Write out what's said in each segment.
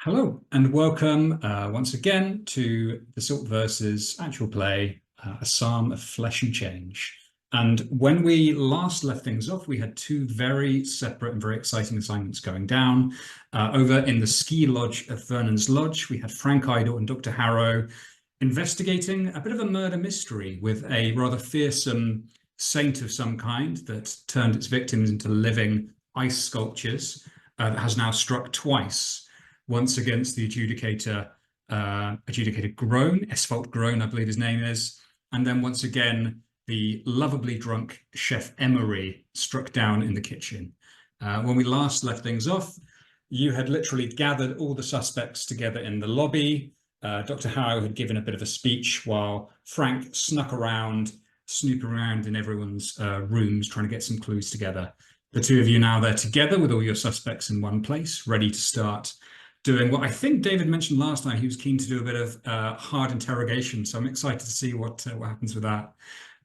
Hello and welcome once again to the Silt versus actual play, A Psalm of Flesh and Change. And when we last left things off, we had two very separate and very exciting assignments going down. Over in the ski lodge of Vernon's lodge, we had Frank Idle and Dr. Harrow investigating a bit of a murder mystery with a rather fearsome saint of some kind that turned its victims into living ice sculptures that has now struck twice. Once against the adjudicator, Groan, Asphalt Groan, I believe his name is, and then once again the lovably drunk Chef Emery struck down in the kitchen. When we last left things off, you had literally gathered all the suspects together in the lobby. Dr. Harrow had given a bit of a speech while Frank snuck around, snooping around in everyone's rooms, trying to get some clues together. The two of you now there together with all your suspects in one place, ready to start doing what I think David mentioned last time. He was keen to do a bit of hard interrogation, so I'm excited to see what happens with that.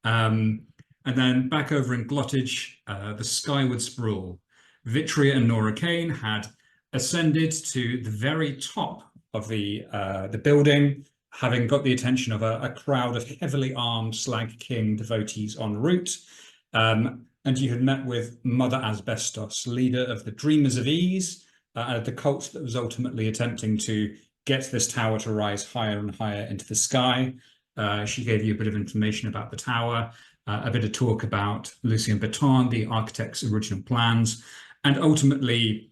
And then back over in Glottage, the Skyward Sprawl. Vitria and Nora had ascended to the very top of the building, having got the attention of a crowd of heavily armed Slag King devotees en route. And you had met with Mother Asbestos, leader of the Dreamers of Ease, the cult that was ultimately attempting to get this tower to rise higher and higher into the sky. She gave you a bit of information about the tower, a bit of talk about Lucien Beton, the architect's original plans, and ultimately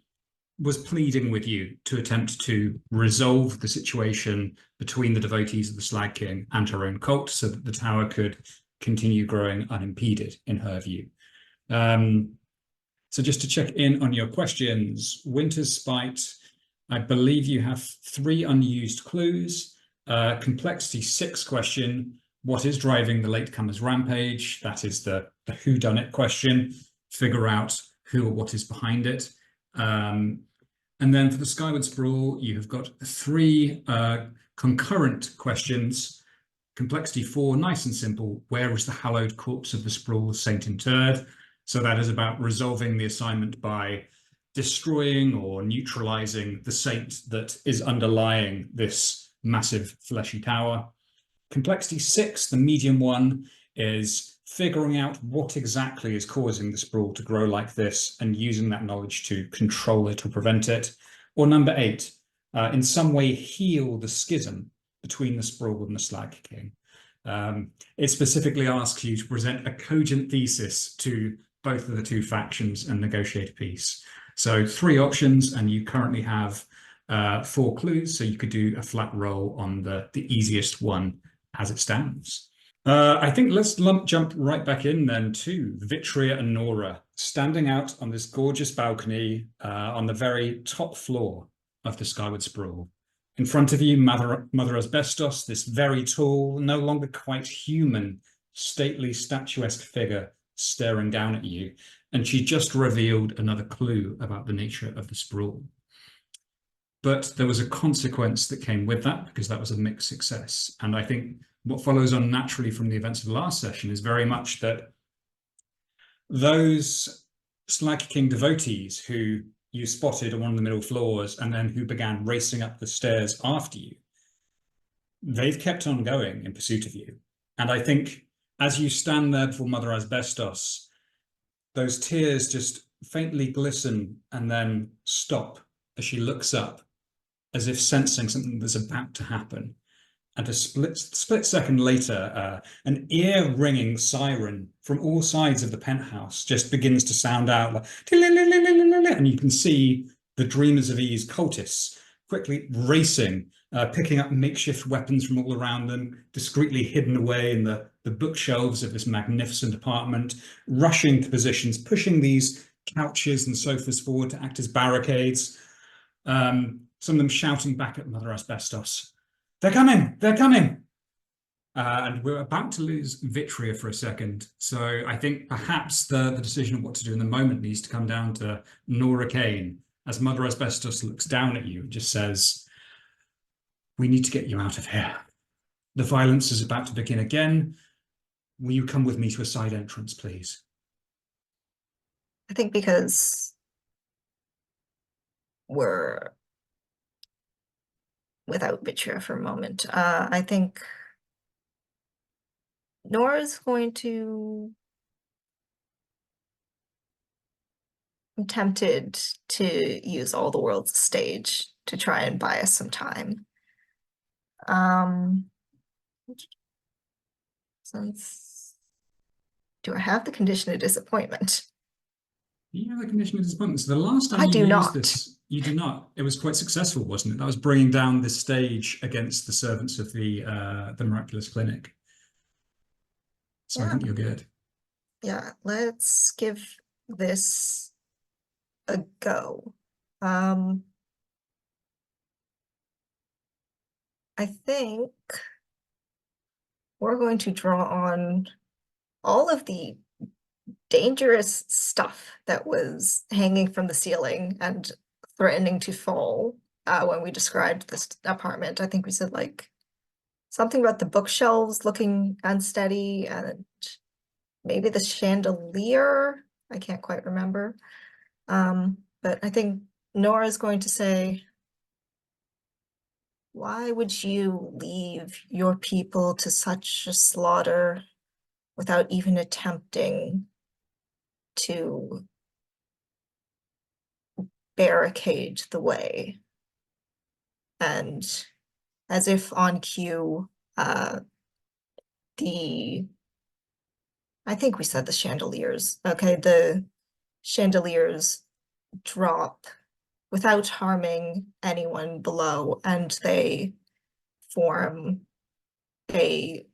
was pleading with you to attempt to resolve the situation between the devotees of the Slag King and her own cult so that the tower could continue growing unimpeded, in her view. So just to check in on your questions, Winter's Spite, I believe you have 3 unused clues. Complexity 6 question, what is driving the latecomers rampage? That is the whodunit question. Figure out who or what is behind it. And then for the Skyward Sprawl, you have got 3 concurrent questions. Complexity 4, nice and simple. Where is the hallowed corpse of the Sprawl saint interred? So that is about resolving the assignment by destroying or neutralizing the saint that is underlying this massive fleshy tower. Complexity 6, the medium one, is figuring out what exactly is causing the sprawl to grow like this and using that knowledge to control it or prevent it. Or number 8, in some way heal the schism between the sprawl and the Slag King. It specifically asks you to present a cogent thesis to both of the 2 factions and negotiate a peace. So 3 options, and you currently have 4 clues, so you could do a flat roll on the easiest one as it stands. I think let's jump right back in then to Vitria and Nora, standing out on this gorgeous balcony on the very top floor of the Skyward Sprawl. In front of you, Mother Asbestos, this very tall, no longer quite human, stately, statuesque figure staring down at you, and she just revealed another clue about the nature of the sprawl. But there was a consequence that came with that, because that was a mixed success. And I think what follows on naturally from the events of the last session is very much that those Slag King devotees who you spotted on one of the middle floors and then who began racing up the stairs after you, they've kept on going in pursuit of you. And I think as you stand there before Mother Asbestos, those tears just faintly glisten and then stop as she looks up, as if sensing something that's about to happen. And a split second later, an ear-ringing siren from all sides of the penthouse just begins to sound out, like, and you can see the Dreamers of Ease cultists quickly racing, picking up makeshift weapons from all around them, discreetly hidden away in the bookshelves of this magnificent apartment, rushing to positions, pushing these couches and sofas forward to act as barricades. Some of them shouting back at Mother Asbestos, "They're coming, they're coming!" And we're about to lose Vitria for a second. So I think perhaps the decision of what to do in the moment needs to come down to Nora Kane, as Mother Asbestos looks down at you and just says, "We need to get you out of here. The violence is about to begin again. Will you come with me to a side entrance, please?" I think because we're without Vitria for a moment. I think Nora's going to... I'm tempted to use all the world's stage to try and buy us some time. Since... Do I have the condition of disappointment? You have the condition of disappointment. So the last time I you do used not. this, you did not. It was quite successful, wasn't it? That was bringing down the stage against the servants of the miraculous clinic. So I think you're good. Yeah, let's give this a go. I think we're going to draw on all of the dangerous stuff that was hanging from the ceiling and threatening to fall when we described this apartment. I think we said like something about the bookshelves looking unsteady and maybe the chandelier. I can't quite remember. But I think Nora's going to say, why would you leave your people to such a slaughter without even attempting to barricade the way? And as if on cue, I think we said the chandeliers. Okay, the chandeliers drop without harming anyone below, and they form a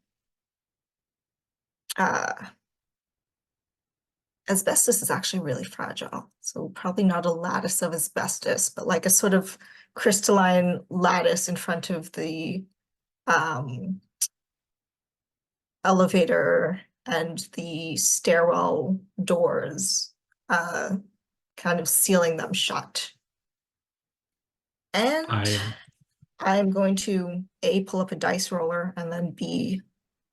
asbestos is actually really fragile, so probably not a lattice of asbestos, but like a sort of crystalline lattice in front of the elevator and the stairwell doors, kind of sealing them shut. And I'm going to A, pull up a dice roller, and then B,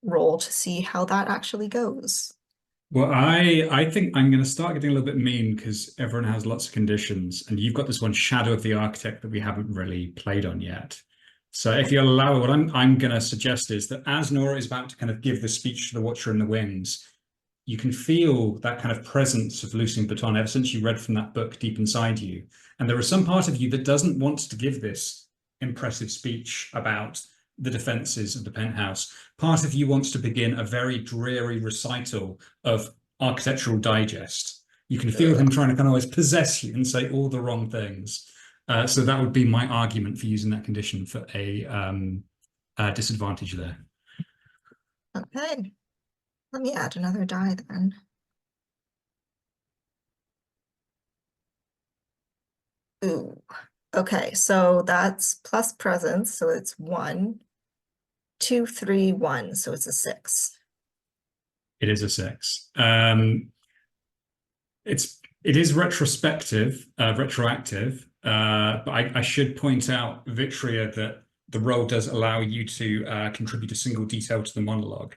roll to see how that actually goes. Well, I think I'm going to start getting a little bit mean because everyone has lots of conditions, and you've got this one, Shadow of the Architect, that we haven't really played on yet. So if you allow it, what I'm going to suggest is that as Nora is about to kind of give the speech to the Watcher in the Wings, you can feel that kind of presence of Lucien Baton ever since you read from that book deep inside you. And there is some part of you that doesn't want to give this impressive speech about the defenses of the penthouse. Part of you wants to begin a very dreary recital of Architectural Digest. You can feel him trying to kind of always possess you and say all the wrong things. So that would be my argument for using that condition for a disadvantage there. Okay, let me add another die then. Ooh, okay, so that's plus presence, so it's 1, 2, 3, 1, so it's a 6. It is a 6. It is retrospective, retroactive, but I should point out, Vitria, that the roll does allow you to contribute a single detail to the monologue,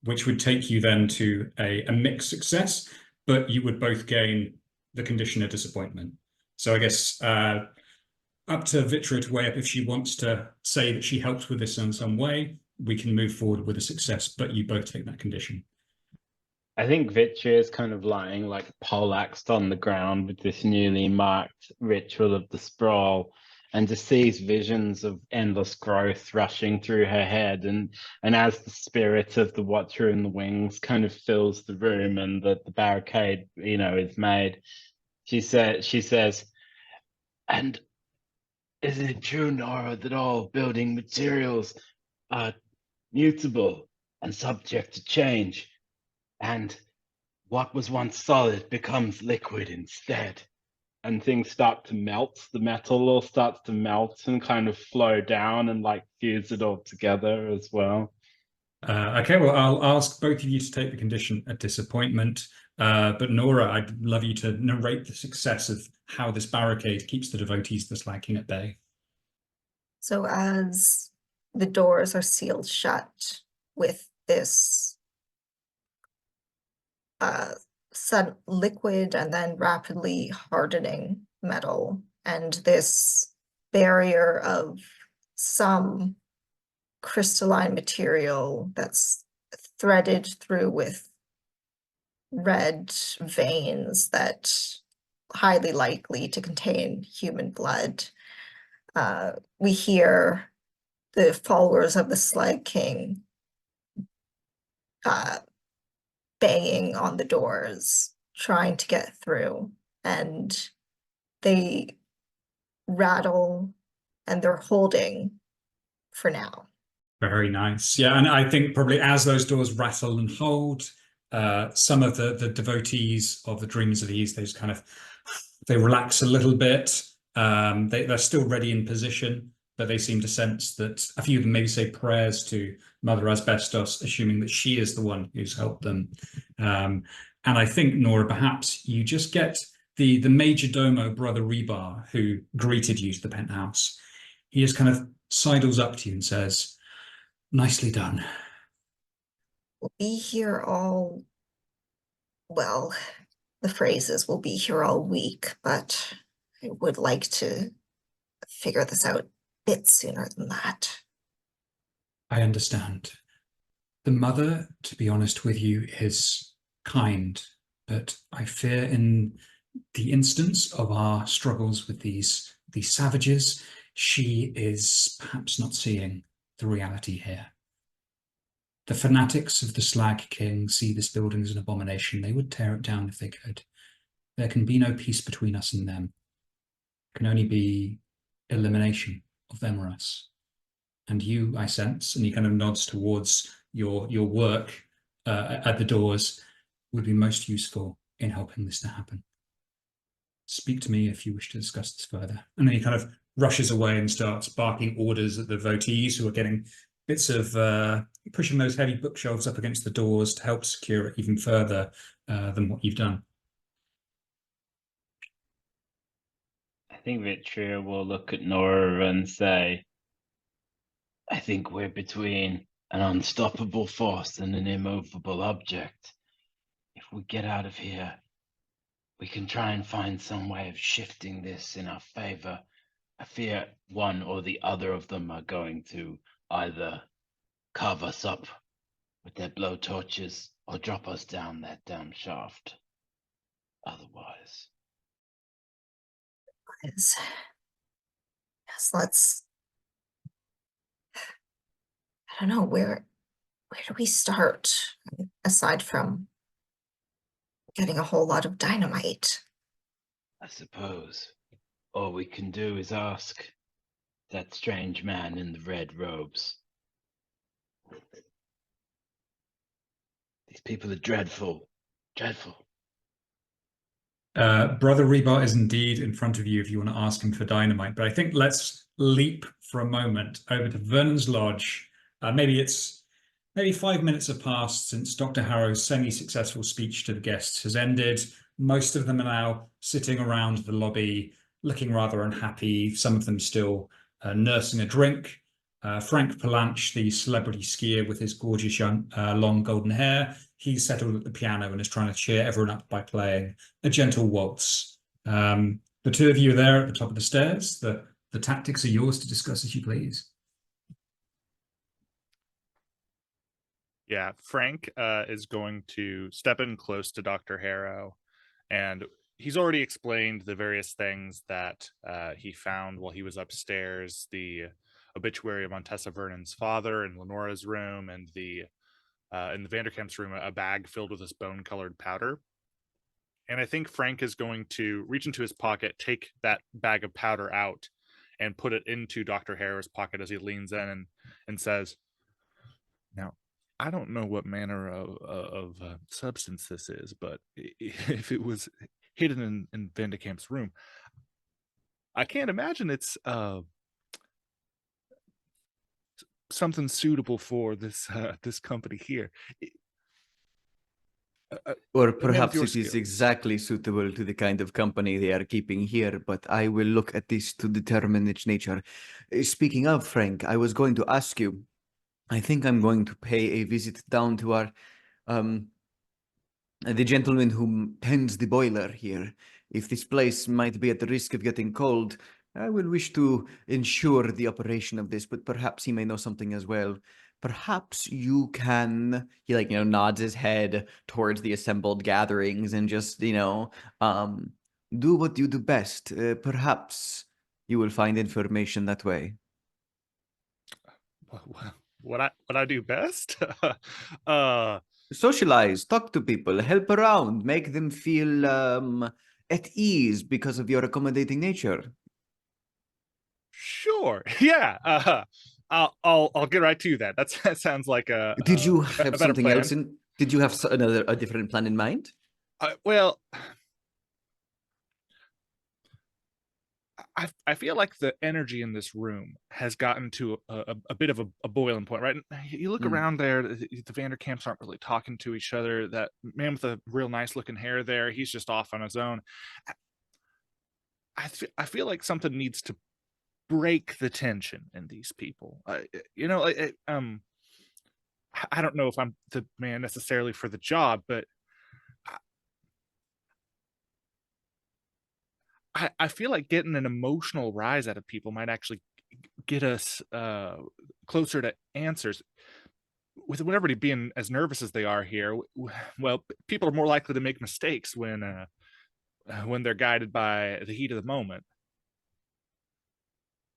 which would take you then to a mixed success, but you would both gain the condition of disappointment. So I guess up to Vitria to weigh up if she wants to say that she helps with this in some way. We can move forward with a success, but you both take that condition. I think Vitria is kind of lying like poleaxed on the ground with this newly marked ritual of the sprawl, and just sees visions of endless growth rushing through her head. And as the spirit of the Watcher in the Wings kind of fills the room and the barricade, is made, she says, and isn't it true, Nora, that all building materials are mutable and subject to change? And what was once solid becomes liquid instead. And things start to melt. The metal all starts to melt and kind of flow down and like fuse it all together as well. Okay, well, I'll ask both of you to take the condition of disappointment. But Nora, I'd love you to narrate the success of how this barricade keeps the devotees of the Slack King at bay. So as the doors are sealed shut with this sudden liquid and then rapidly hardening metal, and this barrier of some crystalline material that's threaded through with red veins that highly likely to contain human blood. We hear the followers of the Slag King banging on the doors, trying to get through, and they rattle and they're holding for now. Very nice. Yeah, and I think probably as those doors rattle and hold, some of the devotees of the Dreamers of the East, they relax a little bit. They're still ready in position, but they seem to sense that a few of them maybe say prayers to Mother Asbestos, assuming that she is the one who's helped them. And I think, Nora, perhaps you just get the major domo, Brother Rebar, who greeted you to the penthouse. He just kind of sidles up to you and says, "Nicely done." We'll be here all, well, the phrase is we'll be here all week, but I would like to figure this out a bit sooner than that. I understand. The mother, to be honest with you, is kind, but I fear in the instance of our struggles with these savages, she is perhaps not seeing the reality here. The fanatics of the Slag King see this building as an abomination. They would tear it down if they could. There can be no peace between us and them. There can only be elimination of them or us. And you, I sense, and he kind of nods towards your work at the doors, would be most useful in helping this to happen. Speak to me if you wish to discuss this further. And then he kind of rushes away and starts barking orders at the devotees who are getting bits of pushing those heavy bookshelves up against the doors to help secure it even further than what you've done. I think Vitria will look at Nora and say, I think we're between an unstoppable force and an immovable object. If we get out of here, we can try and find some way of shifting this in our favor. I fear one or the other of them are going to either carve us up with their blowtorches or drop us down that damn shaft. Otherwise. Yes, let's, I don't know, where do we start, aside from getting a whole lot of dynamite? I suppose all we can do is ask that strange man in the red robes. These people are dreadful, dreadful. Brother Rebar is indeed in front of you if you want to ask him for dynamite, but I think let's leap for a moment over to Vernon's lodge. Maybe 5 minutes have passed since Dr. Harrow's semi-successful speech to the guests has ended. Most of them are now sitting around the lobby, looking rather unhappy, some of them still nursing a drink. Frank Palanche, the celebrity skier with his gorgeous young, long golden hair, he's settled at the piano and is trying to cheer everyone up by playing a gentle waltz. The two of you are there at the top of the stairs. The tactics are yours to discuss as you please. Yeah, Frank is going to step in close to Dr. Harrow, and he's already explained the various things that he found while he was upstairs, the obituary of Montessa Vernon's father in Lenora's room, and in the Vanderkamp's room, a bag filled with this bone-colored powder. And I think Frank is going to reach into his pocket, take that bag of powder out, and put it into Dr. Harrow's pocket as he leans in and says, "Now, I don't know what manner of substance this is, but if it was hidden in Vanderkamp's room, I can't imagine it's something suitable for this company here. Or perhaps it is exactly suitable to the kind of company they are keeping here, but I will look at this to determine its nature. Speaking of, Frank, I was going to ask you, I think I'm going to pay a visit down to our, the gentleman who tends the boiler here. If this place might be at the risk of getting cold, I will wish to ensure the operation of this, but perhaps he may know something as well. Perhaps you can, he like, nods his head towards the assembled gatherings and just, do what you do best. Perhaps you will find information that way. What I do best? Socialize, talk to people, help around, make them feel at ease because of your accommodating nature. Sure. Yeah. I'll get right to that. That sounds like a. Did you a have better something plan. else in? Did you have a different plan in mind? Well, I feel like the energy in this room has gotten to a bit of a boiling point, right? You look around there, the Vanderkamps aren't really talking to each other. That man with the real nice looking hair there, he's just off on his own. I feel like something needs to break the tension in these people. I don't know if I'm the man necessarily for the job, but I feel like getting an emotional rise out of people might actually get us closer to answers. With everybody being as nervous as they are here, well, people are more likely to make mistakes when they're guided by the heat of the moment.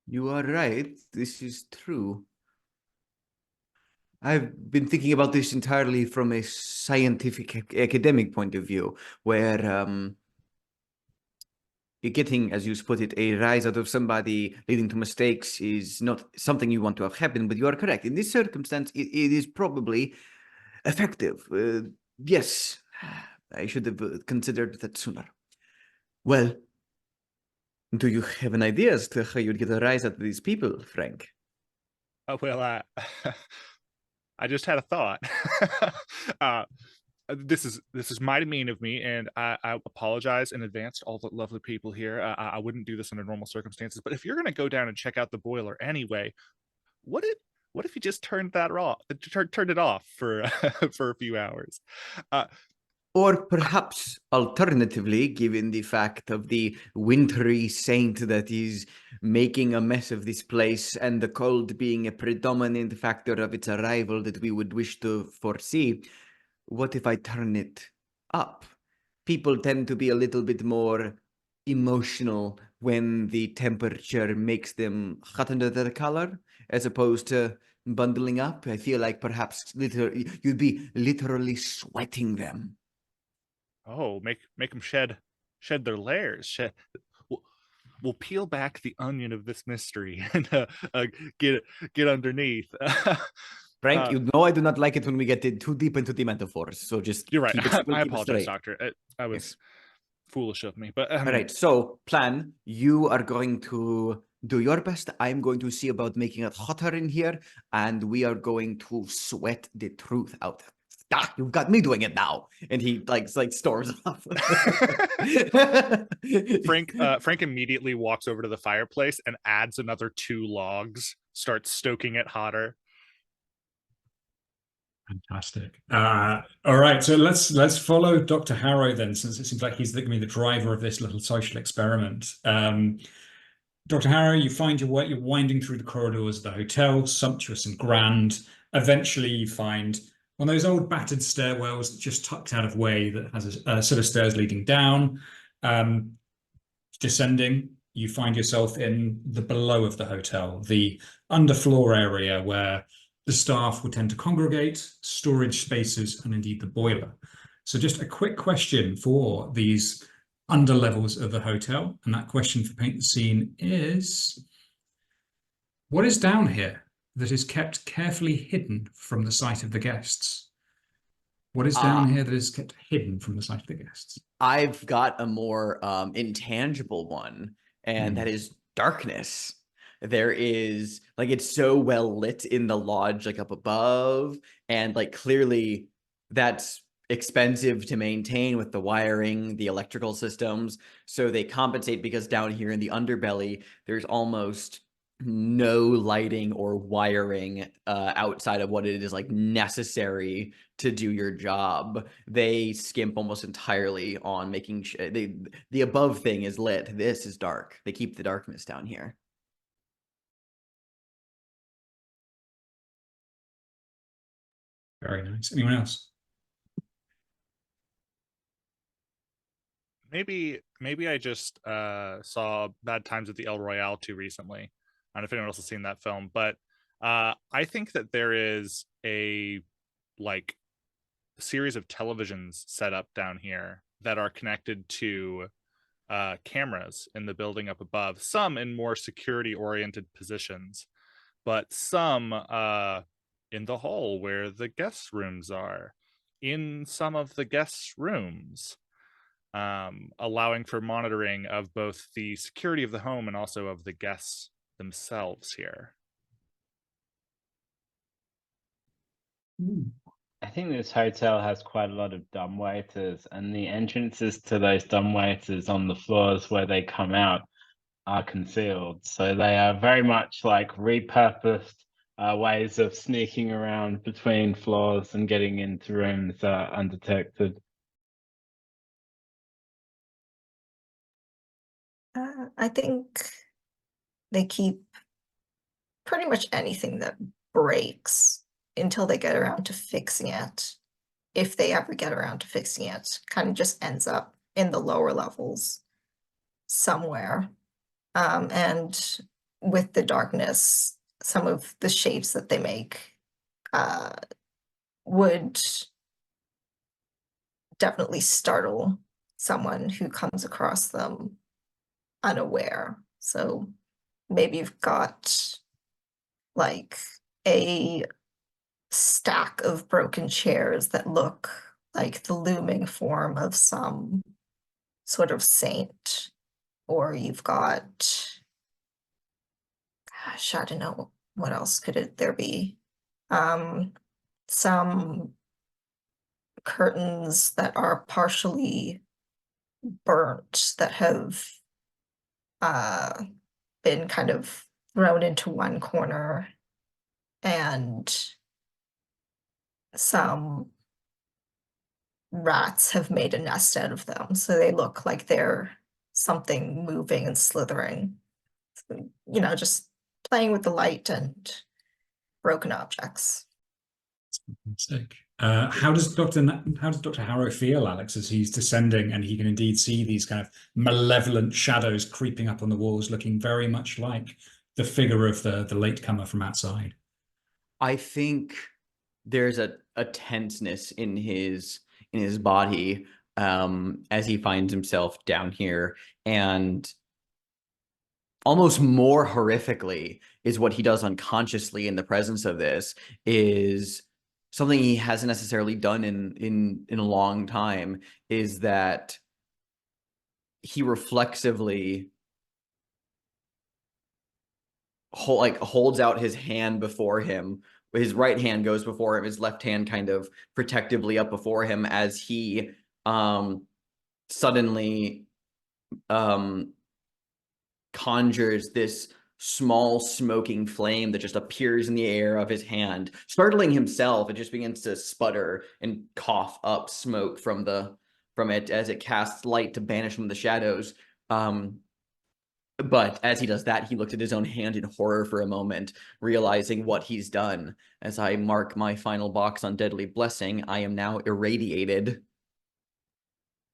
You are right. This is true. I've been thinking about this entirely from a scientific academic point of view, where you're getting, as you put it, a rise out of somebody leading to mistakes is not something you want to have happen, but you are correct. In this circumstance, it is probably effective. Yes, I should have considered that sooner. Well, do you have an idea as to how you'd get a rise out of these people, Frank? Well, I just had a thought. This is mighty mean of me, and I apologize in advance to all the lovely people here. I wouldn't do this under normal circumstances, but if you're going to go down and check out the boiler anyway, what if you just turned it off for for a few hours? Or perhaps, alternatively, given the fact of the wintry saint that is making a mess of this place and the cold being a predominant factor of its arrival that we would wish to foresee, what if I turn it up? People tend to be a little bit more emotional when the temperature makes them hot under the collar, as opposed to bundling up. I feel like perhaps you'd be literally sweating them. Oh, make them shed their layers. We'll peel back the onion of this mystery and get underneath. Frank, you know I do not like it when we get too deep into the metaphors. So just you're right. I apologize, Doctor. I was foolish of me. But all right. So plan. You are going to do your best. I'm going to see about making it hotter in here, and we are going to sweat the truth out. You've got me doing it now. And he like storms off. Frank immediately walks over to the fireplace and adds another 2 logs, starts stoking it hotter. Fantastic. All right, so let's follow Dr. Harrow then, since it seems like he's going to be the driver of this little social experiment. Dr. Harrow, you find you're winding through the corridors of the hotel, sumptuous and grand. Eventually, you find one of those old battered stairwells just tucked out of way that has a set of stairs leading down. Descending, you find yourself in the below of the hotel, the underfloor area where the staff would tend to congregate, storage spaces, and indeed the boiler. So just a quick question for these underlevels of the hotel, and that question for Paint the Scene is, what is down here that is kept carefully hidden from the sight of the guests? What is down here that is kept hidden from the sight of the guests? I've got a more intangible one, and that is darkness. There is like, it's so well lit in the lodge, like up above, and like clearly that's expensive to maintain with the wiring, the electrical systems. So they compensate because down here in the underbelly, there's almost no lighting or wiring outside of what it is like necessary to do your job. They skimp almost entirely on making sure the above thing is lit. This is dark. They keep the darkness down here. Very nice. Anyone else? Maybe I just saw Bad Times at the El Royale too recently. I don't know if anyone else has seen that film, but I think that there is a like series of televisions set up down here that are connected to cameras in the building up above, some in more security oriented positions, but some in the hall where the guest rooms are, in some of the guest rooms, allowing for monitoring of both the security of the home and also of the guests themselves here. I think this hotel has quite a lot of dumbwaiters, and the entrances to those dumbwaiters on the floors where they come out are concealed. So they are very much like repurposed ways of sneaking around between floors and getting into rooms undetected. I think they keep pretty much anything that breaks until they get around to fixing it. If they ever get around to fixing it, kind of just ends up in the lower levels somewhere. And with the darkness, some of the shapes that they make would definitely startle someone who comes across them unaware. So maybe you've got like a stack of broken chairs that look like the looming form of some sort of saint, or you've got, gosh, I don't know, what else could there be? Some curtains that are partially burnt that have been kind of thrown into one corner, and some rats have made a nest out of them, so they look like they're something moving and slithering. So, you know, just playing with the light and broken objects. Fantastic. How does Dr. Harrow feel, Alex, as he's descending and he can indeed see these kind of malevolent shadows creeping up on the walls, looking very much like the figure of the latecomer from outside? I think there's a tenseness in his body as he finds himself down here, and almost more horrifically is what he does unconsciously in the presence of this is something he hasn't necessarily done in a long time, is that he reflexively holds out his hand before him. His right hand goes before him, his left hand kind of protectively up before him as he suddenly conjures this small smoking flame that just appears in the air of his hand. Startling himself, it just begins to sputter and cough up smoke from it as it casts light to banish from the shadows. But as he does that, he looks at his own hand in horror for a moment, realizing what he's done. As I mark my final box on Deadly Blessing, I am now irradiated.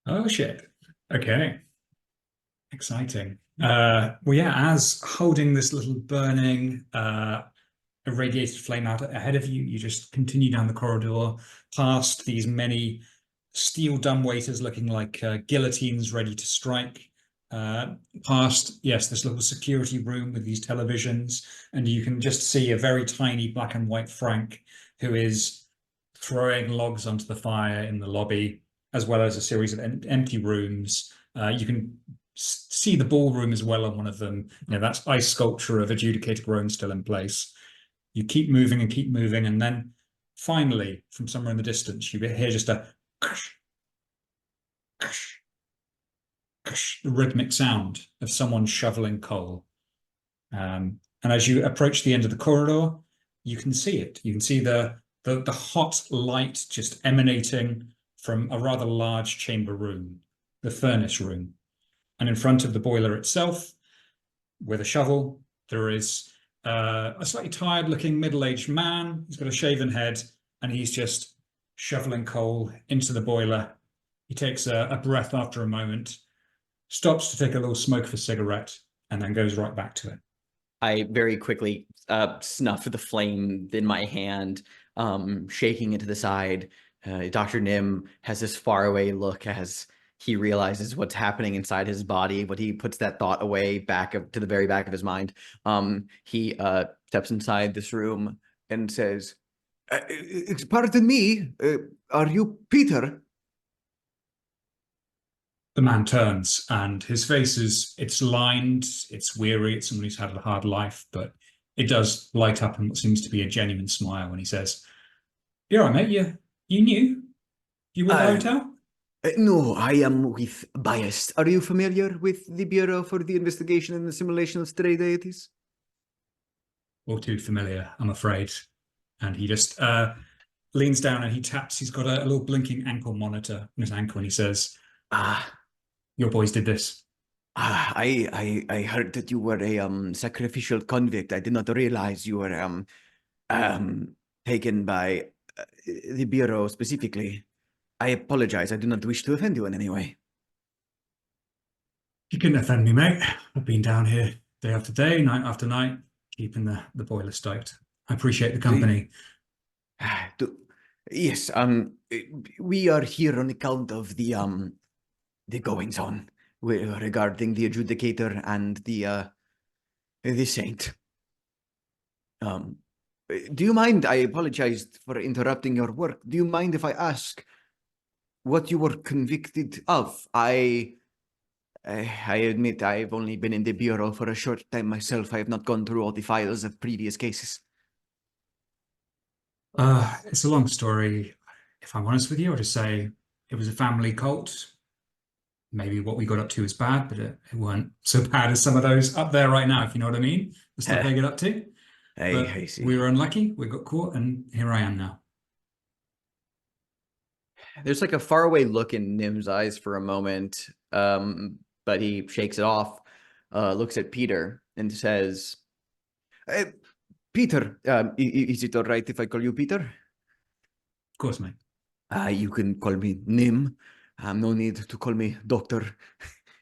Oh, shit. Okay. Exciting. Well, yeah, as holding this little burning, irradiated flame out ahead of you, you just continue down the corridor, past these many steel dumbwaiters looking like guillotines ready to strike. Past, yes, this little security room with these televisions, and you can just see a very tiny black and white Frank who is throwing logs onto the fire in the lobby, as well as a series of empty rooms. You can see the ballroom as well on one of them. You know, that's ice sculpture of Adjudicator Groan still in place. You keep moving, and then finally, from somewhere in the distance, you hear just a the rhythmic sound of someone shoveling coal. And as you approach the end of the corridor, you can see it. You can see the hot light just emanating from a rather large chamber room, the furnace room. And in front of the boiler itself, with a shovel, there is a slightly tired-looking middle-aged man. He's got a shaven head, and he's just shoveling coal into the boiler. He takes a breath after a moment, stops to take a little smoke of a cigarette, and then goes right back to it. I very quickly snuff the flame in my hand, shaking it to the side. Dr. Nim has this faraway look as he realizes what's happening inside his body, but he puts that thought away to the very back of his mind. He steps inside this room and says, "Pardon me, are you Peter?" The man turns, and his face it's lined, it's weary, it's someone who's had a hard life, but it does light up in what seems to be a genuine smile when he says, "You're all right, mate, you knew? You were at the hotel?" No, I am with Biased. Are you familiar with the Bureau for the Investigation and Assimilation of Stray Deities? All too familiar, I'm afraid. And he just leans down and he taps. He's got a little blinking ankle monitor on his ankle, and he says, "Your boys did this." I heard that you were a sacrificial convict. I did not realize you were taken by the Bureau specifically. I apologize. I do not wish to offend you in any way. You couldn't offend me, mate. I've been down here day after day, night after night, keeping the boiler stoked. I appreciate the company. Yes, we are here on account of the goings on regarding the adjudicator and the saint. Do you mind? I apologize for interrupting your work. Do you mind if I ask what you were convicted of? I admit I've only been in the Bureau for a short time myself. I have not gone through all the files of previous cases. It's a long story. If I'm honest with you, I'll just say it was a family cult. Maybe what we got up to is bad, but it weren't so bad as some of those up there right now, if you know what I mean. The stuff they get up to. I see. We were unlucky. We got caught, and here I am now. There's like a faraway look in Nim's eyes for a moment, but he shakes it off, looks at Peter, and says, "Peter, is it all right if I call you Peter?" Of course, mate. You can call me Nim. No need to call me Doctor.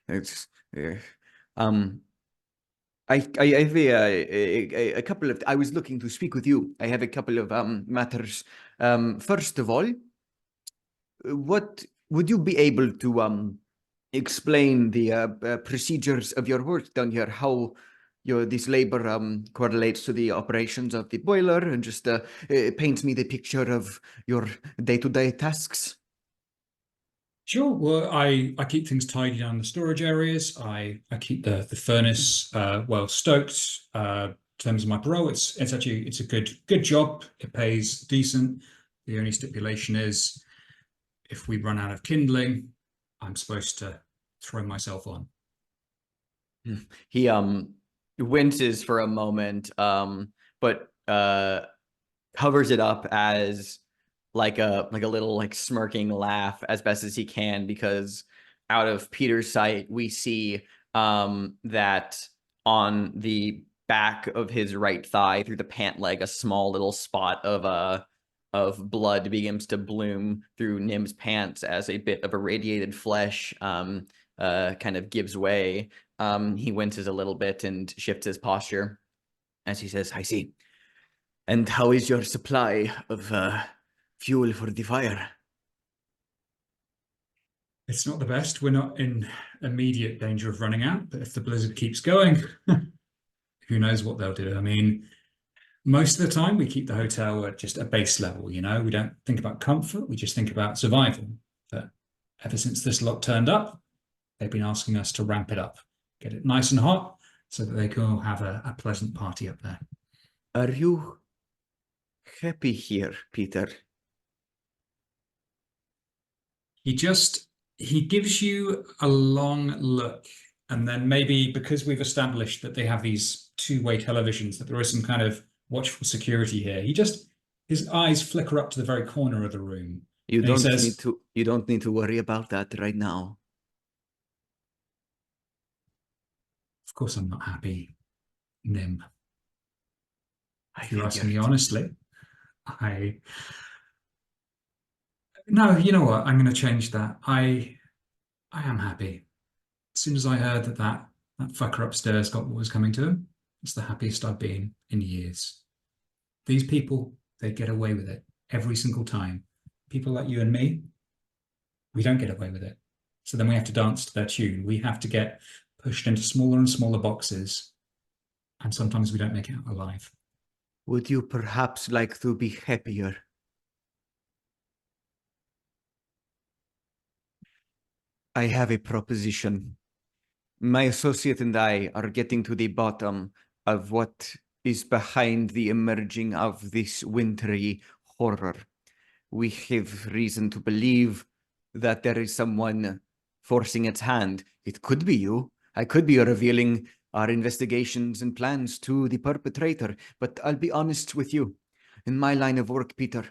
It's, I have a couple of. I was looking to speak with you. I have a couple of matters. First of all, what would you be able to explain the procedures of your work down here? How this labor correlates to the operations of the boiler, and just paint me the picture of your day-to-day tasks? Sure. Well, I keep things tidy down the storage areas. I keep the furnace well stoked. In terms of my parole, it's a good job. It pays decent. The only stipulation is if we run out of kindling, I'm supposed to throw myself on. He winces for a moment, but covers it up as like a little like smirking laugh as best as he can, because out of Peter's sight we see that on the back of his right thigh through the pant leg, a small little spot of blood begins to bloom through Nim's pants as a bit of irradiated flesh kind of gives way. He winces a little bit and shifts his posture as he says, "I see. And how is your supply of fuel for the fire?" It's not the best. We're not in immediate danger of running out, but if the blizzard keeps going, who knows what they'll do. I mean, most of the time we keep the hotel at just a base level, you know, we don't think about comfort, we just think about survival. But ever since this lot turned up, they've been asking us to ramp it up, get it nice and hot so that they can all have a pleasant party up there. Are you happy here, Peter? He gives you a long look, And then maybe because we've established that they have these two-way televisions, that there is some kind of watchful security here, his eyes flicker up to the very corner of the room. You And he don't says, need to worry about that right now. of course I'm not happy, Nim. If you're asking me figured. honestly, no, you know what? I'm going to change that. I am happy. As soon as I heard that fucker upstairs got what was coming to him, it's the happiest I've been in years. These people, they get away with it every single time. People like you and me, we don't get away with it. So then we have to dance to their tune. We have to get pushed into smaller and smaller boxes. And sometimes we don't make it out alive. Would you perhaps like to be happier? I have a proposition. My associate and I are getting to the bottom of what is behind the emerging of this wintry horror. We have reason to believe that there is someone forcing its hand. It could be you. I could be revealing our investigations and plans to the perpetrator, but I'll be honest with you. In my line of work, Peter,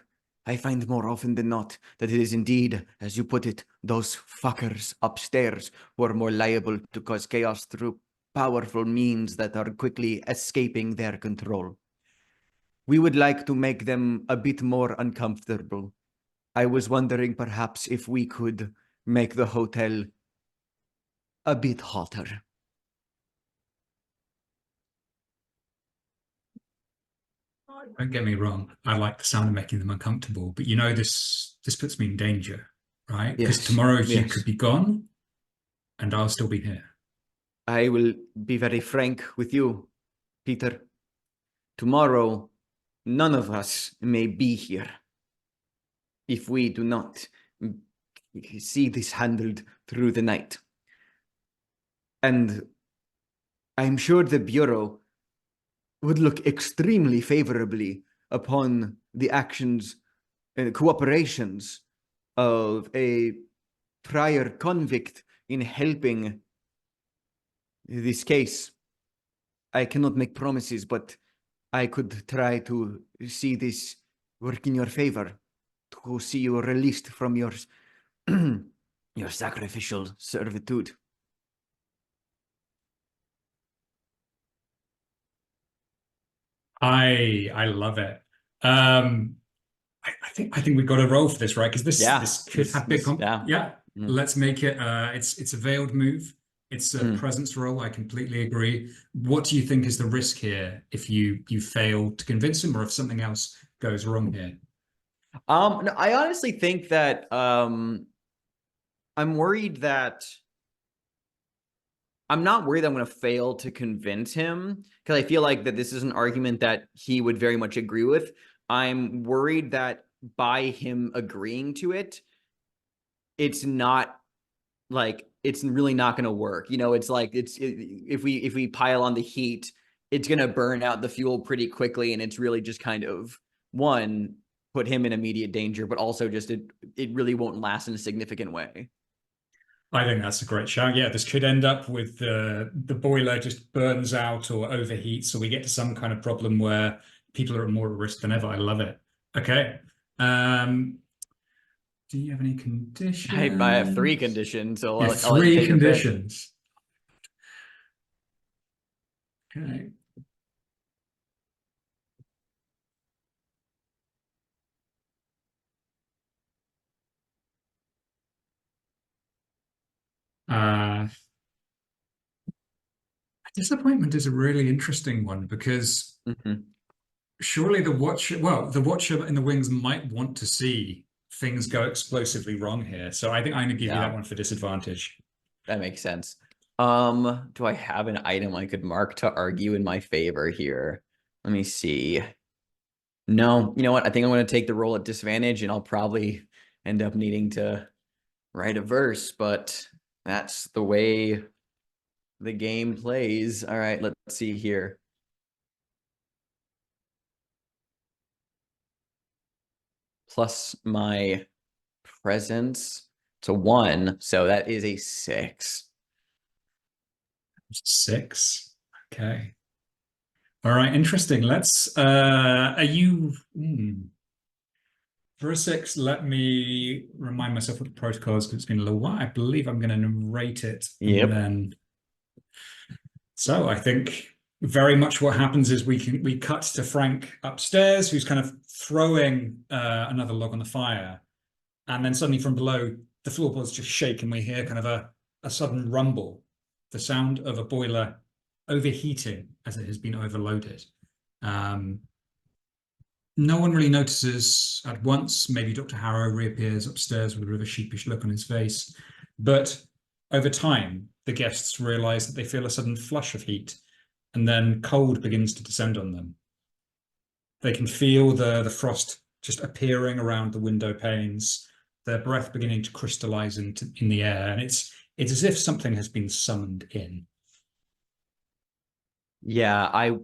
I find more often than not that it is indeed, as you put it, those fuckers upstairs who are more liable to cause chaos through powerful means that are quickly escaping their control. We would like to make them a bit more uncomfortable. I was wondering perhaps if we could make the hotel a bit hotter. Don't get me wrong. I like the sound of making them uncomfortable, but you know, this puts me in danger, right? Because Yes, tomorrow you yes. could be gone and I'll still be here. I will be very frank with you, Peter. Tomorrow, none of us may be here if we do not see this handled through the night. And I'm sure the Bureau would look extremely favorably upon the actions and cooperations of a prior convict in helping this case. I cannot make promises, but I could try to see this work in your favor, to see you released from your your sacrificial servitude. I love it. I think we've got to roll for this, right? Because this could have big yeah. Let's make it it's a veiled move. It's a presence roll. I completely agree. What do you think is the risk here if you fail to convince him, or if something else goes wrong here? No, I honestly think that I'm worried that I'm not worried I'm going to fail to convince him, because I feel like that this is an argument that he would very much agree with. I'm worried that by him agreeing to it, it's not like, it's really not going to work. You know, it's like, if we pile on the heat, it's going to burn out the fuel pretty quickly. And it's really just kind of, one, put him in immediate danger, but also just it really won't last in a significant way. I think that's a great shout. Yeah, this could end up with the boiler just burns out or overheats, so we get to some kind of problem where people are at more risk than ever. I love it. Okay. Do you have any conditions? I have 3 conditions, so Yeah, I'll let you take your pick. 3 conditions. Okay. Disappointment is a really interesting one, because surely the watcher in the wings might want to see things go explosively wrong here. So I think I'm going to give you that one for disadvantage. That makes sense. Do I have an item I could mark to argue in my favor here? Let me see. No, you know what? I think I'm going to take the roll at disadvantage, and I'll probably end up needing to write a verse, but that's the way the game plays. All right, let's see here. Plus my presence to 1, so that is a 6. 6. Okay. All right, interesting. Let's are you for a 6, let me remind myself what the protocol is, because it's been a little while. I believe I'm going to narrate it. Yep. And then so I think very much what happens is we cut to Frank upstairs, who's kind of throwing another log on the fire. And then suddenly from below, the floorboards just shake and we hear kind of a sudden rumble, the sound of a boiler overheating as it has been overloaded. No one really notices at once. Maybe Dr. Harrow reappears upstairs with a rather sheepish look on his face. But over time, the guests realize that they feel a sudden flush of heat, and then cold begins to descend on them. They can feel the frost just appearing around the window panes, their breath beginning to crystallize in the air, and it's as if something has been summoned in. Yeah, I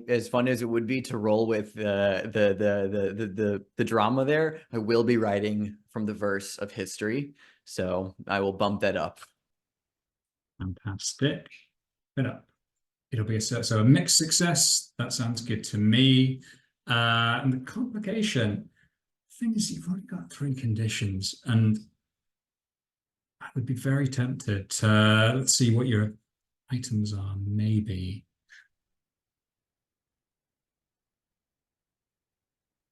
as fun as it would be to roll with the drama there, I will be writing from the verse of history, so I will bump that up. Fantastic. Put up. It'll be a mixed success. That sounds good to me. And the complication thing is, you've already got 3 conditions, and I would be very tempted to let's see what your items are. Maybe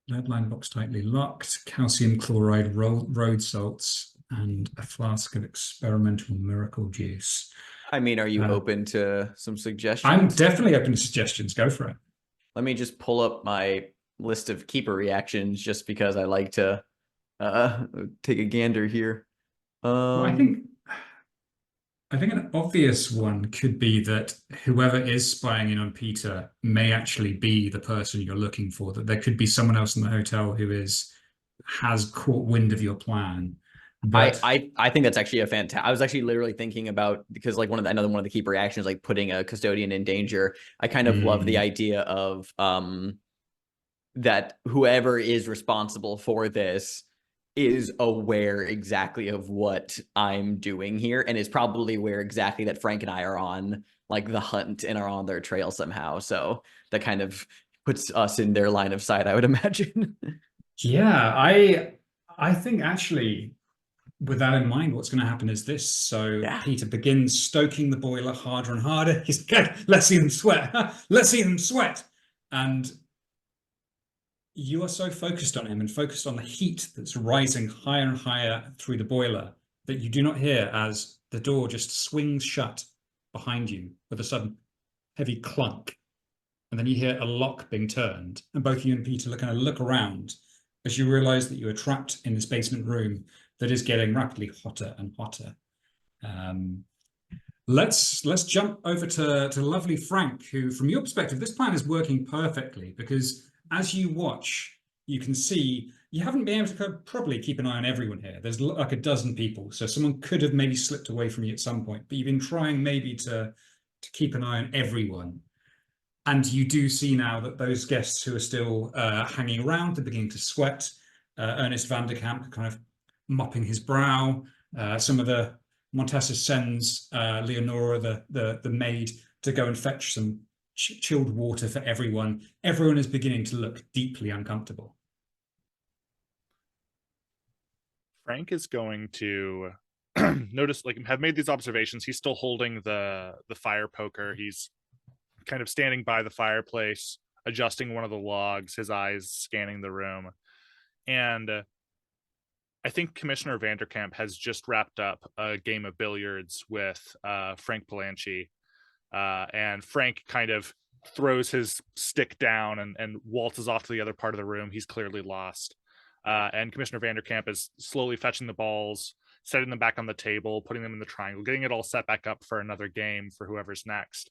lead line box tightly locked, calcium chloride road salts, and a flask of experimental miracle juice. I mean, are you open to some suggestions? I'm definitely open to suggestions. Go for it. Let me just pull up my list of keeper reactions, just because I like to take a gander here. Well, I think an obvious one could be that whoever is spying in on Peter may actually be the person you're looking for, that there could be someone else in the hotel who has caught wind of your plan. But I think that's actually a fantastic. I was actually literally thinking about, because like another one of the keeper reactions, like putting a custodian in danger. I kind of love the idea of that whoever is responsible for this is aware exactly of what I'm doing here, and is probably aware exactly that Frank and I are on like the hunt and are on their trail somehow. So that kind of puts us in their line of sight, I would imagine. Yeah, I think actually, with that in mind, what's going to happen is this. So Peter begins stoking the boiler harder and harder. He's like, let's see them sweat. Let's see them sweat. And you are so focused on him and focused on the heat that's rising higher and higher through the boiler that you do not hear as the door just swings shut behind you with a sudden heavy clunk. And then you hear a lock being turned, and both you and Peter kind of look around as you realize that you are trapped in this basement room that is getting rapidly hotter and hotter. Let's jump over to lovely Frank, who, from your perspective, this plan is working perfectly, because as you watch, you can see you haven't been able to probably keep an eye on everyone here. There's like a dozen people, so someone could have maybe slipped away from you at some point, but you've been trying maybe to keep an eye on everyone. And you do see now that those guests who are still hanging around are beginning to sweat. Ernest van der Kamp kind of mopping his brow. Some of the Montessa sends Leonora, the maid, to go and fetch some chilled water for everyone. Everyone is beginning to look deeply uncomfortable. Frank is going to notice, like, have made these observations. He's still holding the fire poker. He's kind of standing by the fireplace, adjusting one of the logs, his eyes scanning the room. And I think Commissioner Vanderkamp has just wrapped up a game of billiards with Frank Palanchi. And Frank kind of throws his stick down and waltzes off to the other part of the room. He's clearly lost. And Commissioner Vanderkamp is slowly fetching the balls, setting them back on the table, putting them in the triangle, getting it all set back up for another game for whoever's next.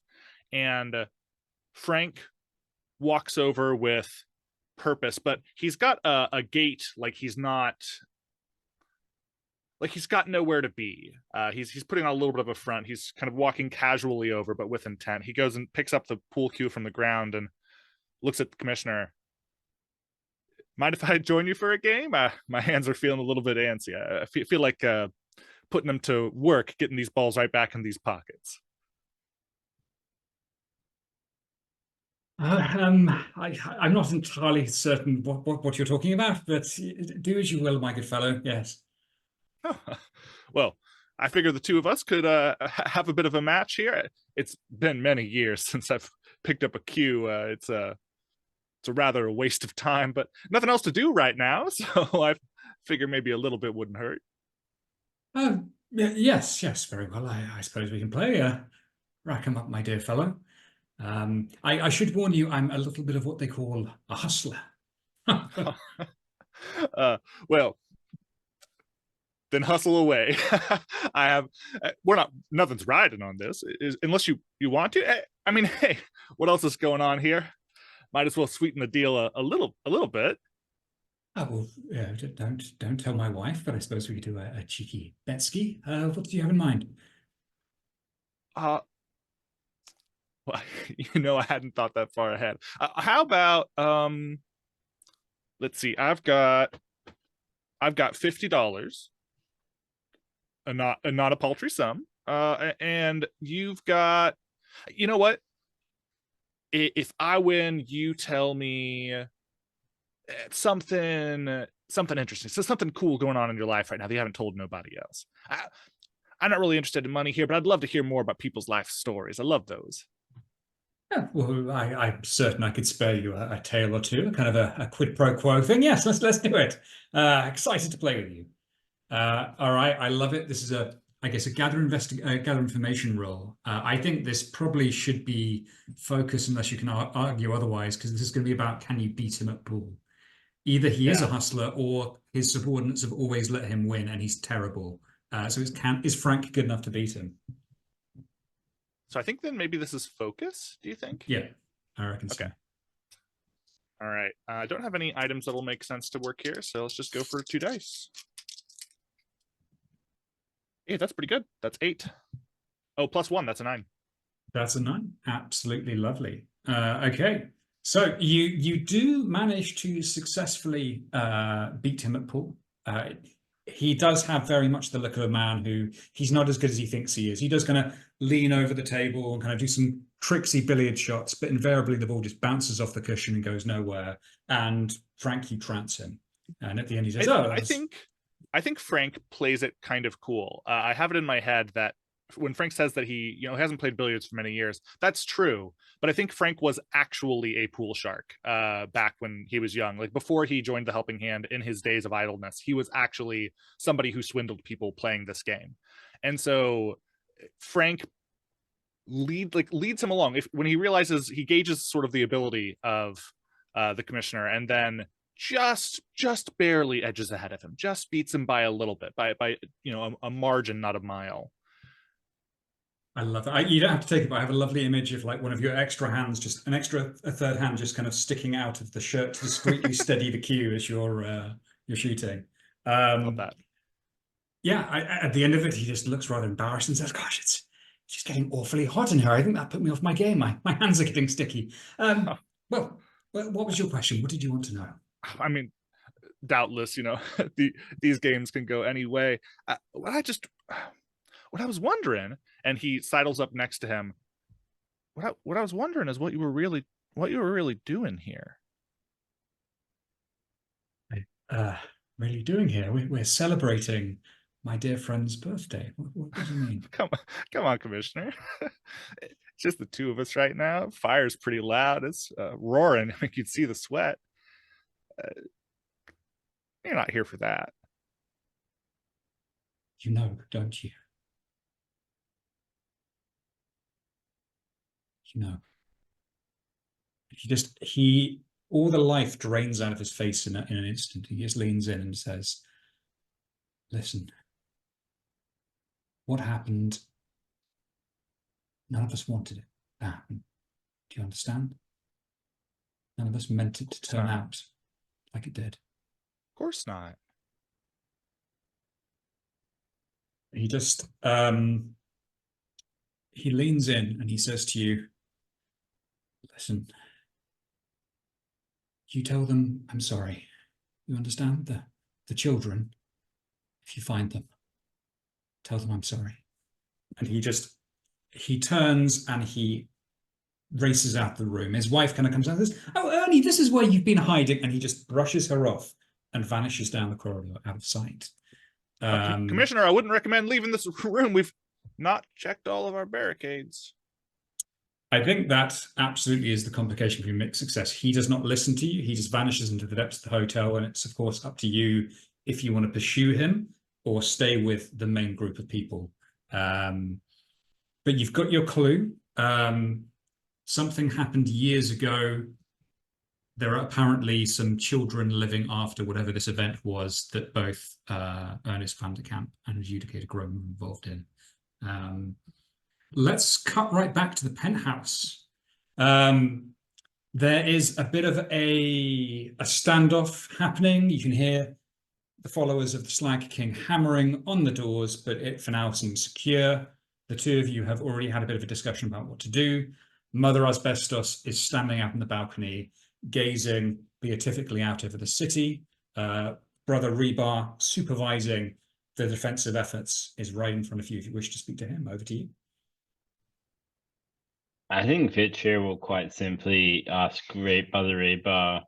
And Frank walks over with purpose, but he's got a gait like he's not... like he's got nowhere to be. He's putting on a little bit of a front. He's kind of walking casually over, but with intent. He goes and picks up the pool cue from the ground and looks at the commissioner. Mind if I join you for a game? My hands are feeling a little bit antsy. I feel like putting them to work, getting these balls right back in these pockets. I'm not entirely certain what you're talking about, but do as you will, my good fellow. Yes. Well, I figure the two of us could have a bit of a match here. It's been many years since I've picked up a cue. It's a rather a waste of time, but nothing else to do right now, so I figure maybe a little bit wouldn't hurt. Yes, very well. I suppose we can play. Rack 'em up, my dear fellow. I should warn you, I'm a little bit of what they call a hustler. Well, then hustle away. I have, nothing's riding on this, unless you want to. I mean, hey, what else is going on here? Might as well sweeten the deal a little bit. Oh, well, don't tell my wife, but I suppose we could do a cheeky betski. What do you have in mind? Well, I hadn't thought that far ahead. How about let's see, I've got $50, not a paltry sum, and you've got, you know what? If I win, you tell me something interesting, so something cool going on in your life right now that you haven't told nobody else. I'm not really interested in money here, but I'd love to hear more about people's life stories. I love those. Yeah, well, I'm certain I could spare you a tale or two, kind of a quid pro quo thing. Yes, let's do it. Excited to play with you. All right, I love it. This is I guess a gather information role. I think this probably should be focused, unless you can argue otherwise, because this is going to be about, can you beat him at pool? Either he is a hustler, or his subordinates have always let him win and he's terrible. So is Frank good enough to beat him? So I think then maybe this is focus, do you think? Yeah, I reckon so. Okay. All right. I don't have any items that will make sense to work here, so let's just go for 2 dice. Hey, that's pretty good. That's 8. Oh, +1, that's a 9. That's a 9. Absolutely lovely. Okay. So you do manage to successfully beat him at pool. He does have very much the look of a man who, he's not as good as he thinks he is. He does kind of lean over the table and kind of do some tricksy billiard shots, but invariably the ball just bounces off the cushion and goes nowhere. And Frank, you trance him. And at the end he says, I think Frank plays it kind of cool. I have it in my head that when Frank says that he hasn't played billiards for many years, that's true. But I think Frank was actually a pool shark back when he was young. Like before he joined the Helping Hand, in his days of idleness, he was actually somebody who swindled people playing this game. And so Frank leads him along. When he realizes, he gauges sort of the ability of the commissioner, and then just barely edges ahead of him, just beats him by a little bit, by a margin, not a mile. I love that. You don't have to take it, but I have a lovely image of like one of your extra hands, just a third hand just kind of sticking out of the shirt to discreetly steady the cue as you're shooting. Love that. Yeah, at the end of it, he just looks rather embarrassed and says, gosh, it's just getting awfully hot in here. I think that put me off my game. My hands are getting sticky. Well, what was your question? What did you want to know? I mean, doubtless, these games can go any way. What I was wondering, and he sidles up next to him. What I was wondering is what you were really doing here. Really doing here? We're celebrating my dear friend's birthday. What do you mean? Come on, Commissioner. It's just the two of us right now. Fire's pretty loud. It's roaring. I think you'd see the sweat. You're not here for that. You know, don't you? You know. All the life drains out of his face in an instant. He just leans in and says, listen, what happened, none of us wanted it to happen. Do you understand? None of us meant it to turn out like it did. Of course not. He just, he leans in and he says to you, listen, you tell them I'm sorry. You understand? The children, if you find them, tell them I'm sorry. And he turns and he races out the room. His wife kind of comes out and says, "Oh, Ernie, this is where you've been hiding," and he just brushes her off and vanishes down the corridor out of sight. Commissioner, I wouldn't recommend leaving this room. We've not checked all of our barricades. I think that absolutely is the complication for mixed success. He does not listen to you. He just vanishes into the depths of the hotel, and it's, of course, up to you if you want to pursue him or stay with the main group of people. But you've got your clue. Something happened years ago. There are apparently some children living after whatever this event was that both Ernest van der Kamp and Adjudicator Groom were involved in. Let's cut right back to the penthouse. There is a bit of a standoff happening. You can hear the followers of the Slag King hammering on the doors, but it for now seems secure. The two of you have already had a bit of a discussion about what to do. Mother Asbestos is standing out on the balcony, gazing beatifically out over the city. Brother Rebar, supervising the defensive efforts, is right in front of you. If you wish to speak to him, over to you. I think Vitria will quite simply ask Brother Rebar,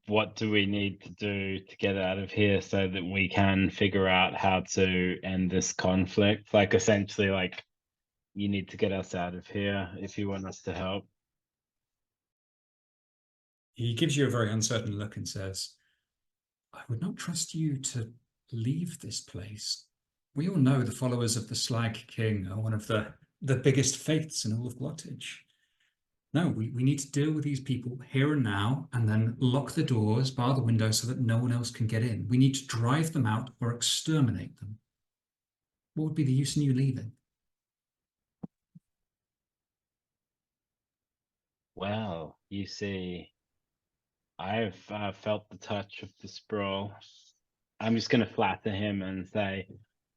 what do we need to do to get out of here so that we can figure out how to end this conflict? Like, essentially, like, you need to get us out of here if you want us to help. He gives you a very uncertain look and says, "I would not trust you to leave this place. We all know the followers of the Slag King are one of the biggest faiths in all of Glottage. No, we need to deal with these people here and now, and then lock the doors, bar the windows so that no one else can get in. We need to drive them out or exterminate them. What would be the use in you leaving?" Well, you see, I've felt the touch of the sprawl. I'm just going to flatter him and say,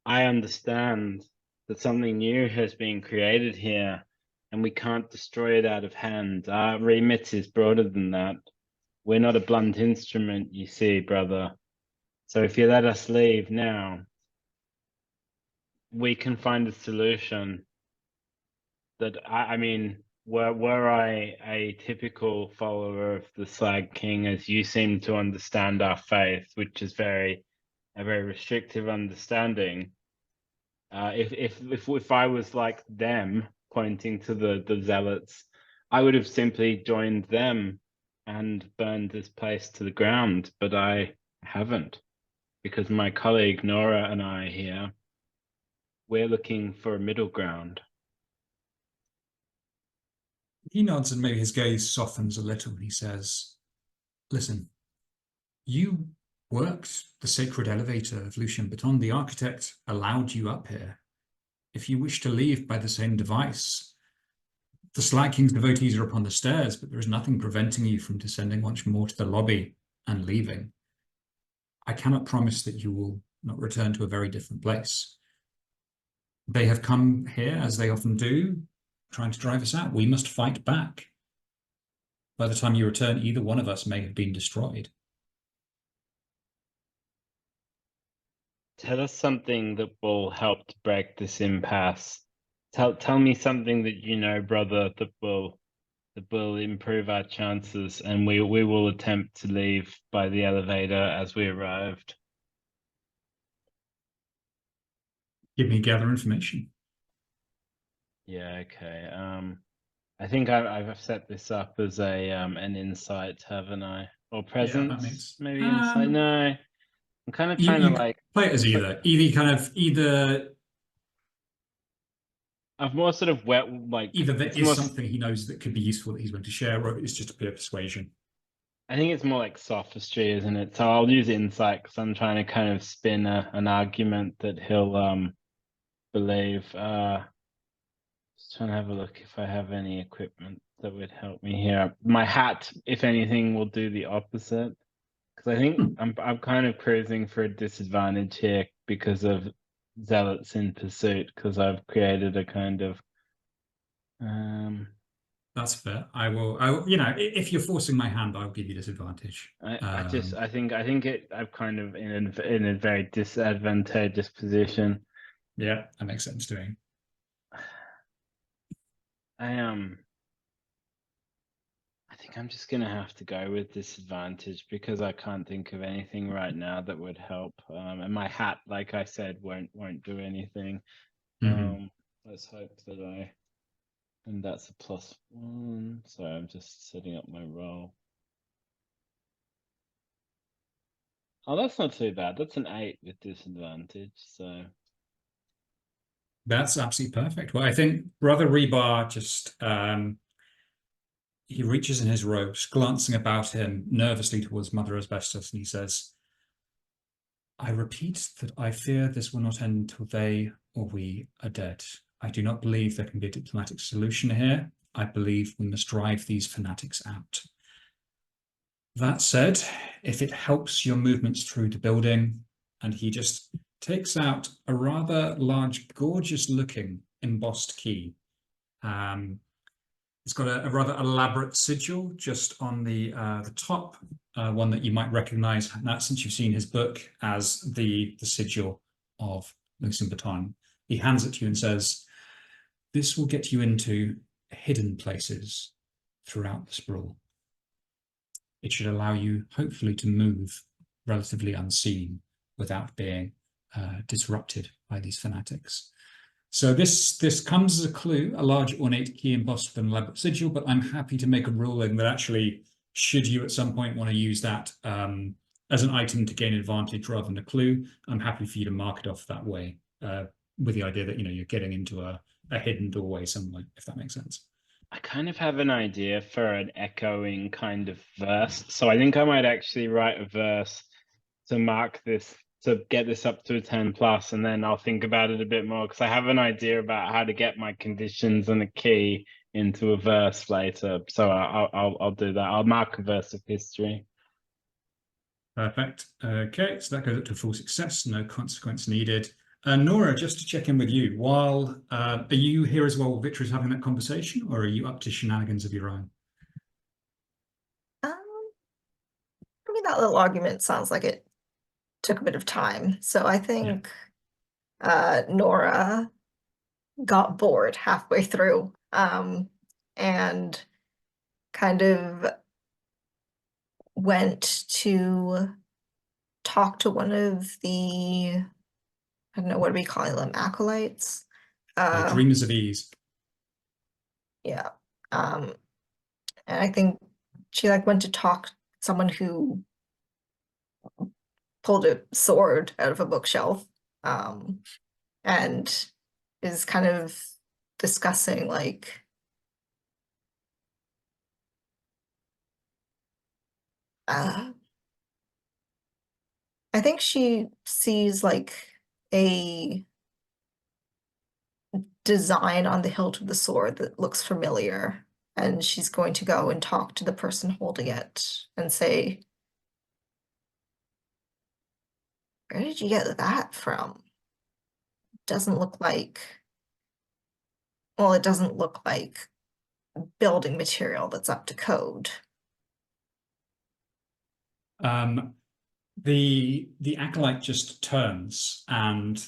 I understand that something new has been created here, and we can't destroy it out of hand. Our remit is broader than that. We're not a blunt instrument, you see, brother. So if you let us leave now, we can find a solution that, I mean, were I a typical follower of the Slag King, as you seem to understand our faith, which is a very restrictive understanding, if I was like them, pointing to the zealots, I would have simply joined them and burned this place to the ground, but I haven't, because my colleague Nora and I here, we're looking for a middle ground. He nods and maybe his gaze softens a little. He says, "Listen, you worked the sacred elevator of Lucien Baton. The architect allowed you up here. If you wish to leave by the same device, the Slag King's devotees are upon the stairs, but there is nothing preventing you from descending once more to the lobby and leaving. I cannot promise that you will not return to a very different place. They have come here, as they often do, trying to drive us out. We must fight back. By the time you return, either one of us may have been destroyed." Tell us something that will help to break this impasse. Tell me something that you know, brother, that will improve our chances, and we will attempt to leave by the elevator as we arrived. Give me gather information. Yeah, okay. I think I've set this up as a an insight, haven't I? Or presence? Yeah, that makes, maybe insight. No, I'm kind of trying to like play it as either. I've more sort of Either there is something he knows that could be useful that he's going to share, or it's just a pure persuasion. I think it's more like sophistry, isn't it? So I'll use insight because I'm trying to kind of spin an argument that he'll believe. Just trying to have a look if I have any equipment that would help me here. My hat, if anything, will do the opposite, because I think I'm kind of cruising for a disadvantage here because of zealots in pursuit, because I've created a kind of That's fair. I will, you know, if you're forcing my hand, I'll give you disadvantage. I think I'm kind of in a very disadvantageous position. Yeah, that makes sense to me. think I'm just gonna have to go with disadvantage because I can't think of anything right now that would help. And my hat, like I said, won't do anything. Let's hope that and that's a +1. So I'm just setting up my roll. Oh, that's not too bad. That's an 8 with disadvantage. So That's absolutely perfect. Well, I think Brother Rebar just he reaches in his robes, glancing about him nervously towards Mother Asbestos, and he says, I repeat that I fear this will not end until they or we are dead. I do not believe there can be a diplomatic solution here. I believe we must drive these fanatics out. That said, if it helps your movements through the building, and he just takes out a rather large, gorgeous-looking embossed key. It's got a rather elaborate sigil just on the top, one that you might recognize, since you've seen his book, as the sigil of Lucien Baton. He hands it to you and says, this will get you into hidden places throughout the sprawl. It should allow you, hopefully, to move relatively unseen without being disrupted by these fanatics. So this comes as a clue, a large ornate key embossed with an elaborate sigil, but I'm happy to make a ruling that actually, should you at some point want to use that as an item to gain advantage rather than a clue, I'm happy for you to mark it off that way, with the idea that you're getting into a hidden doorway somewhere, if that makes sense. I kind of have an idea for an echoing kind of verse. So I think I might actually write a verse to mark this, to get this up to a 10+, and then I'll think about it a bit more, because I have an idea about how to get my conditions and a key into a verse later. So I'll do that. I'll mark a verse of history. Perfect. Okay, so that goes up to full success. No consequence needed. Nora, just to check in with you, while are you here as well while Vitria's having that conversation, or are you up to shenanigans of your own? I mean, that little argument sounds like it took a bit of time. So I think Nora got bored halfway through and kind of went to talk to one of the, I don't know, what are we calling them? Acolytes? Dreamers of Ease. Yeah. And I think she went to talk to someone who pulled a sword out of a bookshelf and is kind of discussing I think she sees a design on the hilt of the sword that looks familiar, and she's going to go and talk to the person holding it and say, where did you get that from? Doesn't look like, well, it doesn't look like building material that's up to code. The acolyte just turns, and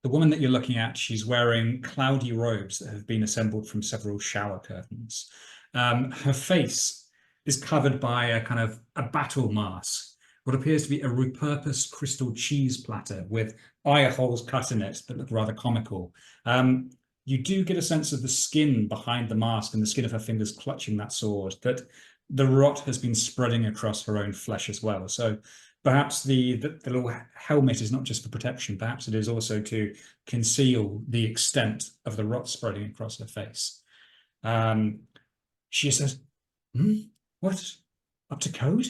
the woman that you're looking at, she's wearing cloudy robes that have been assembled from several shower curtains. Her face is covered by a kind of a battle mask, what appears to be a repurposed crystal cheese platter with eye holes cut in it that look rather comical. You do get a sense of the skin behind the mask and the skin of her fingers clutching that sword, that the rot has been spreading across her own flesh as well. So perhaps the little helmet is not just for protection, perhaps it is also to conceal the extent of the rot spreading across her face. She says, what? Up to code?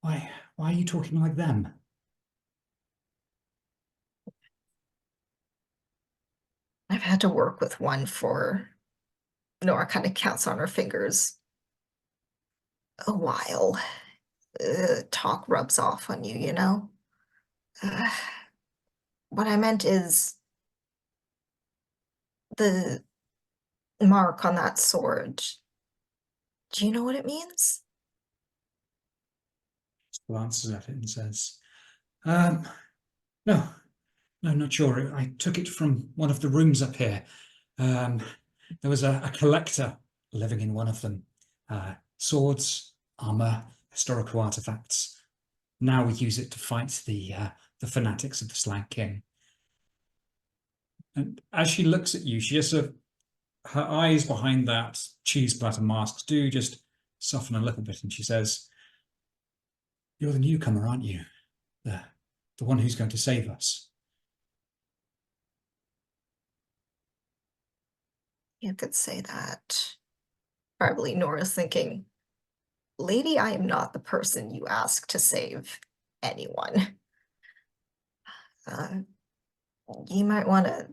Why are you talking like them? I've had to work with one for, Nora kind of counts on her fingers, a while. Talk rubs off on you, what I meant is the mark on that sword. Do you know what it means? Glances at it and says, no, not sure. I took it from one of the rooms up here. There was a collector living in one of them. swords, armor, historical artifacts. Now we use it to fight the fanatics of the Slag King. And as she looks at you, she just sort of, her eyes behind that cheese platter mask do just soften a little bit, and she says, "You're the newcomer, aren't you? The one who's going to save us." You could say that. Probably Nora's thinking, "Lady, I am not the person you ask to save anyone. You might want to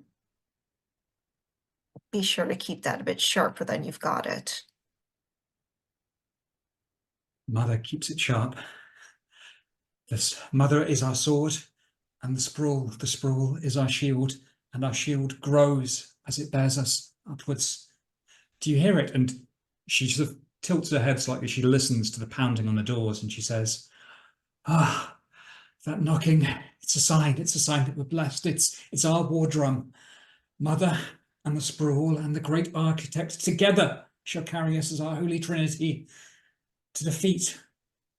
be sure to keep that a bit sharper than you've got it." Mother keeps it sharp. This mother is our sword, and the sprawl is our shield, and our shield grows as it bears us upwards. Do you hear it? And she sort of tilts her head slightly. She listens to the pounding on the doors, and she says, "Ah, that knocking, it's a sign that we're blessed. It's our war drum. Mother and the sprawl and the great architect together shall carry us as our holy trinity to defeat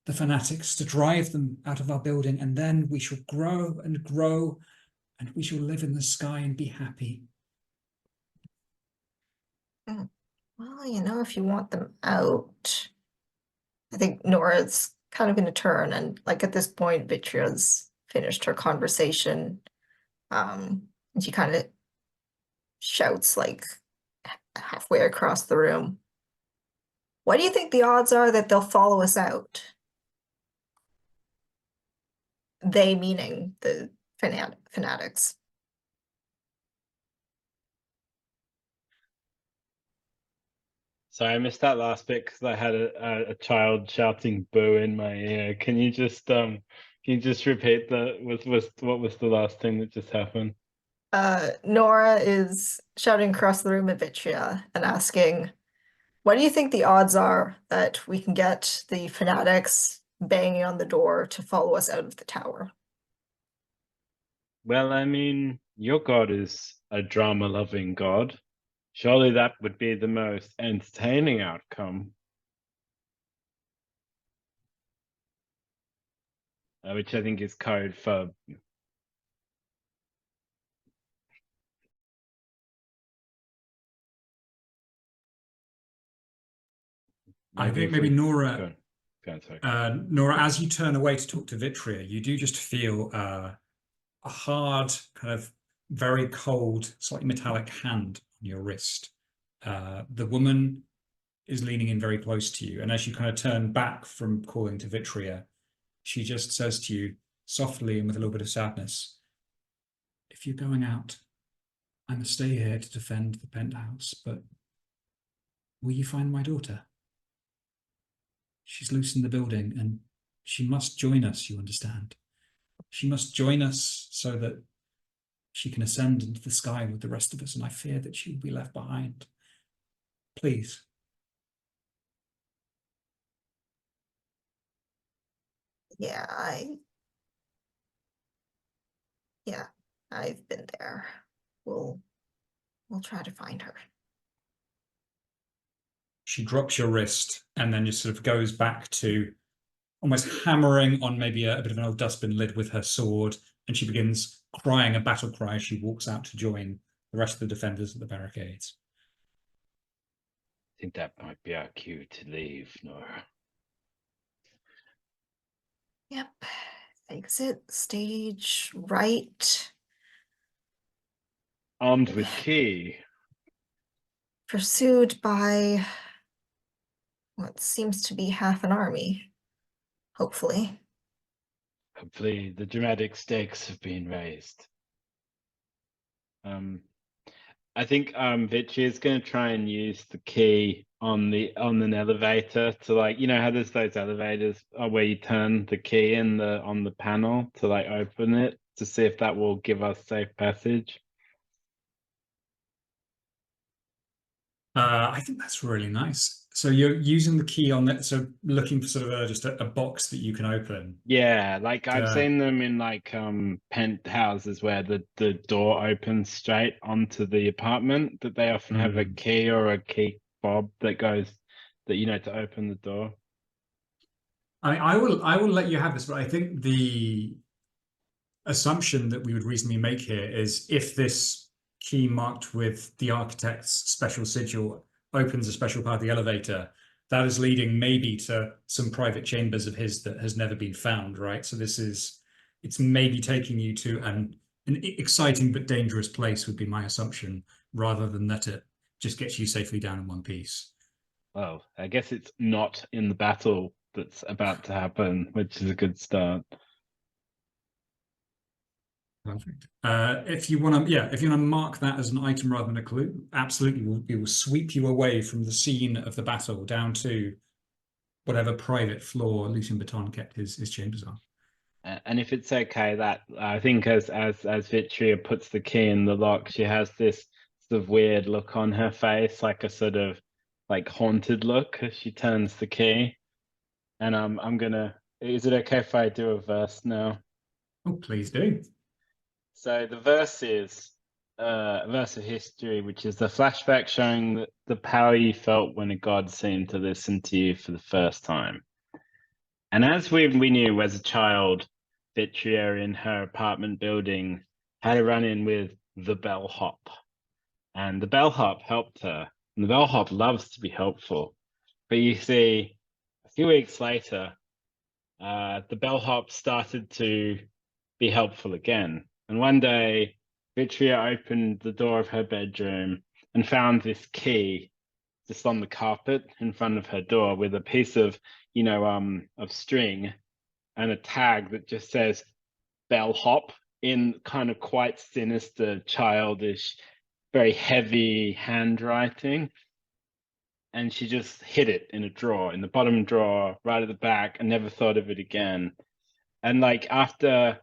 the fanatics, to drive them out of our building, and then we shall grow and grow, and we shall live in the sky and be happy." Well, you know, if you want them out, I think Nora's kind of going to turn, and like at this point, Vitria's finished her conversation. And she kind of shouts like halfway across the room, "What do you think the odds are that they'll follow us out?" They meaning the fanatics. So I missed that last bit because I had a child shouting "boo" in my ear. Can you just repeat what was the last thing that just happened? Nora is shouting across the room at Vitria and asking, "What do you think the odds are that we can get the fanatics banging on the door to follow us out of the tower?" Well, I mean, your god is a drama-loving god. Surely that would be the most entertaining outcome. Which I think is code for I think maybe Nora, Go on, sorry. Nora, as you turn away to talk to Vitria, you do just feel a hard, kind of very cold, slightly metallic hand on your wrist. The woman is leaning in very close to you, and as you kind of turn back from calling to Vitria, she just says to you softly and with a little bit of sadness, "If you're going out, I must stay here to defend the penthouse, but will you find my daughter? She's loose in the building, and she must join us, you understand. She must join us so that she can ascend into the sky with the rest of us, and I fear that she will be left behind. Please." Yeah, I've been there. We'll try to find her. She drops your wrist and then just sort of goes back to almost hammering on maybe a bit of an old dustbin lid with her sword, and she begins crying a battle cry as she walks out to join the rest of the defenders of the barricades. I think that might be our cue to leave, Nora. Yep. Exit stage right. Armed with key. Pursued by what seems to be half an army. Hopefully. Hopefully the dramatic stakes have been raised. I think Vitri is going to try and use the key on an elevator to, like, you know how there's those elevators where you turn the key on the panel to like open it, to see if that will give us safe passage. I think that's really nice. So you're using the key on that, so looking for sort of just a box that you can open. Yeah, like I've seen them in like penthouses where the door opens straight onto the apartment, that they often have a key or a key fob that goes that you know to open the door? I will let you have this, but I think the assumption that we would reasonably make here is if this key marked with the architect's special sigil opens a special part of the elevator, that is leading maybe to some private chambers of his that has never been found, right? So it's maybe taking you to an exciting but dangerous place would be my assumption, rather than that it just gets you safely down in one piece. Well, I guess it's not in the battle that's about to happen, which is a good start. Perfect. If you want to mark that as an item rather than a clue, absolutely, it will sweep you away from the scene of the battle down to whatever private floor Lucien Baton kept his chambers on. And if it's okay, that I think as Vitria puts the key in the lock, she has this sort of weird look on her face, like a sort of like haunted look as she turns the key. And I'm gonna. Is it okay if I do a verse now? Oh, please do. So the verse is a verse of history, which is the flashback showing the power you felt when a god seemed to listen to you for the first time. And as we knew as a child, Vitria in her apartment building had a run-in with the bellhop. And the bellhop helped her. And the bellhop loves to be helpful. But you see, a few weeks later, the bellhop started to be helpful again. And one day, Vitria opened the door of her bedroom and found this key just on the carpet in front of her door with a piece of, of string and a tag that just says bellhop in kind of quite sinister, childish, very heavy handwriting. And she just hid it in a drawer, in the bottom drawer, right at the back, and never thought of it again. And like after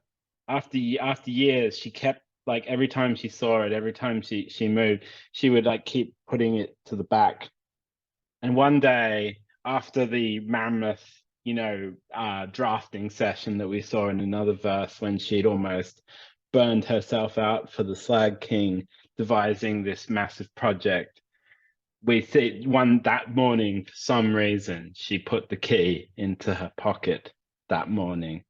years, she kept, like, every time she saw it, every time she moved, she would like keep putting it to the back. And one day, after the mammoth, drafting session that we saw in another verse, when she'd almost burned herself out for the Slag King, devising this massive project, we see that morning, for some reason, she put the key into her pocket that morning.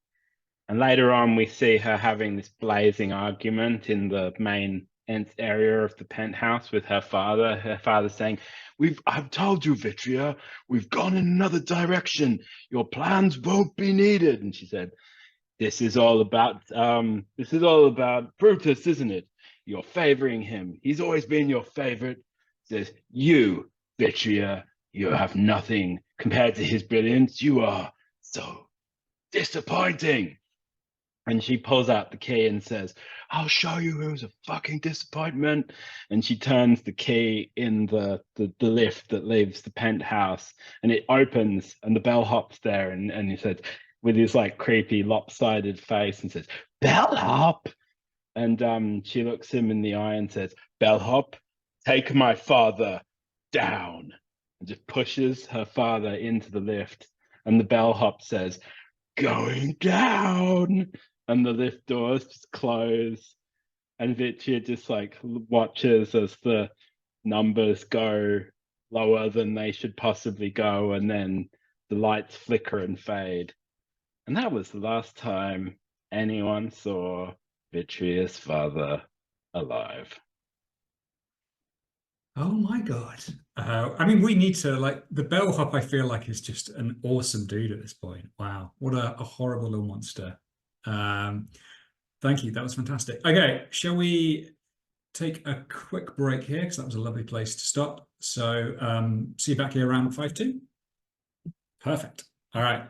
And later on, we see her having this blazing argument in the main area of the penthouse with her father. Her father saying, I've told you, Vitria, we've gone in another direction. Your plans won't be needed. And she said, this is all about Brutus, isn't it? You're favoring him. He's always been your favorite. Says, you, Vitria, you have nothing compared to his brilliance. You are so disappointing. And she pulls out the key and says, I'll show you who's a fucking disappointment. And she turns the key in the lift that leaves the penthouse, and it opens, and the bellhop's there, and he says, with his like creepy lopsided face, and says, bellhop. And she looks him in the eye and says, bellhop, take my father down. And just pushes her father into the lift. And the bellhop says, going down. And the lift doors just close, and Vitria just like watches as the numbers go lower than they should possibly go, and then the lights flicker and fade. And that was the last time anyone saw Vitria's father alive. Oh my God. I mean, we need to, like, the bellhop, I feel like, is just an awesome dude at this point. Wow. What a horrible little monster. Thank you. That was fantastic. Okay. Shall we take a quick break here? Because that was a lovely place to stop. So see you back here around 5-2. Perfect. All right.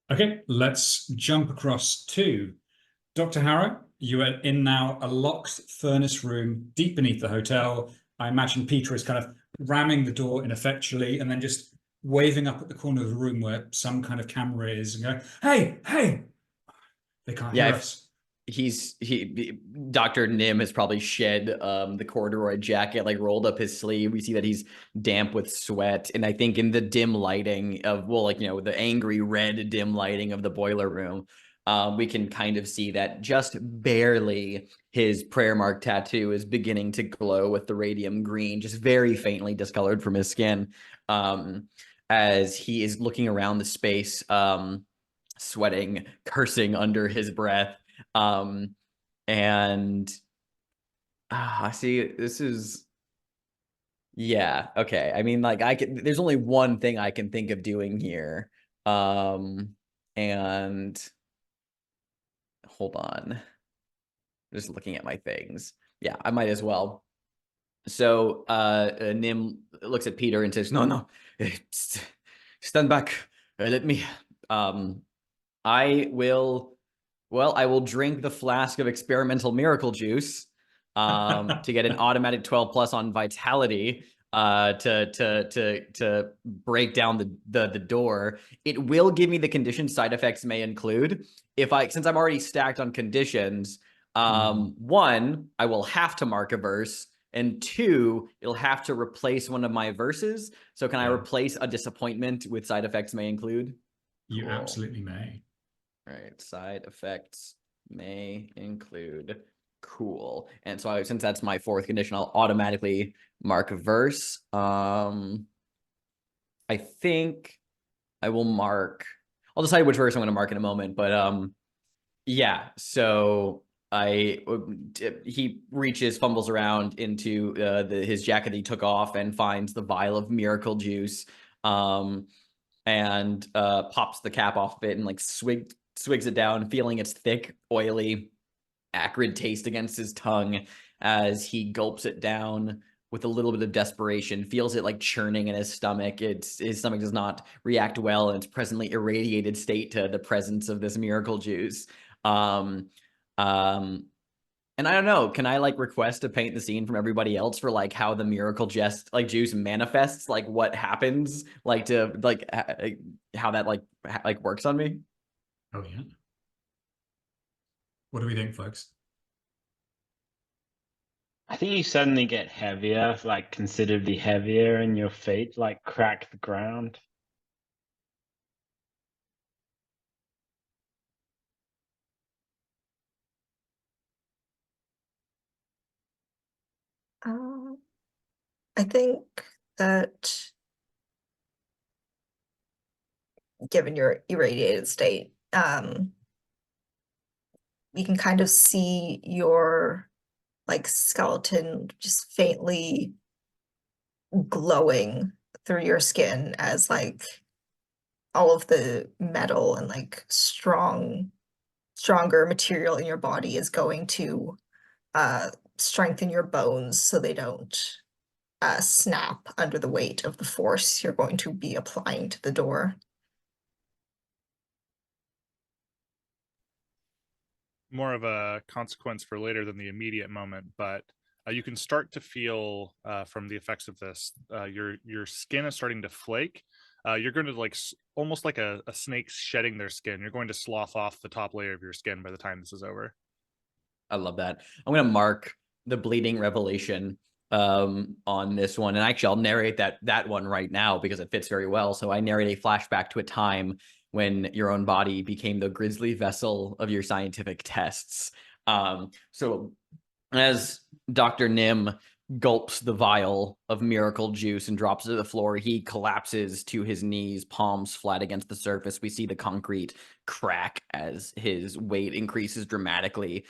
Okay. Let's jump across to Dr. Harrow. You are in now a locked furnace room deep beneath the hotel. I imagine Peter is kind of ramming the door ineffectually and then just waving up at the corner of the room where some kind of camera is and going, hey, they can't hear us. Dr. Nim has probably shed the corduroy jacket, like rolled up his sleeve. We see that he's damp with sweat. And I think in the dim lighting of, the angry red dim lighting of the boiler room, we can kind of see that just barely his prayer mark tattoo is beginning to glow with the radium green, just very faintly discolored from his skin, as he is looking around the space, sweating, cursing under his breath. And I see, this is, yeah, okay. I mean, like, there's only one thing I can think of doing here. And hold on. Just looking at my things. Yeah, I might as well. So Nim looks at Peter and says, no, stand back. Let me. I will drink the flask of experimental miracle juice to get an automatic 12+ on vitality to break down the door. It will give me the condition side effects may include. Since I'm already stacked on conditions, one, I will have to mark a verse, and two, it'll have to replace one of my verses. So can I replace a disappointment with side effects may include? You Cool. absolutely may. All right, side effects may include. Cool. And so since that's my fourth condition, I'll automatically mark a verse. I think I will mark. I'll decide which verse I'm going to mark in a moment, but yeah. So he reaches, fumbles around into his jacket that he took off and finds the vial of miracle juice, and pops the cap off of it and like swigs it down, feeling its thick, oily, acrid taste against his tongue as he gulps it down with a little bit of desperation, feels it like churning in his stomach. His stomach does not react well in its presently irradiated state to the presence of this miracle juice. And I don't know, can I like request to paint the scene from everybody else for like how the miracle juice manifests, like what happens, like to like how that like works on me? Oh yeah. What do we think, folks? I think you suddenly get heavier, like considerably heavier, and your feet like crack the ground. I think that given your irradiated state, you can kind of see your like skeleton just faintly glowing through your skin as like all of the metal and like stronger material in your body is going to strengthen your bones so they don't snap under the weight of the force you're going to be applying to the door. More of a consequence for later than the immediate moment, but you can start to feel from the effects of this, your skin is starting to flake. You're going to like almost like a snake shedding their skin. You're going to slough off the top layer of your skin by the time this is over. I love that. I'm going to mark the bleeding revelation on this one, and actually I'll narrate that one right now because it fits very well. So I narrate a flashback to a time when your own body became the grisly vessel of your scientific tests. So as Dr. Nim gulps the vial of miracle juice and drops it to the floor, he collapses to his knees, palms flat against the surface. We see the concrete crack as his weight increases dramatically.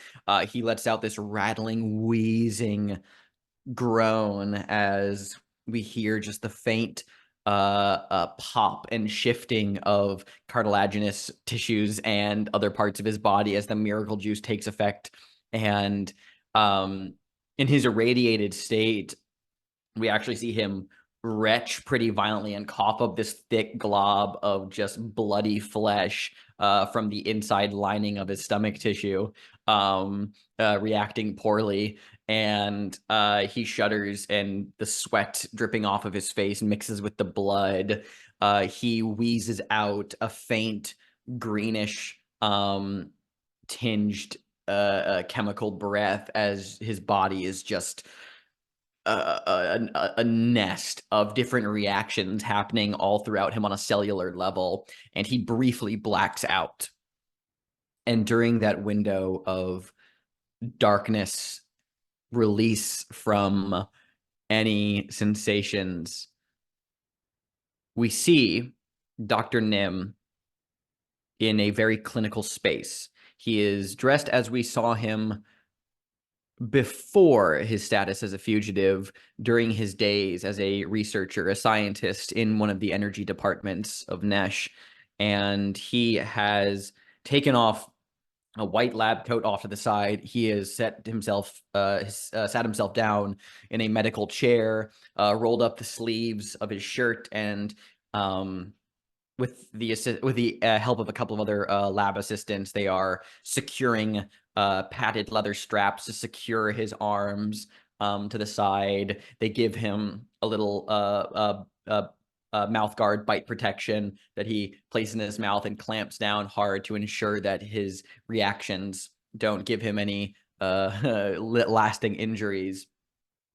He lets out this rattling, wheezing groan as we hear just the faint pop and shifting of cartilaginous tissues and other parts of his body as the miracle juice takes effect. And in his irradiated state, we actually see him retch pretty violently and cough up this thick glob of just bloody flesh from the inside lining of his stomach tissue, reacting poorly. And he shudders, and the sweat dripping off of his face mixes with the blood. He wheezes out a faint greenish tinged chemical breath as his body is just a nest of different reactions happening all throughout him on a cellular level, and he briefly blacks out. And during that window of darkness release from any sensations, we see Dr. Nim in a very clinical space. He is dressed as we saw him before his status as a fugitive, during his days as a researcher, a scientist in one of the energy departments of Nesh. And he has taken off a white lab coat off to the side. He has sat himself down in a medical chair, rolled up the sleeves of his shirt, and with the help of a couple of other lab assistants, they are securing padded leather straps to secure his arms to the side. They give him a little mouth guard bite protection that he places in his mouth and clamps down hard to ensure that his reactions don't give him any lasting injuries.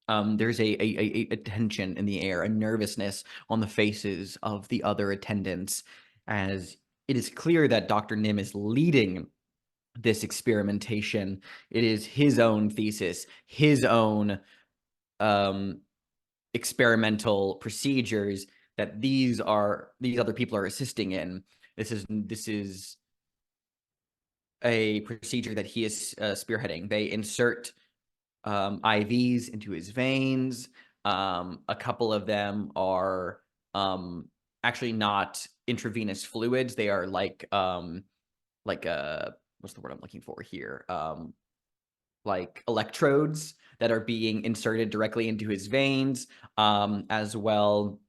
There's a tension in the air, a nervousness on the faces of the other attendants, as it is clear that Dr. Nim is leading this experimentation. It is his own thesis, his own experimental procedures that these other people are assisting in. This is a procedure that he is spearheading. They insert IVs into his veins. A couple of them are actually not intravenous fluids. They are like what's the word I'm looking for here? Like electrodes that are being inserted directly into his veins as well.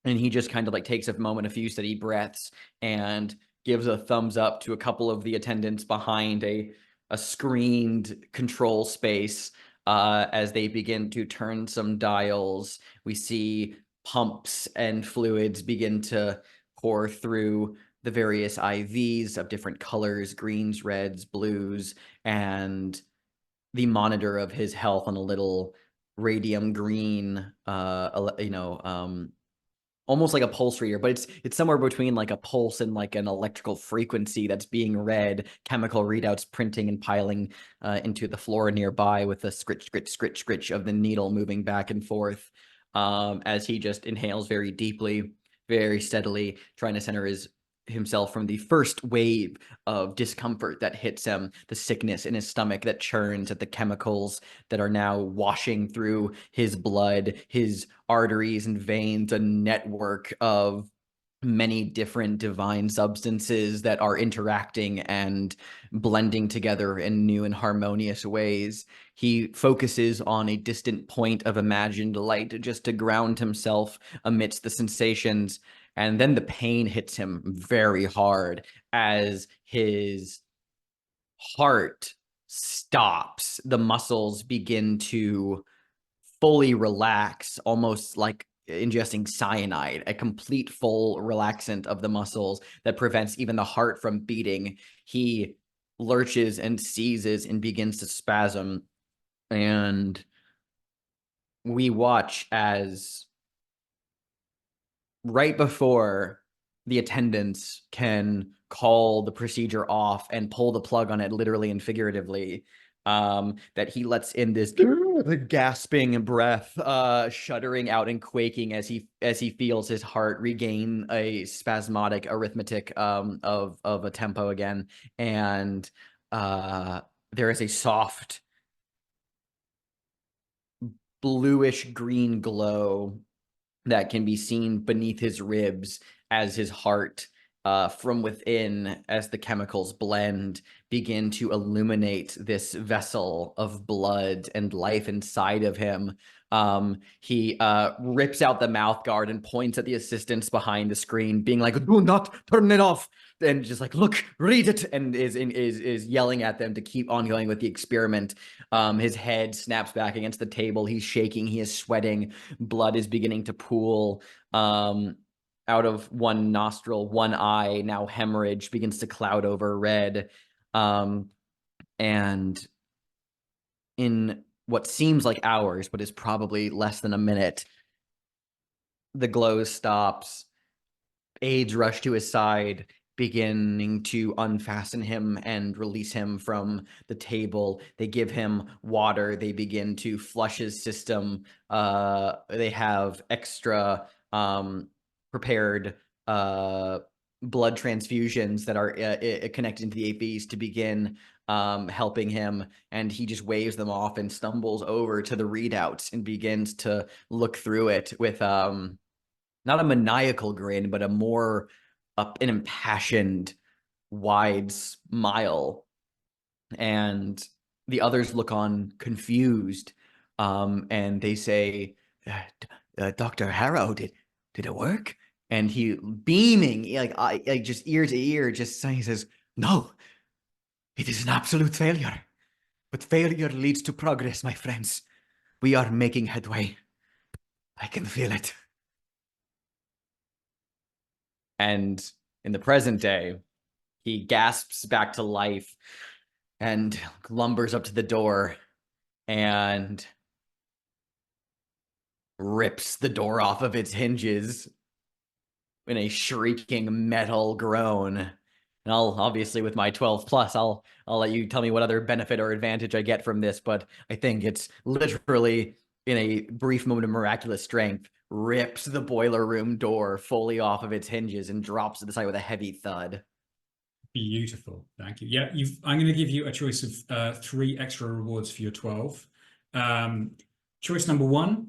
And he just kind of like takes a moment, a few steady breaths, and gives a thumbs up to a couple of the attendants behind a screened control space. As they begin to turn some dials, we see pumps and fluids begin to pour through the various IVs of different colors, greens, reds, blues, and the monitor of his health on a little radium green, almost like a pulse reader, but it's somewhere between like a pulse and like an electrical frequency that's being read, chemical readouts printing and piling into the floor nearby, with the scritch, scritch, scritch, scritch of the needle moving back and forth as he just inhales very deeply, very steadily, trying to center himself from the first wave of discomfort that hits him, the sickness in his stomach that churns at the chemicals that are now washing through his blood, his arteries and veins, a network of many different divine substances that are interacting and blending together in new and harmonious ways. He focuses on a distant point of imagined light just to ground himself amidst the sensations. And then the pain hits him very hard as his heart stops. The muscles begin to fully relax, almost like ingesting cyanide, a complete full relaxant of the muscles that prevents even the heart from beating. He lurches and seizes and begins to spasm. And we watch as right before the attendants can call the procedure off and pull the plug on it, literally and figuratively, that he lets in this gasping breath, shuddering out and quaking as he feels his heart regain a spasmodic arithmetic of a tempo again. And there is a soft bluish green glow that can be seen beneath his ribs as his heart, from within, as the chemicals blend, begin to illuminate this vessel of blood and life inside of him. He rips out the mouth guard and points at the assistants behind the screen, being like, "Do not turn it off," and just like, "Look, read it," and is yelling at them to keep on going with the experiment. His head snaps back against the table. He's shaking. He is sweating. Blood is beginning to pool out of one nostril. One eye, now hemorrhage, begins to cloud over red. And in what seems like hours, but is probably less than a minute, the glow stops. Aides rush to his side. beginning to unfasten him and release him from the table. They give him water. They begin to flush his system. They have extra prepared blood transfusions that are connected to the APs to begin helping him, and he just waves them off and stumbles over to the readouts and begins to look through it with not a maniacal grin, but a more an impassioned, wide smile. And the others look on confused, and they say, Dr. Harrow, did it work? And he, beaming, like just ear to ear, just saying, he says, no, it is an absolute failure. But failure leads to progress, my friends. We are making headway. I can feel it. And in the present day, he gasps back to life and lumbers up to the door and rips the door off of its hinges in a shrieking metal groan. And I'll, obviously with my 12 plus, I'll let you tell me what other benefit or advantage I get from this, but I think it's literally, in a brief moment of miraculous strength, rips the boiler room door fully off of its hinges and drops to the side with a heavy thud. Beautiful. Thank you. Yeah, I'm going to give you a choice of 3 extra rewards for your 12. Choice number 1,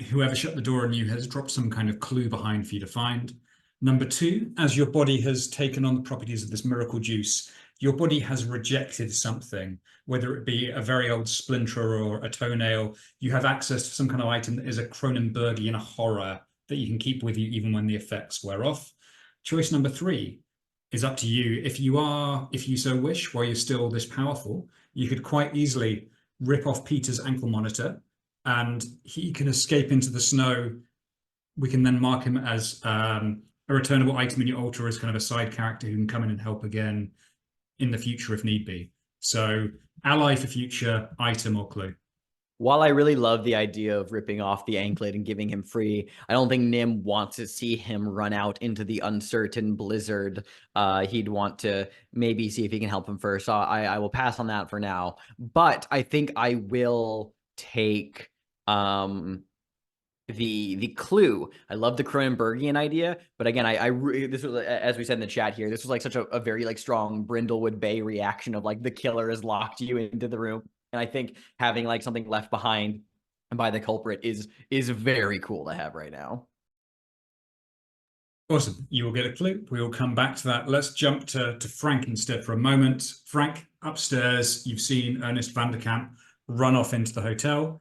whoever shut the door on you has dropped some kind of clue behind for you to find. Number 2, as your body has taken on the properties of this miracle juice, your body has rejected something, whether it be a very old splinter or a toenail. You have access to some kind of item that is a Cronenbergian horror that you can keep with you even when the effects wear off. Choice number 3 is up to you. If you so wish, while you're still this powerful, you could quite easily rip off Peter's ankle monitor and he can escape into the snow. We can then mark him as a returnable item in your altar as kind of a side character who can come in and help again in the future if need be. So ally for future, item or clue. While I really love the idea of ripping off the anklet and giving him free, I don't think Nim wants to see him run out into the uncertain blizzard. He'd want to maybe see if he can help him first. So I will pass on that for now. But I think I will take the clue. I love the Cronenbergian idea, but again, this was, as we said in the chat here, this was like such a very like strong Brindlewood Bay reaction of like the killer has locked you into the room. And I think having like something left behind by the culprit is very cool to have right now. Awesome. You will get a clue. We will come back to that. Let's jump to Frank instead for a moment. Frank, upstairs, you've seen Ernest van der Kamp run off into the hotel.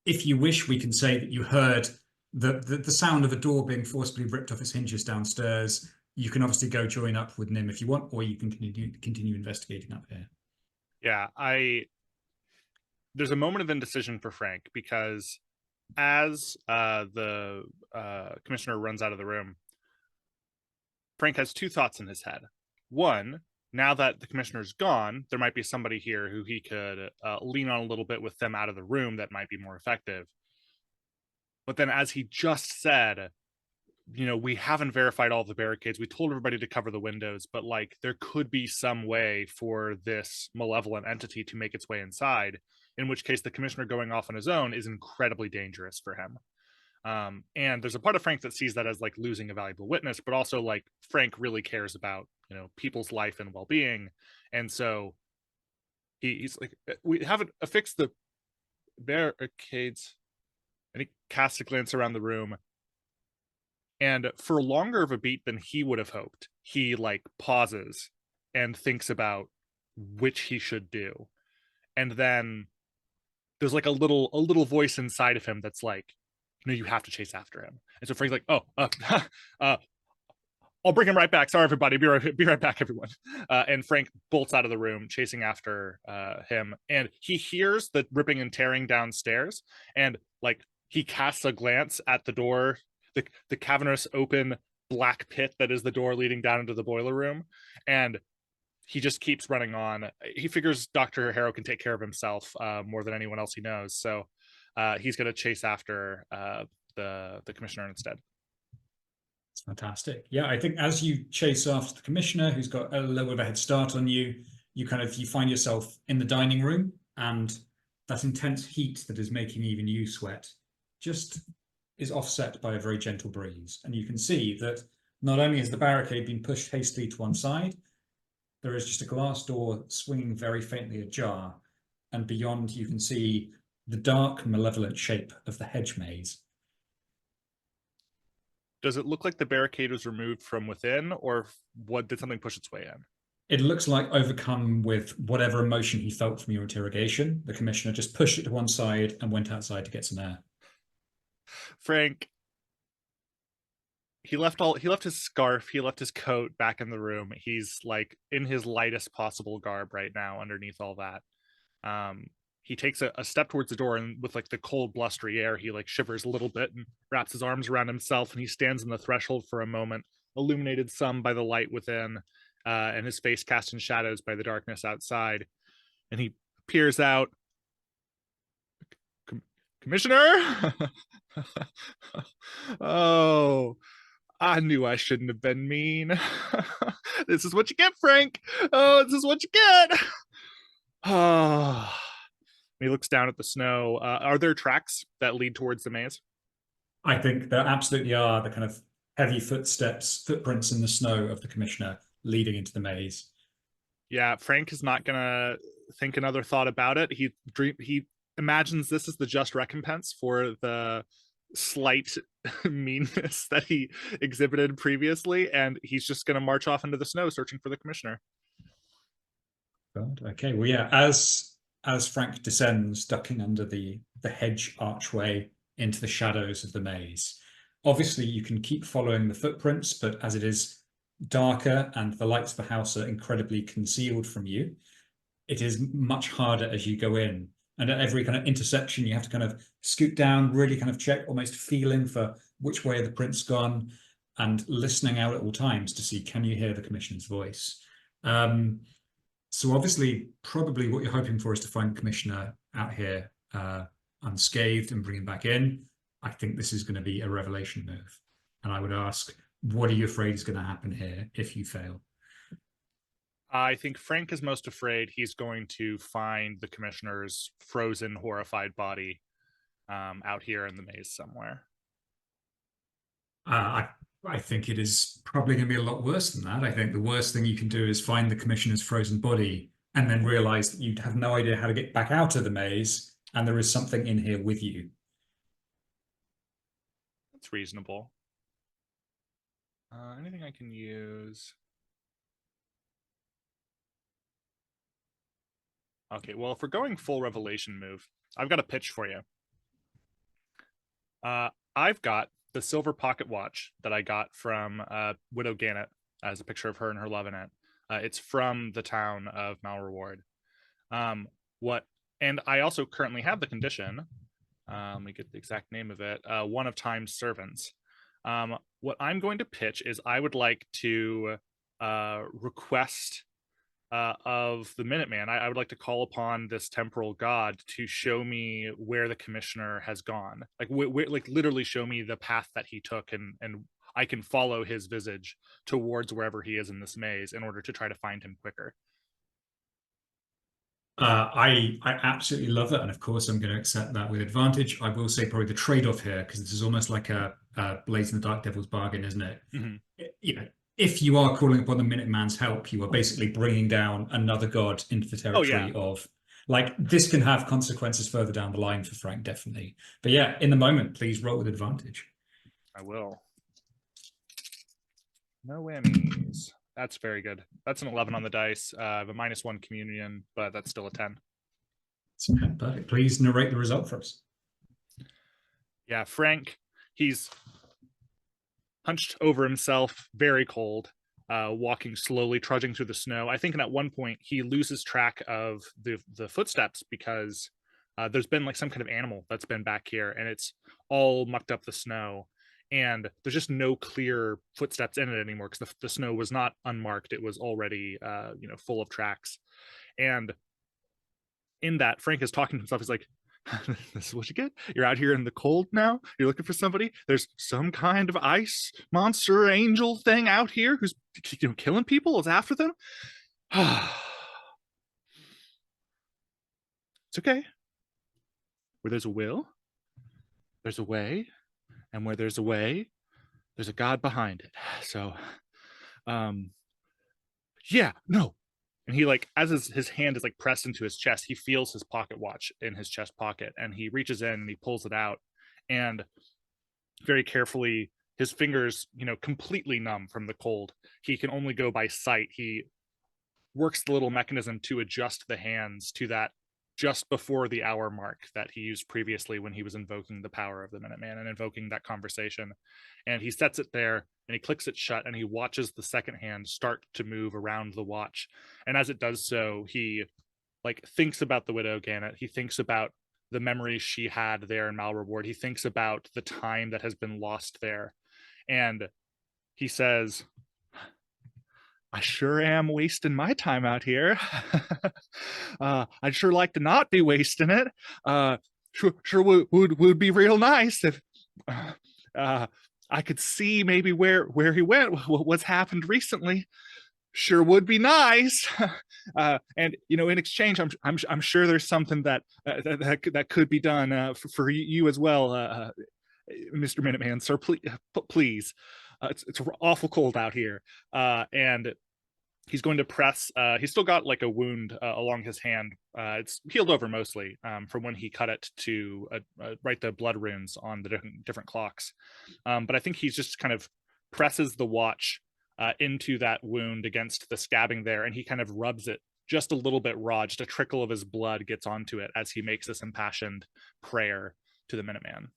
If you wish, we can say that you heard the sound of a door being forcibly ripped off its hinges downstairs. You can obviously go join up with Nim if you want, or you can continue investigating up here. Yeah, there's a moment of indecision for Frank, because as the commissioner runs out of the room, Frank has 2 thoughts in his head. One, now that the commissioner's gone, there might be somebody here who he could lean on a little bit with them out of the room that might be more effective. But then, as he just said, you know, we haven't verified all the barricades. We told everybody to cover the windows, but like there could be some way for this malevolent entity to make its way inside, in which case the commissioner going off on his own is incredibly dangerous for him. And there's a part of Frank that sees that as like losing a valuable witness, but also like Frank really cares about, you know, people's life and well-being. And so he's like, we haven't affixed the barricades. And he casts a glance around the room. And for longer of a beat than he would have hoped, he like pauses and thinks about which he should do. And then there's like a little voice inside of him that's like, no, you have to chase after him. And so Frank's like, I'll bring him right back. Sorry, everybody. Be right back, everyone. And Frank bolts out of the room, chasing after him. And he hears the ripping and tearing downstairs. And like he casts a glance at the door, the cavernous open black pit that is the door leading down into the boiler room. And he just keeps running on. He figures Dr. Harrow can take care of himself more than anyone else he knows. So he's going to chase after the commissioner instead. It's fantastic. Yeah, I think as you chase after the commissioner, who's got a little bit of a head start on you, you find yourself in the dining room, and that intense heat that is making even you sweat just is offset by a very gentle breeze. And you can see that not only has the barricade been pushed hastily to one side, there is just a glass door swinging very faintly ajar, and beyond you can see the dark, malevolent shape of the hedge maze. Does it look like the barricade was removed from within, or what, did something push its way in? It looks like, overcome with whatever emotion he felt from your interrogation, the commissioner just pushed it to one side and went outside to get some air. Frank, he left his scarf, he left his coat back in the room. He's like in his lightest possible garb right now underneath all that. He takes a step towards the door, and with like the cold, blustery air, he like shivers a little bit and wraps his arms around himself, and he stands on the threshold for a moment, illuminated some by the light within, and his face cast in shadows by the darkness outside. And he peers out. Commissioner? Oh, I knew I shouldn't have been mean. This is what you get, Frank. Oh, this is what you get. Oh. He looks down at the snow. Are there tracks that lead towards the maze? I think there absolutely are, the kind of heavy footprints in the snow of the commissioner leading into the maze. Yeah, Frank is not gonna think another thought about it. He imagines this is the just recompense for the slight meanness that he exhibited previously, and he's just gonna march off into the snow searching for the commissioner. God, okay. Well, yeah, as Frank descends, ducking under the hedge archway into the shadows of the maze, obviously you can keep following the footprints, but as it is darker and the lights of the house are incredibly concealed from you, it is much harder as you go in. And at every kind of intersection, you have to kind of scoot down, really kind of check, almost feeling for which way the print's gone, and listening out at all times to see, can you hear the commissioner's voice? So obviously, probably what you're hoping for is to find the commissioner out here unscathed and bring him back in. I think this is going to be a revelation move. And I would ask, what are you afraid is going to happen here if you fail? I think Frank is most afraid he's going to find the commissioner's frozen, horrified body out here in the maze somewhere. I think it is probably going to be a lot worse than that. I think the worst thing you can do is find the commissioner's frozen body and then realize that you have no idea how to get back out of the maze, and there is something in here with you. That's reasonable. Anything I can use? Okay, well, if we're going full revelation move, I've got a pitch for you. I've got the silver pocket watch that I got from Widow Gannett as a picture of her and her love in it. It's from the town of Malreward. And I also currently have the condition. Let me get the exact name of it. One of Time's servants. What I'm going to pitch is I would like to request of the Minuteman. I would like to call upon this temporal god to show me where the commissioner has gone, like like literally show me the path that he took, and I can follow his visage towards wherever he is in this maze in order to try to find him quicker. I absolutely love it, and of course I'm going to accept that with advantage. I will say probably the trade-off here, because this is almost like a Blaze in the Dark Devil's bargain, isn't it? Mm-hmm. You know, if you are calling upon the Minuteman's help, you are basically bringing down another god into the territory of, like, this can have consequences further down the line for Frank, definitely. But yeah, in the moment, please roll with advantage. I will. No whammies. That's very good. That's an 11 on the dice. I have a -1 communion, but that's still a 10. Perfect. Please narrate the result for us. Yeah, Frank, he's hunched over himself, very cold, walking slowly, trudging through the snow. I think at one point he loses track of the footsteps because there's been like some kind of animal that's been back here, and it's all mucked up the snow. And there's just no clear footsteps in it anymore because the snow was not unmarked. It was already, full of tracks. And in that, Frank is talking to himself. He's like, This is what you get. You're out here in the cold now. You're looking for somebody. There's some kind of ice monster angel thing out here who's killing people, is after them. It's okay. Where there's a will, there's a way, and where there's a way, there's a God behind it. So, yeah, no. And he, like, as his hand is like pressed into his chest, he feels his pocket watch in his chest pocket, and he reaches in and he pulls it out, and very carefully, his fingers, completely numb from the cold. He can only go by sight. He works the little mechanism to adjust the hands to that just before the hour mark that he used previously when he was invoking the power of the Minuteman and invoking that conversation. And he sets it there and he clicks it shut, and he watches the second hand start to move around the watch. And as it does so, he thinks about the widow Gannett. He thinks about the memories she had there in Malreward. He thinks about the time that has been lost there. And he says, I sure am wasting my time out here. I'd sure like to not be wasting it. Sure would be real nice if I could see maybe where he went, what's happened recently. Sure would be nice. And in exchange, I'm sure there's something that could be done for you as well, Mr. Minuteman, sir. Please. It's awful cold out here, and he's going to press. He's still got like a wound along his hand. It's healed over mostly from when he cut it to write the blood runes on the different clocks. But I think he's just kind of presses the watch into that wound against the scabbing there, and he kind of rubs it just a little bit raw. Just a trickle of his blood gets onto it as he makes this impassioned prayer to the Minuteman.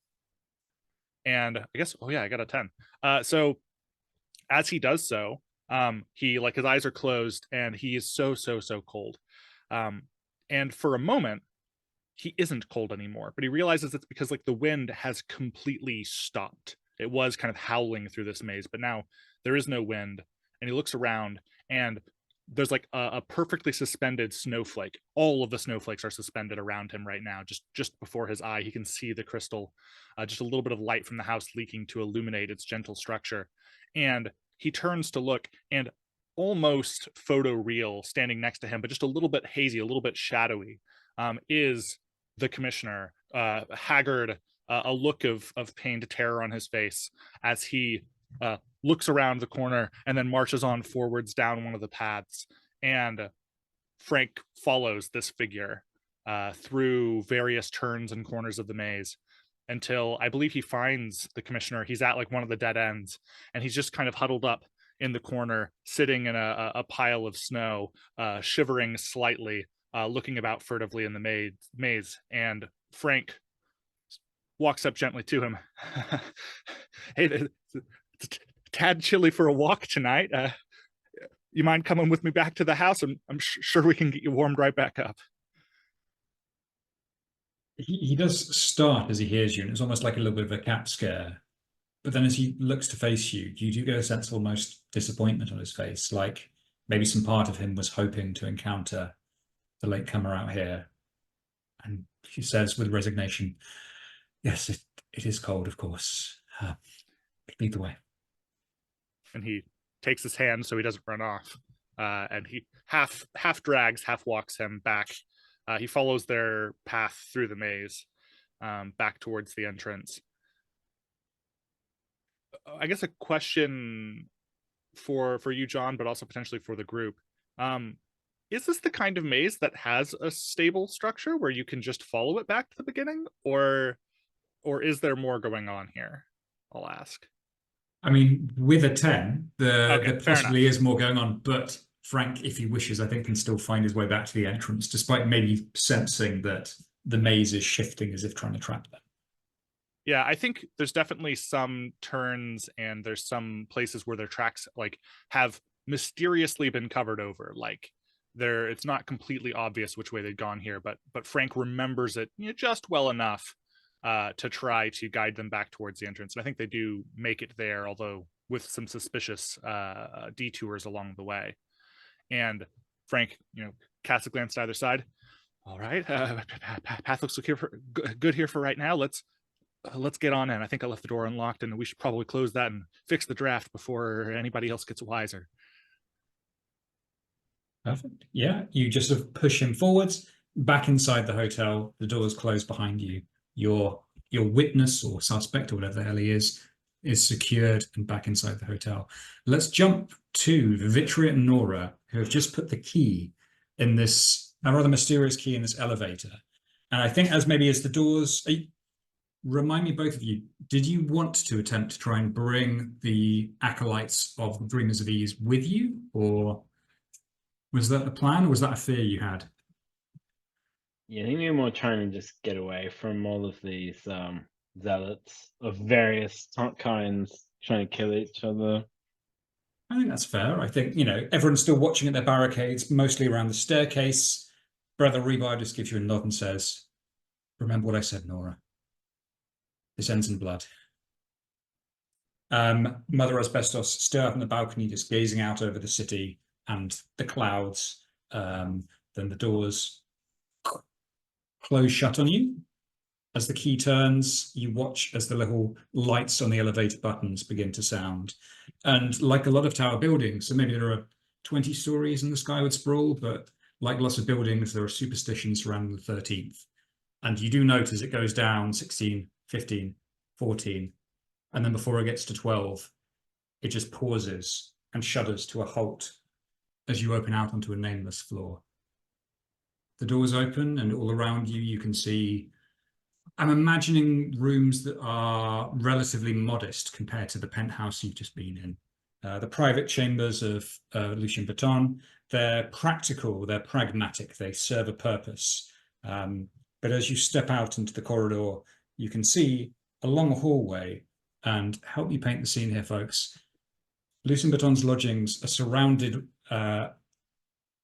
And I guess, I got a 10. So as he does so, he, his eyes are closed and he is so cold. And for a moment, he isn't cold anymore, but he realizes it's because the wind has completely stopped. It was kind of howling through this maze, but now there is no wind. And he looks around and there's a perfectly suspended snowflake. All of the snowflakes are suspended around him right now. Just before his eye, he can see the crystal, just a little bit of light from the house leaking to illuminate its gentle structure. And he turns to look, and almost photoreal, standing next to him, but just a little bit hazy, a little bit shadowy, is the commissioner, haggard, a look of pained terror on his face as he looks around the corner and then marches on forwards down one of the paths. And Frank follows this figure through various turns and corners of the maze until I believe he finds the commissioner. He's at one of the dead ends, and he's just kind of huddled up in the corner, sitting in a pile of snow, shivering slightly, looking about furtively in the maze. And Frank walks up gently to him. Hey, it's a tad chilly for a walk tonight. You mind coming with me back to the house? I'm sure we can get you warmed right back up. He does start as he hears you, and it's almost like a little bit of a cat scare. But then as he looks to face you, you do get a sense of almost disappointment on his face, like maybe some part of him was hoping to encounter the latecomer out here. And he says with resignation, yes, it is cold, of course. Lead the way. And he takes his hand so he doesn't run off. And he half drags, half walks him back. He follows their path through the maze, back towards the entrance. I guess a question for you, John, but also potentially for the group. Is this the kind of maze that has a stable structure where you can just follow it back to the beginning? Or is there more going on here? I'll ask. I mean, with a 10, Okay, there possibly is more going on, but Frank, if he wishes, I think can still find his way back to the entrance, despite maybe sensing that the maze is shifting as if trying to trap them. Yeah, I think there's definitely some turns and there's some places where their tracks have mysteriously been covered over. It's not completely obvious which way they'd gone here, but Frank remembers it just well enough to try to guide them back towards the entrance. And I think they do make it there, although with some suspicious detours along the way. And Frank, casts a glance to either side. All right, path looks good here for right now. Let's get on in. I think I left the door unlocked, and we should probably close that and fix the draft before anybody else gets wiser. Perfect. Yeah, you just sort of push him forwards, back inside the hotel. The doors close behind you. Your witness or suspect or whatever the hell he is secured and back inside the hotel. Let's jump to Vitria and Nora, who have just put the key in this, a rather mysterious key in this elevator. And I think as the doors, remind me both of you, did you want to attempt to try and bring the acolytes of the Dreamers of Ease with you, or was that the plan, or was that a fear you had? Yeah, I think you're more trying to just get away from all of these zealots of various kinds trying to kill each other. I think that's fair. I think, everyone's still watching at their barricades, mostly around the staircase. Brother Rebar just gives you a nod and says, remember what I said, Nora. This ends in blood. Mother Asbestos still out on the balcony, just gazing out over the city and the clouds. Then the doors close shut on you. As the key turns, you watch as the little lights on the elevator buttons begin to sound. And like a lot of tower buildings, so maybe there are 20 stories in the Skyward Sprawl, but like lots of buildings, there are superstitions surrounding the 13th. And you do note as it goes down 16, 15, 14, and then before it gets to 12, it just pauses and shudders to a halt as you open out onto a nameless floor. The doors open, and all around you, you can see, I'm imagining rooms that are relatively modest compared to the penthouse you've just been in. The private chambers of Lucien Baton, they're practical, they're pragmatic, they serve a purpose. But as you step out into the corridor, you can see a long hallway, and help me paint the scene here, folks. Lucien Baton's lodgings are surrounded.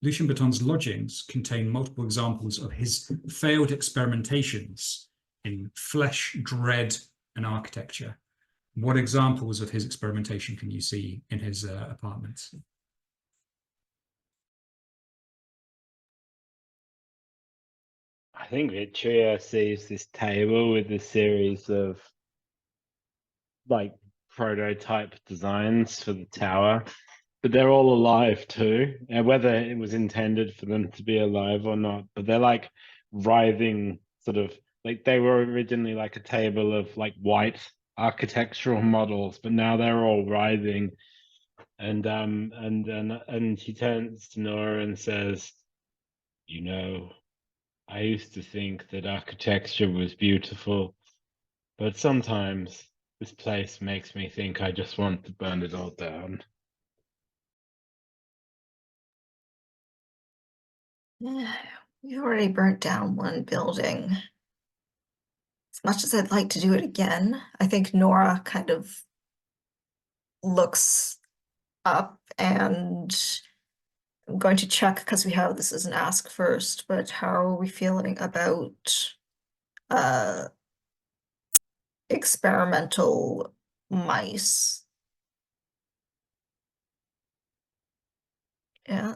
Lucien Baton's lodgings contain multiple examples of his failed experimentations in flesh, dread, and architecture. What examples of his experimentation can you see in his apartments? I think Vitria sees this table with a series of like prototype designs for the tower, but they're all alive too. And whether it was intended for them to be alive or not, but they're like writhing, sort of like they were originally like a table of like white architectural models, but now they're all writhing. And she turns to Nora and says, I used to think that architecture was beautiful, but sometimes this place makes me think I just want to burn it all down. Yeah, we already burnt down one building. As much as I'd like to do it again, I think Nora kind of looks up, and I'm going to check because we have this as an ask first, but how are we feeling about experimental mice? Yeah.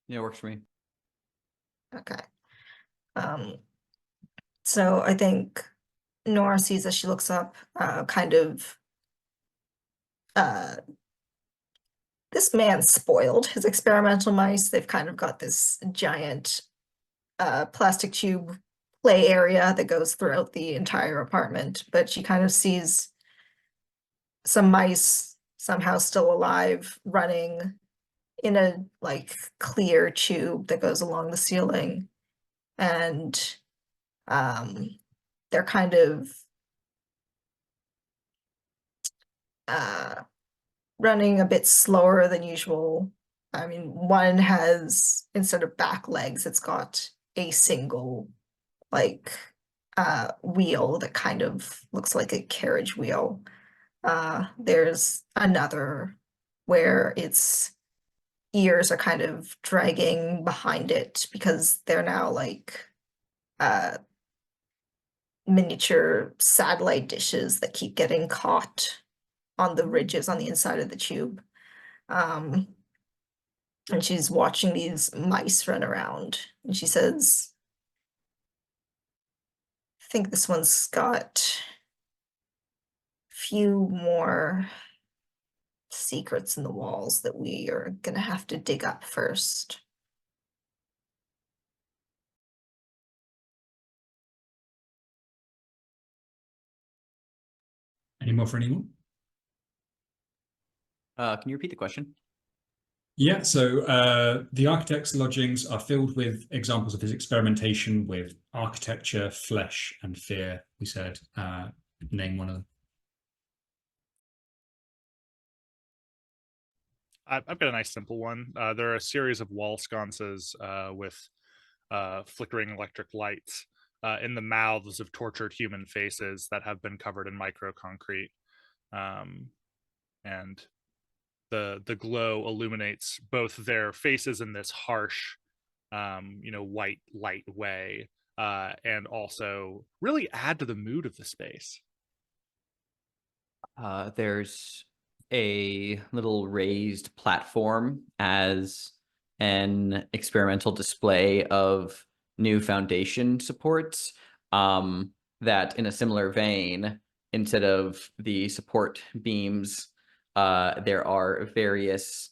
Yeah, works for me. Okay. So I think Nora sees as she looks up, this man spoiled his experimental mice. They've kind of got this giant plastic tube play area that goes throughout the entire apartment, but she kind of sees some mice somehow still alive running in a like clear tube that goes along the ceiling, and they're kind of running a bit slower than usual. I mean, one has, instead of back legs, it's got a single like wheel that kind of looks like a carriage wheel. There's another where its ears are kind of dragging behind it because they're now like miniature satellite dishes that keep getting caught on the ridges on the inside of the tube. And she's watching these mice run around, and she says, think this one's got a few more secrets in the walls that we are gonna have to dig up first. Any more for anyone? Can you repeat the question? Yeah, so the architect's lodgings are filled with examples of his experimentation with architecture, flesh, and fear, we said. Name one of them. I've got a nice simple one. There are a series of wall sconces with flickering electric lights in the mouths of tortured human faces that have been covered in microconcrete. And the glow illuminates both their faces in this harsh, white light way, and also really add to the mood of the space. There's a little raised platform as an experimental display of new foundation supports, that in a similar vein, instead of the support beams, there are various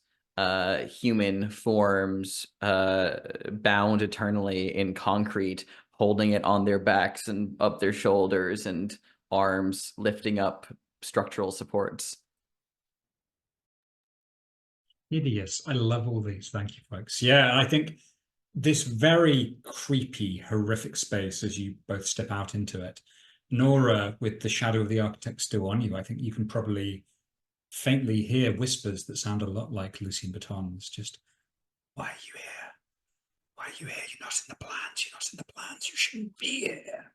human forms bound eternally in concrete, holding it on their backs and up their shoulders, and arms lifting up structural supports. Hideous. I love all these. Thank you, folks. Yeah, I think this very creepy, horrific space as you both step out into it. Nora, with the shadow of the architect still on you, I think you can probably faintly hear whispers that sound a lot like Lucien Baton's. Just, why are you here? Why are you here? You're not in the plans. You're not in the plans. You shouldn't be here.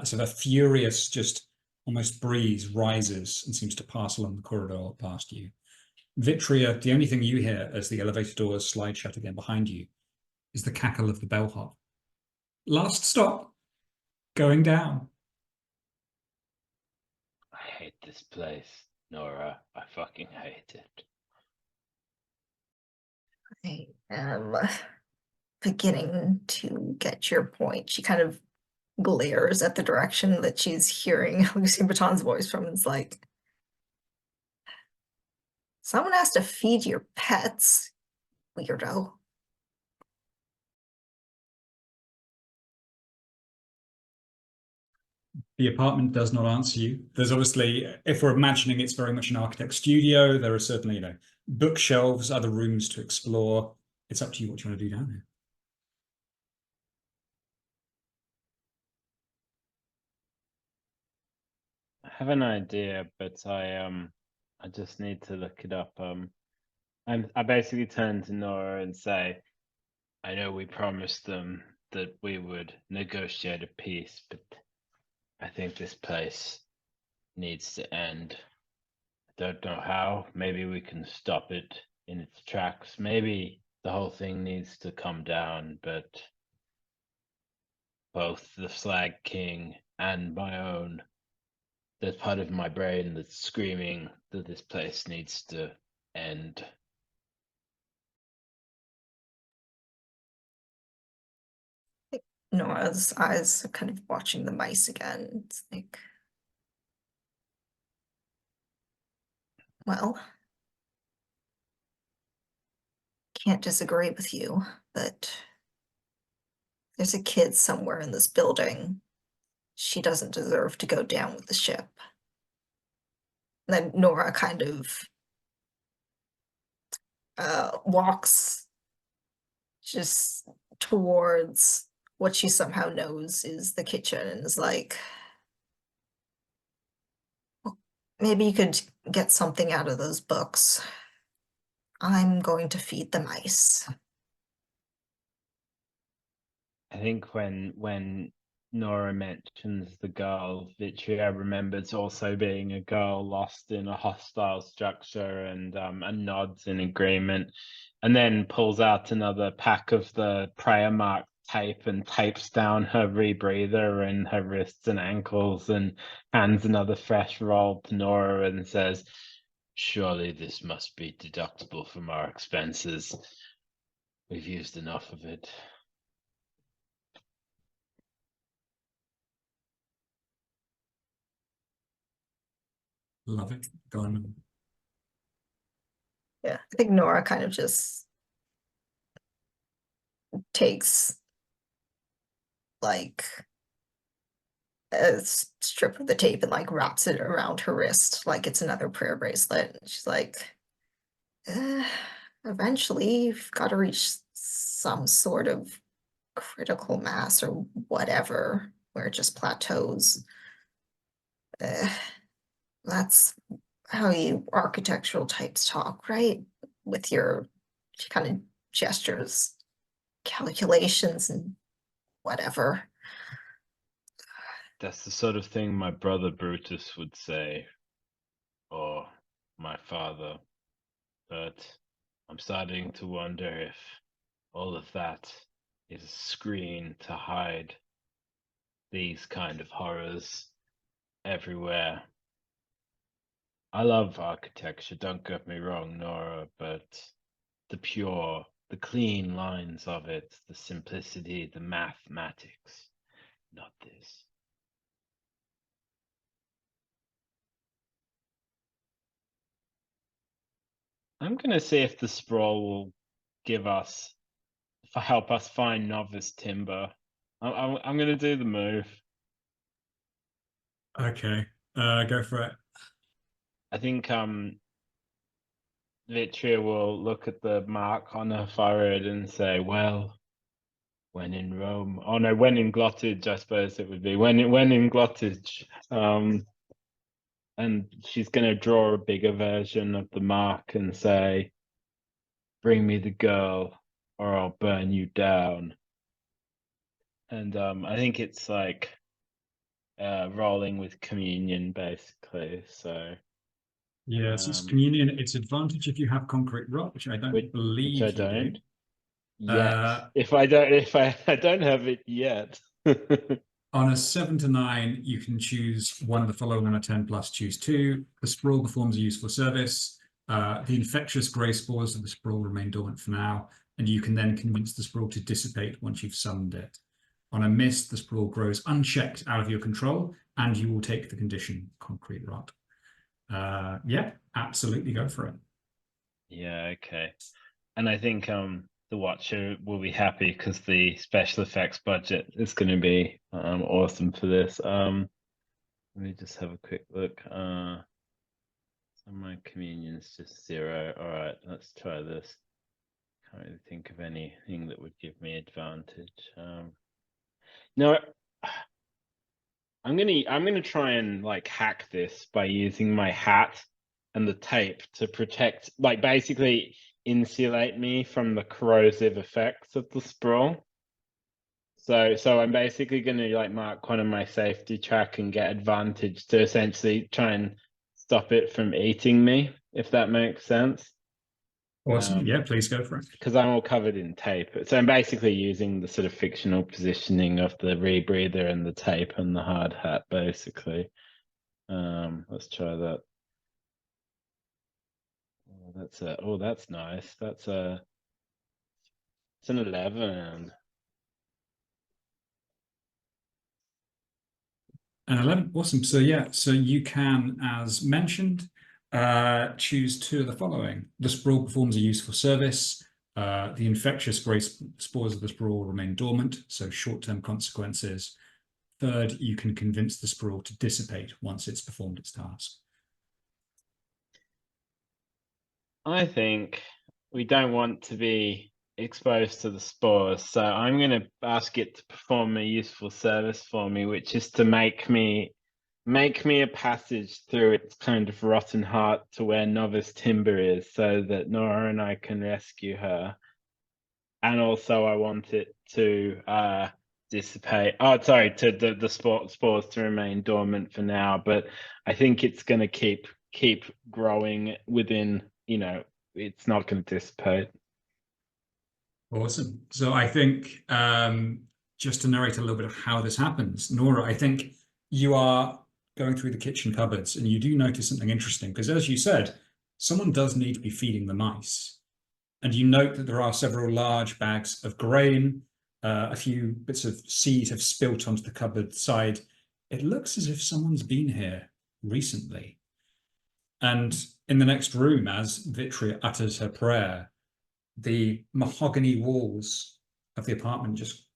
So the furious, just almost breeze rises and seems to pass along the corridor past you. Vitria, the only thing you hear as the elevator doors slide shut again behind you is the cackle of the bellhop. Last stop. Going down. I hate this place, Nora. I fucking hate it. I am beginning to get your point. She kind of glares at the direction that she's hearing Lucien Baton's voice from. It's like, someone has to feed your pets, weirdo. The apartment does not answer you. There's obviously, if we're imagining it's very much an architect's studio, there are certainly, bookshelves, other rooms to explore. It's up to you what you want to do down here. I have an idea, but I just need to look it up. I basically turn to Nora and say, I know we promised them that we would negotiate a peace, but I think this place needs to end. I don't know how. Maybe we can stop it in its tracks. Maybe the whole thing needs to come down, but both the Slag King and my own, there's part of my brain that's screaming that this place needs to end. Nora's eyes are kind of watching the mice again. It's like, well, can't disagree with you, but there's a kid somewhere in this building. She doesn't deserve to go down with the ship. And then Nora kind of walks just towards what she somehow knows is the kitchen and is like, well, maybe you could get something out of those books. I'm going to feed the mice. I think when Nora mentions the girl, Vitria remembers also being a girl lost in a hostile structure and nods in agreement, and then pulls out another pack of the prayer mark tape and tapes down her rebreather and her wrists and ankles and hands another fresh roll to Nora and says, surely this must be deductible from our expenses. We've used enough of it. Love it. Go on. Yeah, I think Nora kind of just takes like a strip of the tape and like wraps it around her wrist like it's another prayer bracelet. And she's like, eventually you've got to reach some sort of critical mass or whatever, where it just plateaus. That's how you architectural types talk, right? With your kind of gestures, calculations, and whatever. That's the sort of thing my brother Brutus would say, or my father. But I'm starting to wonder if all of that is a screen to hide these kind of horrors everywhere. I love architecture, don't get me wrong, Nora, but the pure, the clean lines of it, the simplicity, the mathematics, not this. I'm going to see if the Sprawl will give us, help us find novice timber. I'm going to do the move. Okay, go for it. I think Vitria will look at the mark on her forehead and say, well, when in Rome, oh no, when in Glottage, I suppose it would be, when in Glottage. And she's going to draw a bigger version of the mark and say, bring me the girl or I'll burn you down. And I think it's like rolling with communion, basically. So yes, it's communion. It's advantage if you have concrete rock, which I don't believe I you don't do. yet. If I don't have it yet. On a 7 to 9, you can choose one of the following. On a 10 plus, choose 2. The Sprawl performs a useful service. The infectious grey spores of the Sprawl remain dormant for now, and you can then convince the Sprawl to dissipate once you've summoned it. On a miss, the Sprawl grows unchecked out of your control, and you will take the condition concrete rot. Yeah, absolutely go for it. Yeah, okay. And I think the Watcher will be happy because the special effects budget is going to be awesome for this. Let me just have a quick look. So my communion's just 0. All right, let's try this. Can't really think of anything that would give me advantage. No, I'm gonna try and like hack this by using my hat and the tape to protect, like basically insulate me from the corrosive effects of the Sprawl. So I'm basically gonna like mark one of my safety track and get advantage to essentially try and stop it from eating me, if that makes sense. Awesome. Yeah, please go for it. Because I'm all covered in tape. So I'm basically using the sort of fictional positioning of the rebreather and the tape and the hard hat, basically. Let's try that. Oh, that's nice. It's an 11. An 11. Awesome. So yeah, so you can, as mentioned, choose 2 of the following. The Sprawl performs a useful service. The infectious grey spores of the Sprawl remain dormant, so short-term consequences. 3rd, you can convince the Sprawl to dissipate once it's performed its task. I think we don't want to be exposed to the spores, so I'm going to ask it to perform a useful service for me, which is to make me a passage through its kind of rotten heart to where novice timber is, so that Nora and I can rescue her. And also I want it to dissipate, the spores to remain dormant for now, but I think it's going to keep growing within, it's not going to dissipate. Awesome. So I think just to narrate a little bit of how this happens, Nora, I think you are going through the kitchen cupboards and you do notice something interesting, because as you said, someone does need to be feeding the mice. And you note that there are several large bags of grain, a few bits of seed have spilt onto the cupboard side. It looks as if someone's been here recently. And in the next room, as Vitria utters her prayer, the mahogany walls of the apartment just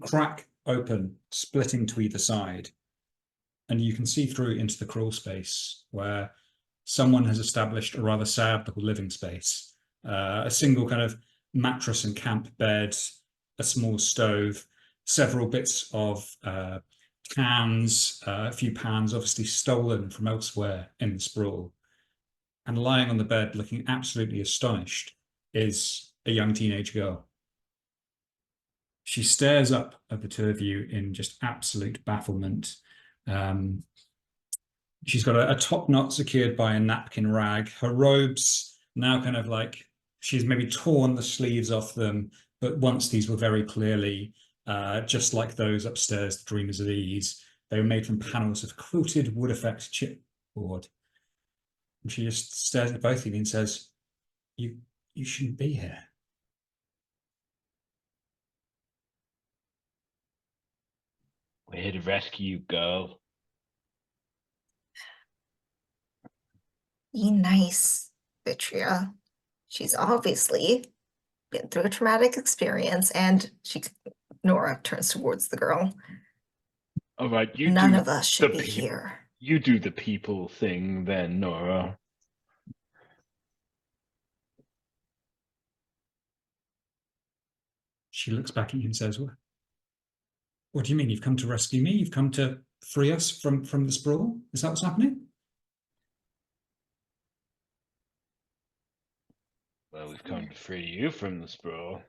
crack open, splitting to either side. And you can see through into the crawl space where someone has established a rather sad little living space. A single kind of mattress and camp bed, a small stove, several bits of cans, a few pans obviously stolen from elsewhere in the sprawl. And lying on the bed looking absolutely astonished is a young teenage girl. She stares up at the two of you in just absolute bafflement. She's got a top knot secured by a napkin rag. Her robes now kind of like she's maybe torn the sleeves off them, but once these were very clearly just like those upstairs, the Dreamers of Ease. They were made from panels of quilted wood effect chipboard. And she just stares at both of you and says, You shouldn't be here. We're here to rescue you, girl. Be nice, Vitria. She's obviously been through a traumatic experience, and Nora turns towards the girl. All right, None of us should be here. You do the people thing then, Nora. She looks back at you and says, What do you mean? You've come to rescue me? You've come to free us from the sprawl? Is that what's happening? Well, we've come to free you from the sprawl.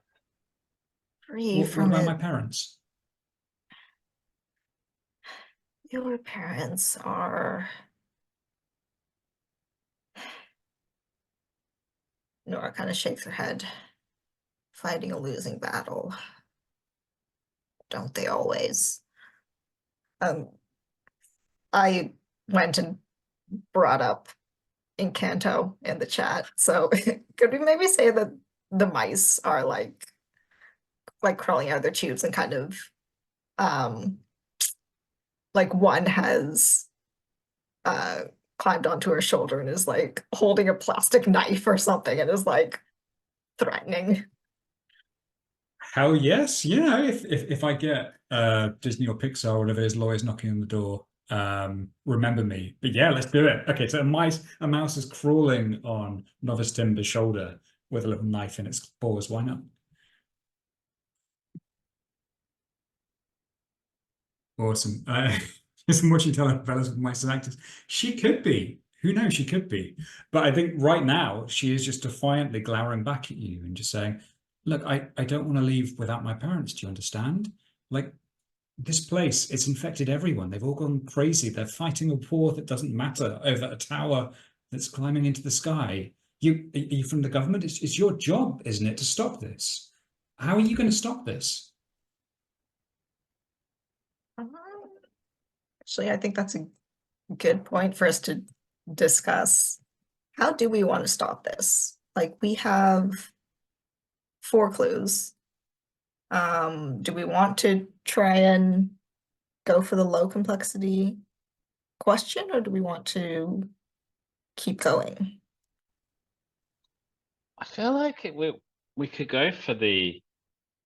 What about my parents? Your parents are... Nora kind of shakes her head. Fighting a losing battle. Don't they always? I went and brought up Encanto in the chat, so could we maybe say that the mice are like crawling out of their tubes and kind of like one has climbed onto her shoulder and is like holding a plastic knife or something and is like threatening. Hell yes, if I get Disney or Pixar or whatever it is, lawyers knocking on the door, remember me. But yeah, let's do it. Okay, so a mouse is crawling on Novice Timber's shoulder with a little knife in its paws. Why not? Awesome. Listen, what you tell her, fellas with mice and actors. She could be. Who knows? She could be. But I think right now she is just defiantly glowering back at you and just saying, look, I don't want to leave without my parents. Do you understand? Like, this place, it's infected everyone. They've all gone crazy. They're fighting a war that doesn't matter over a tower that's climbing into the sky. Are you from the government? It's your job, isn't it, to stop this? How are you going to stop this? Actually, I think that's a good point for us to discuss. How do we want to stop this? Like, we have 4 clues. Do we want to try and go for the low complexity question, or do we want to keep going? I feel like we could go for the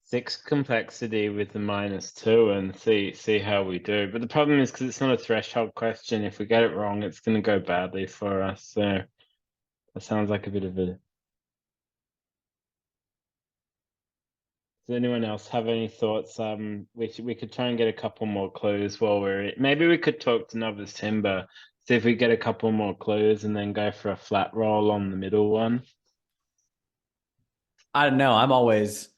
6 complexity with the -2 and see how we do. But the problem is because it's not a threshold question. If we get it wrong, it's going to go badly for us. So that sounds like a bit of a. Does anyone else have any thoughts? We could try and get a couple more clues while maybe we could talk to Novice Timber, see if we get a couple more clues, and then go for a flat roll on the middle one. I don't know. I'm always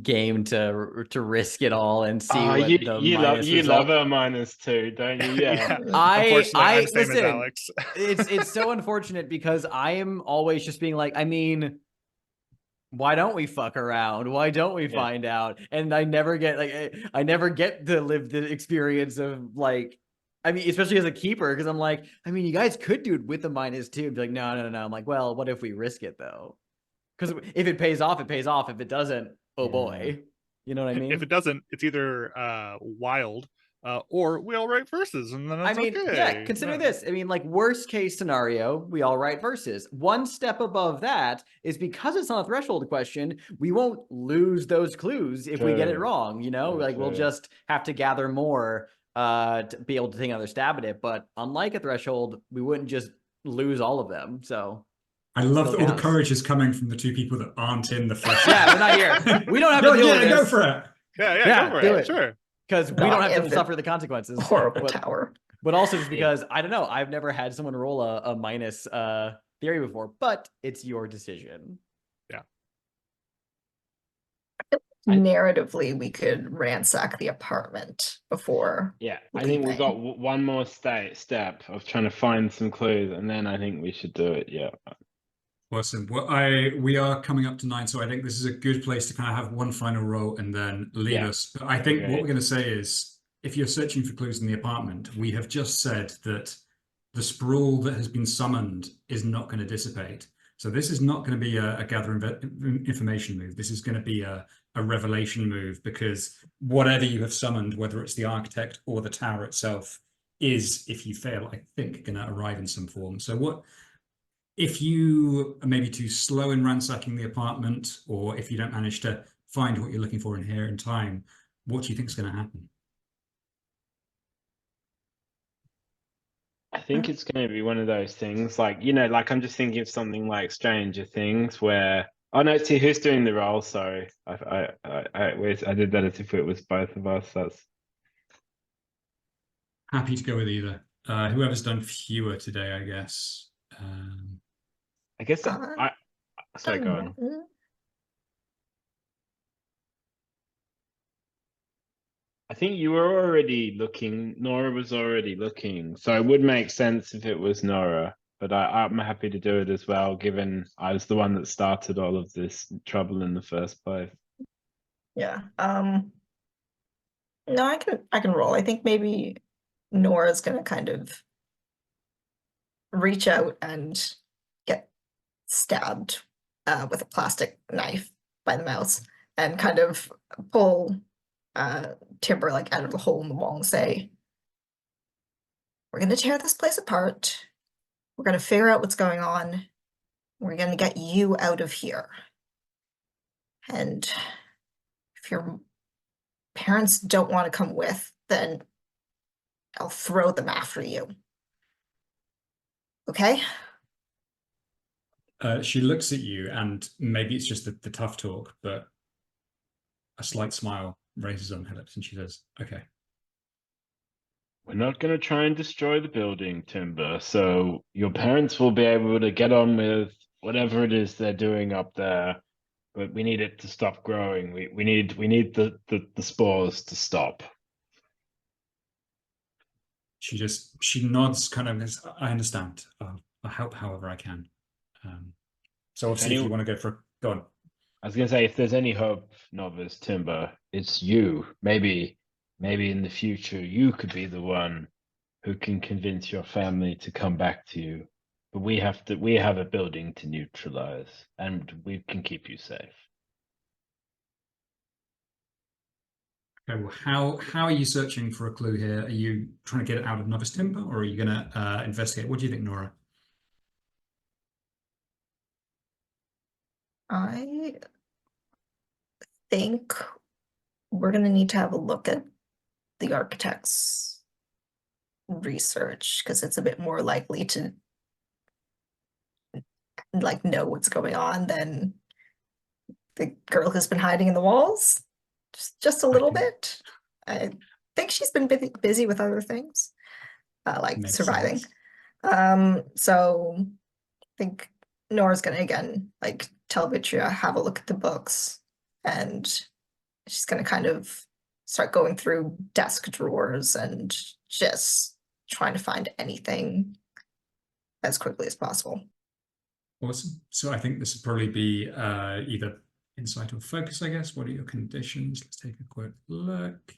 game to risk it all and see what you love a -2, don't you? Yeah. Unfortunately, I'm same listen, as Alex. it's so unfortunate because I am always just being like, I mean, why don't we fuck around? Why don't we find out? And I never get to live the experience of like, I mean, especially as a keeper, because I'm like, I mean, you guys could do it with a -2. Be like, no. I'm like, well, what if we risk it though? Because if it pays off, it pays off. If it doesn't, oh boy. You know what I mean? If it doesn't, it's either wild Or we all write verses, and then it's I mean, okay. yeah, consider this. I mean, like, worst case scenario, we all write verses. One step above that is, because it's not a threshold question, we won't lose those clues if we get it True. wrong, you know? Very Like, we'll true. just have to gather more to be able to take another stab at it. But unlike a threshold, we wouldn't just lose all of them. So I love still that all the counts. courage is coming from the two people that aren't in the flesh. Yeah, we're not here. We don't have to deal with go this. for it. Yeah, go for do it. it. Sure. Because we Not don't have in to the suffer the consequences. Horrible tower. But also just because, I don't know, I've never had someone roll a minus theory before, but it's your decision. Narratively, we could ransack the apartment before. Yeah, I think we've got leaving. one more step of trying to find some clues, and then I think we should do it. Yeah. Awesome. Well, we are coming up to 9, so I think this is a good place to kind of have one final roll and then leave Yeah. us. But I think Okay. what we're going to say is, if you're searching for clues in the apartment, we have just said that the sprawl that has been summoned is not going to dissipate. So this is not going to be a gather information move. This is going to be a revelation move, because whatever you have summoned, whether it's the architect or the tower itself, is, if you fail, I think, going to arrive in some form. So what if you are maybe too slow in ransacking the apartment, or if you don't manage to find what you're looking for in here in time, what do you think is going to happen? I think it's going to be one of those things, like, you know, like, I'm just thinking of something like Stranger Things, where, oh no, see, who's doing the role? Sorry, I did that as if it was both of us. That's Happy to go with either. Whoever's done fewer today, I guess. I guess Uh, sorry, go on. I think you were already looking. Nora was already looking, so it would make sense if it was Nora. But I'm happy to do it as well, given I was the one that started all of this trouble in the first place. Yeah. No, I can roll. I think maybe Nora's gonna kind of reach out and get stabbed with a plastic knife by the mouse, and kind of pull Timber like out of the hole in the wall and say, "We're gonna tear this place apart. We're gonna figure out what's going on. We're gonna get you out of here. And if your parents don't want to come with, then I'll throw them after you. Okay?" She looks at you, and maybe it's just the tough talk, but a slight smile raises on her lips, and she says, "Okay." We're not going to try and destroy the building, Timber, so your parents will be able to get on with whatever it is they're doing up there, but we need it to stop growing. We need the spores to stop. She nods, kind of, as, "I understand. I'll help however I can." So obviously, if you want to go on. I was going to say, if there's any hope, Novice Timber, it's you. Maybe in the future, you could be the one who can convince your family to come back to you. But we have a building to neutralize, and we can keep you safe. Okay, well, how are you searching for a clue here? Are you trying to get it out of Novice Timber, or are you going to investigate? What do you think, Nora? I think we're going to need to have a look at the architect's research, because it's a bit more likely to like know what's going on than the girl who's been hiding in the walls. Just a little bit. I think she's been busy with other things, like Makes surviving. sense. So I think Nora's gonna again like tell Vitria, have a look at the books, and she's gonna kind of start going through desk drawers and just trying to find anything as quickly as possible. Awesome. So I think this would probably be either insight or focus, I guess. What are your conditions? Let's take a quick look.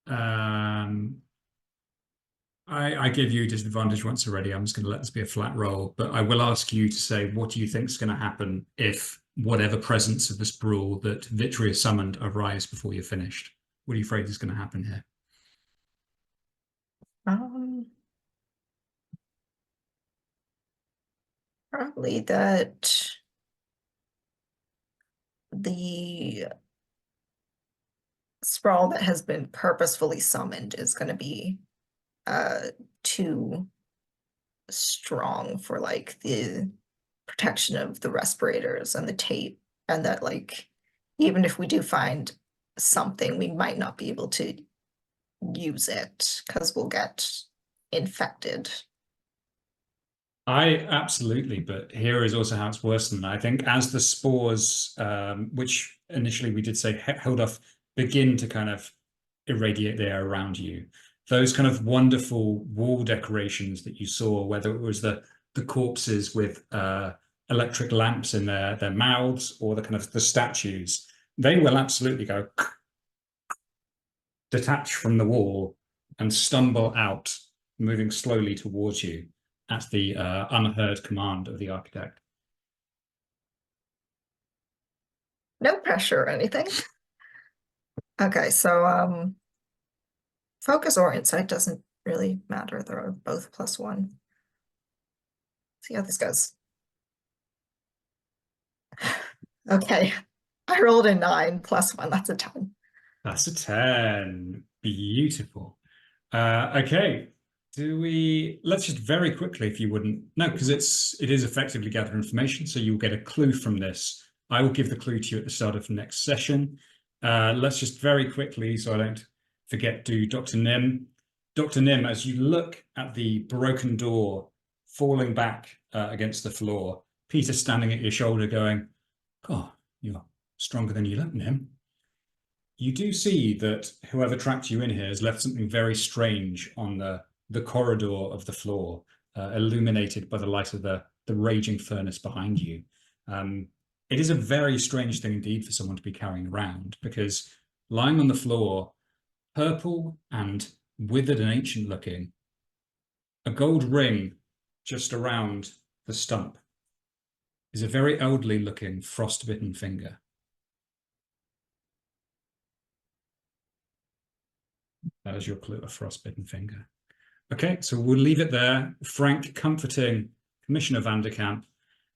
I gave you disadvantage once already. I'm just going to let this be a flat roll, but I will ask you to say, what do you think is going to happen if whatever presence of the sprawl that Vitria summoned arrives before you're finished? What are you afraid is going to happen here? Probably that the sprawl that has been purposefully summoned is going to be too strong for like the protection of the respirators and the tape, and that like even if we do find something, we might not be able to use it because we'll get infected. Absolutely, but here is also how it's worse than that. I think as the spores, which initially we did say held off, begin to kind of irradiate the air around you, those kind of wonderful wall decorations that you saw, whether it was the corpses with electric lamps in their mouths, or the kind of the statues, they will absolutely go detach from the wall and stumble out, moving slowly towards you at the unheard command of the architect. No pressure or anything. Okay, so focus or insight doesn't really matter. They're both +1. See how this goes. Okay, I rolled a 9 +1. That's a 10. That's a 10. Beautiful. Okay. Let's just very quickly, if you wouldn't. No, because it is effectively gather information, so you'll get a clue from this. I will give the clue to you at the start of the next session. Let's just very quickly, so I don't forget, do Dr. Nim. Dr. Nim, as you look at the broken door falling back against the floor, Peter standing at your shoulder going, "God, you're stronger than you look, Nim." You do see that whoever trapped you in here has left something very strange on the corridor of the floor, illuminated by the light of the raging furnace behind you. It is a very strange thing indeed for someone to be carrying around, because lying on the floor, purple and withered and ancient looking, a gold ring just around the stump, is a very elderly looking frostbitten finger. That is your clue, a frostbitten finger. Okay, so we'll leave it there. Frank comforting Commissioner Vanderkamp,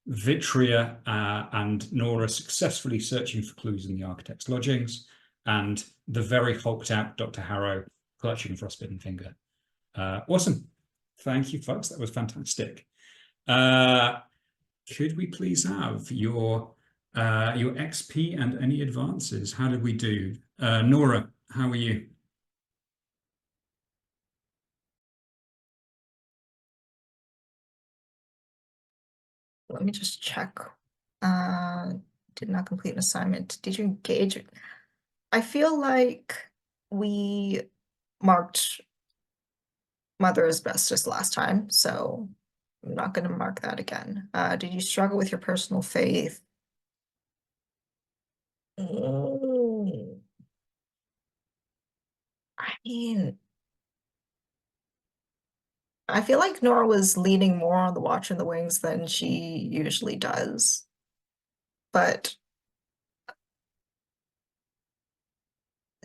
Vitria and Nora successfully searching for clues in the architect's lodgings, and the very hulked out Dr. Harrow clutching a frostbitten finger. Awesome. Thank you, folks. That was fantastic. Could we please have your XP and any advances? How did we do? Nora, how are you? Let me just check. Did not complete an assignment. Did you engage? I feel like we marked Mother Asbestos last time, so I'm not going to mark that again. Did you struggle with your personal faith? I mean, I feel like Nora was leaning more on the Watch in the Wings than she usually does. But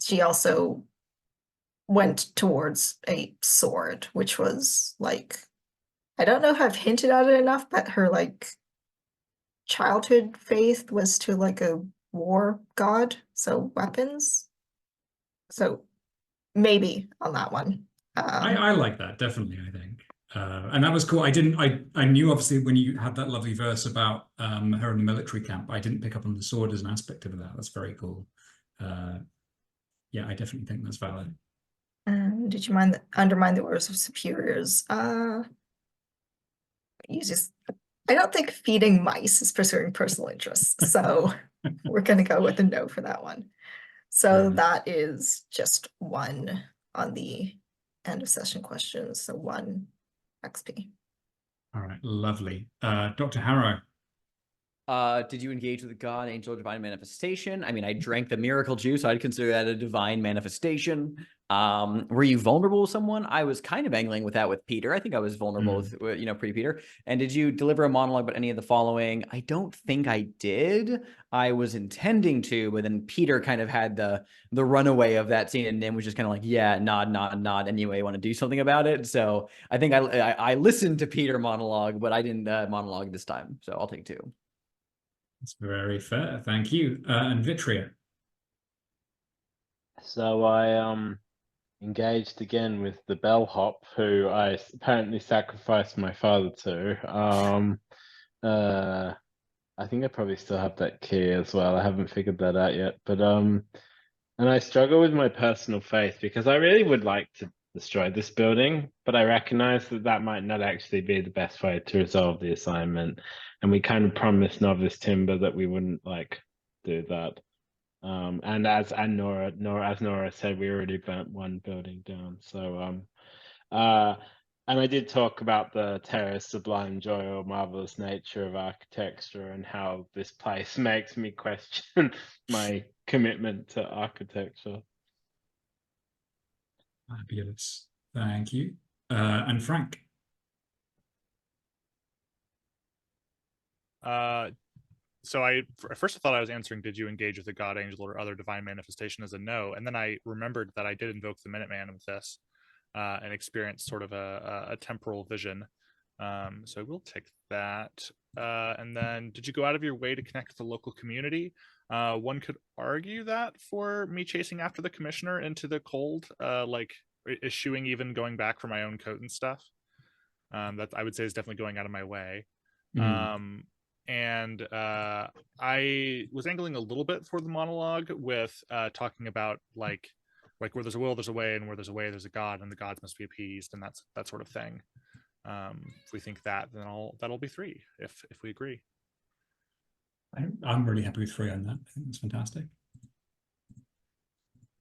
she also went towards a sword, which was like, I don't know if I've hinted at it enough, but her like childhood faith was to like a war god, so weapons. So maybe on that one. I like that, definitely, I think. And that was cool. I knew obviously when you had that lovely verse about her in the military camp, I didn't pick up on the sword as an aspect of that. That's very cool. Yeah, I definitely think that's valid. Did you mind undermine the orders of superiors? I don't think feeding mice is pursuing personal interests, so we're gonna go with a no for that one. So that is just 1 on the end of session questions, so 1 XP. All right, lovely. Dr. Harrow. Did you engage with the god, angel, or divine manifestation? I mean, I drank the miracle juice, so I'd consider that a divine manifestation. Were you vulnerable with someone? I was kind of angling with that with Peter. I think I was vulnerable with, pretty Peter. And did you deliver a monologue about any of the following? I don't think I did. I was intending to, but then Peter kind of had the runaway of that scene, and then was just kind of like, yeah, nod, nod, nod. Anyway, want to do something about it. So I think I listened to Peter monologue, but I didn't monologue this time. So I'll take 2. That's very fair. Thank you. And Vitria. So I engaged again with the bellhop, who I apparently sacrificed my father to. I think I probably still have that key as well. I haven't figured that out yet. But and I struggle with my personal faith, because I really would like to destroy this building, but I recognize that that might not actually be the best way to resolve the assignment. And we kind of promised Novice Timber that we wouldn't do that. And as Nora said, we already burnt one building down. So and I did talk about the terror's sublime joy or marvelous nature of architecture, and how this place makes me question my commitment to architecture. Fabulous. Thank you. And Frank. So I first I thought I was answering, did you engage with a god, angel, or other divine manifestation, as a no, and then I remembered that I did invoke the Minuteman with this, and experience sort of a temporal vision. So I will take that. And then, did you go out of your way to connect with the local community? One could argue that for me chasing after the commissioner into the cold, like eschewing even going back for my own coat and stuff. That I would say is definitely going out of my way. And I was angling a little bit for the monologue with talking about like where there's a will, there's a way, and where there's a way, there's a god, and the gods must be appeased, and that's that sort of thing. If we think that, then that'll be 3 if we agree. I'm really happy with 3 on that. I think that's fantastic.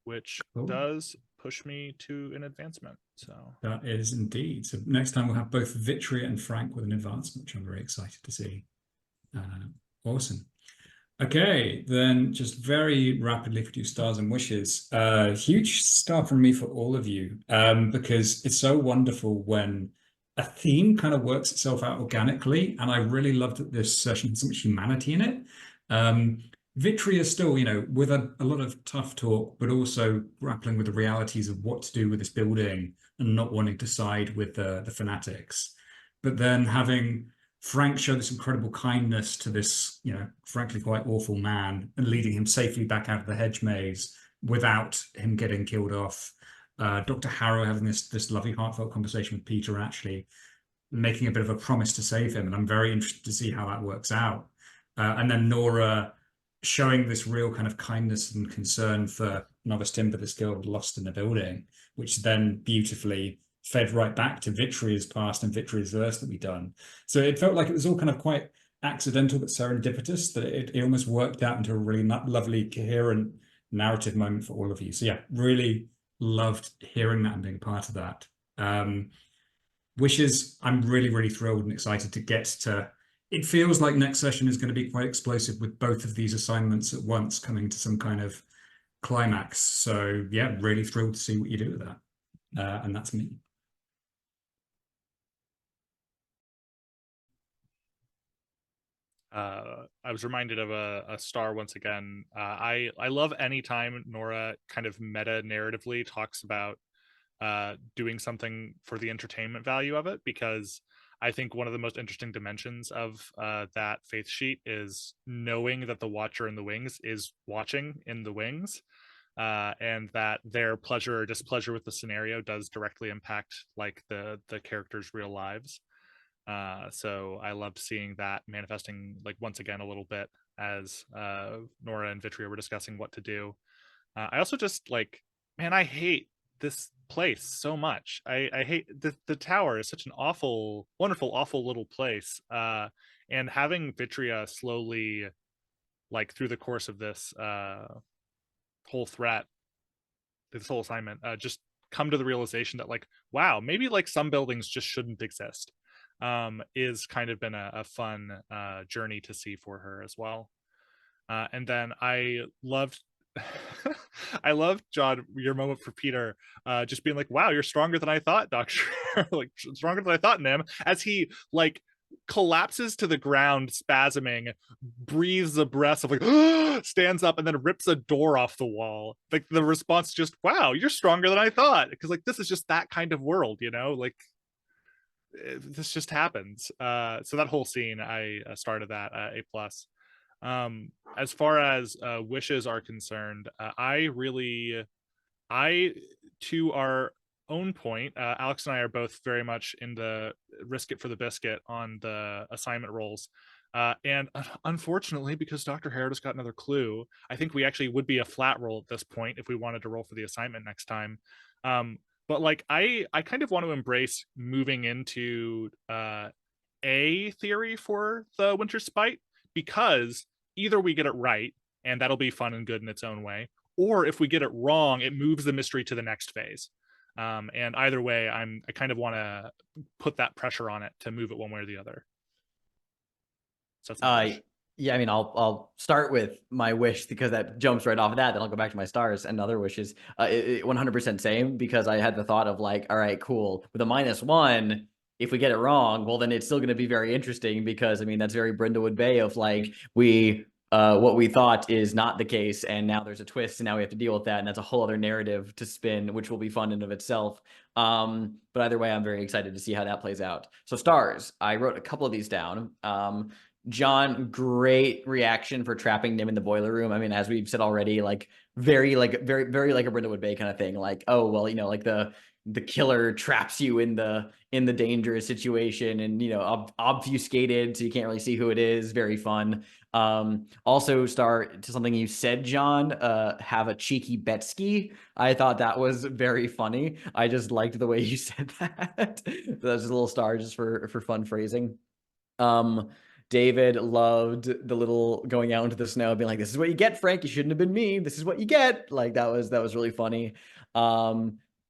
Which does push me to an advancement. So that is indeed. So next time we'll have both Vitria and Frank with an advancement, which I'm very excited to see. Awesome. Okay, then just very rapidly for 2 stars and wishes. Huge star from me for all of you, because it's so wonderful when a theme kind of works itself out organically, and I really loved that this session had so much humanity in it. Vitria is still, with a lot of tough talk, but also grappling with the realities of what to do with this building and not wanting to side with the fanatics. But then having Frank show this incredible kindness to this, frankly quite awful man, and leading him safely back out of the hedge maze without him getting killed off. Dr. Harrow having this lovely, heartfelt conversation with Peter, actually making a bit of a promise to save him, and I'm very interested to see how that works out. And then Nora showing this real kind of kindness and concern for Novice Timber, this girl lost in the building, which then beautifully fed right back to Vitria's past and Vitria's verse that we'd done. So it felt like it was all kind of quite accidental but serendipitous, that it almost worked out into a really lovely, coherent narrative moment for all of you. So yeah, really loved hearing that and being a part of that. Wishes, I'm really, really thrilled and excited to get to. It feels like next session is going to be quite explosive with both of these assignments at once coming to some kind of climax. So yeah, really thrilled to see what you do with that. And that's me. I was reminded of a star once again. I love any time Nora kind of meta narratively talks about doing something for the entertainment value of it, because I think one of the most interesting dimensions of that faith sheet is knowing that the Watcher in the Wings is watching in the wings, and that their pleasure or displeasure with the scenario does directly impact like the characters' real lives. So I loved seeing that manifesting like once again a little bit as Nora and Vitria were discussing what to do. I also just man, I hate this place so much. I hate the tower is such an awful, wonderful, awful little place. And having Vitria slowly, like through the course of this whole threat, this whole assignment, just come to the realization that wow, maybe some buildings just shouldn't exist. is kind of been a fun journey to see for her as well. And then I loved I loved, John, your moment for Peter, just being like, wow, you're stronger than I thought, Doctor. Like, stronger than I thought, Nim, as he like collapses to the ground, spasming, breathes a breath of like stands up and then rips a door off the wall. Like the response just, wow, you're stronger than I thought, because like this is just that kind of world, you know, like this just happens. So that whole scene, I started that A+. As far as wishes are concerned, I to our own point, Alex and I are both very much in the risk it for the biscuit on the assignment rolls. And unfortunately, because Dr. Harrow just got another clue, I think we actually would be a flat roll at this point if we wanted to roll for the assignment next time. But like I kind of want to embrace moving into a theory for the Winter Spite, because either we get it right and that'll be fun and good in its own way, or if we get it wrong, it moves the mystery to the next phase. And either way, I kind of want to put that pressure on it to move it one way or the other. So that's yeah, I mean, I'll start with my wish because that jumps right off of that. Then I'll go back to my stars and other wishes. 100% same, because I had the thought of like, all right, cool. With a -1, if we get it wrong, well, then it's still going to be very interesting, because I mean, that's very Brindlewood Bay of like, what we thought is not the case, and now there's a twist, and now we have to deal with that, and that's a whole other narrative to spin, which will be fun in of itself. But either way, I'm very excited to see how that plays out. So stars, I wrote a couple of these down. John, great reaction for trapping Nim in the boiler room. I mean, as we've said already, like very like a Brindlewood Bay kind of thing. Like, oh well, you know, like the killer traps you in the dangerous situation, and you know, obfuscated so you can't really see who it is. Very fun. Also, start to something you said, John, have a cheeky Betsky. I thought that was very funny. I just liked the way you said that. That was just a little star just for fun phrasing. David loved the little going out into the snow, being like, this is what you get, Frank. You shouldn't have been mean. This is what you get. Like that was really funny.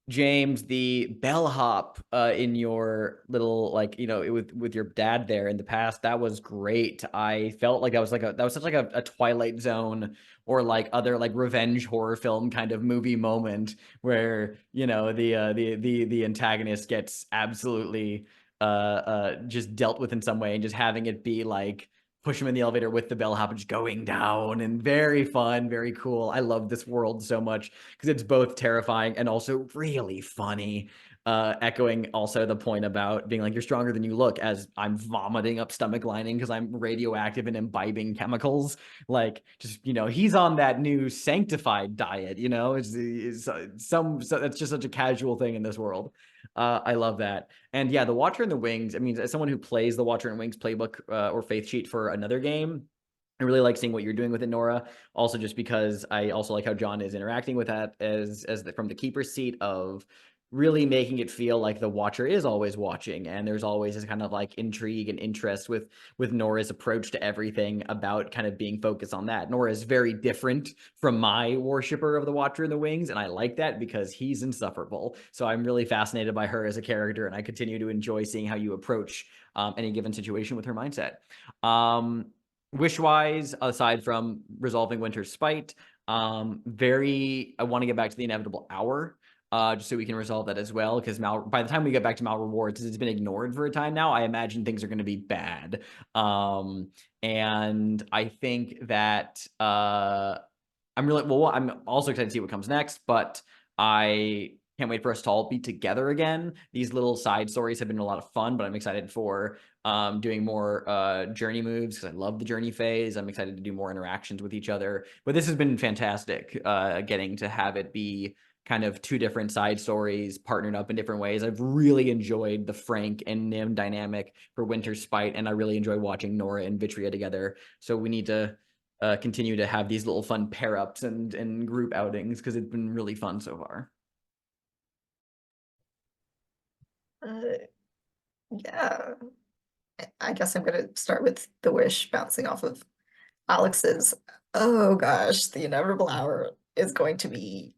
James, the bellhop in your little, like, you know, with your dad there in the past, that was great. I felt like that was such like a Twilight Zone or like other like revenge horror film kind of movie moment where, you know, the antagonist gets absolutely just dealt with in some way, and just having it be like push him in the elevator with the bellhop and just going down, and very fun, very cool. I love this world so much because it's both terrifying and also really funny. Echoing also the point about being like, you're stronger than you look, as I'm vomiting up stomach lining because I'm radioactive and imbibing chemicals. Like, just, you know, he's on that new sanctified diet, you know, it's that's just such a casual thing in this world. I love that. And yeah, the Watcher in the Wings, I mean, as someone who plays the Watcher in Wings playbook or faith sheet for another game, I really like seeing what you're doing with it, Nora. Also, just because I also like how John is interacting with that from the keeper's seat of really making it feel like the Watcher is always watching, and there's always this kind of like intrigue and interest with Nora's approach to everything about kind of being focused on that. Nora is very different from my worshipper of the Watcher in the Wings, and I like that because he's insufferable. So I'm really fascinated by her as a character, and I continue to enjoy seeing how you approach any given situation with her mindset. Wish-wise, aside from resolving Winter's Spite, I want to get back to the inevitable hour. Just so we can resolve that as well, because by the time we get back to Mal rewards, it's been ignored for a time now, I imagine things are going to be bad. And I think that I'm also excited to see what comes next, but I can't wait for us to all be together again. These little side stories have been a lot of fun, but I'm excited for doing more journey moves because I love the journey phase. I'm excited to do more interactions with each other, but this has been fantastic, getting to have it be kind of two different side stories partnered up in different ways. I've really enjoyed the Frank and Nim dynamic for Winter's Spite, and I really enjoy watching Nora and Vitria together. So we need to continue to have these little fun pair-ups and group outings because it's been really fun so far. Yeah, I guess I'm going to start with the wish bouncing off of Alex's. Oh gosh, the inevitable hour is going to be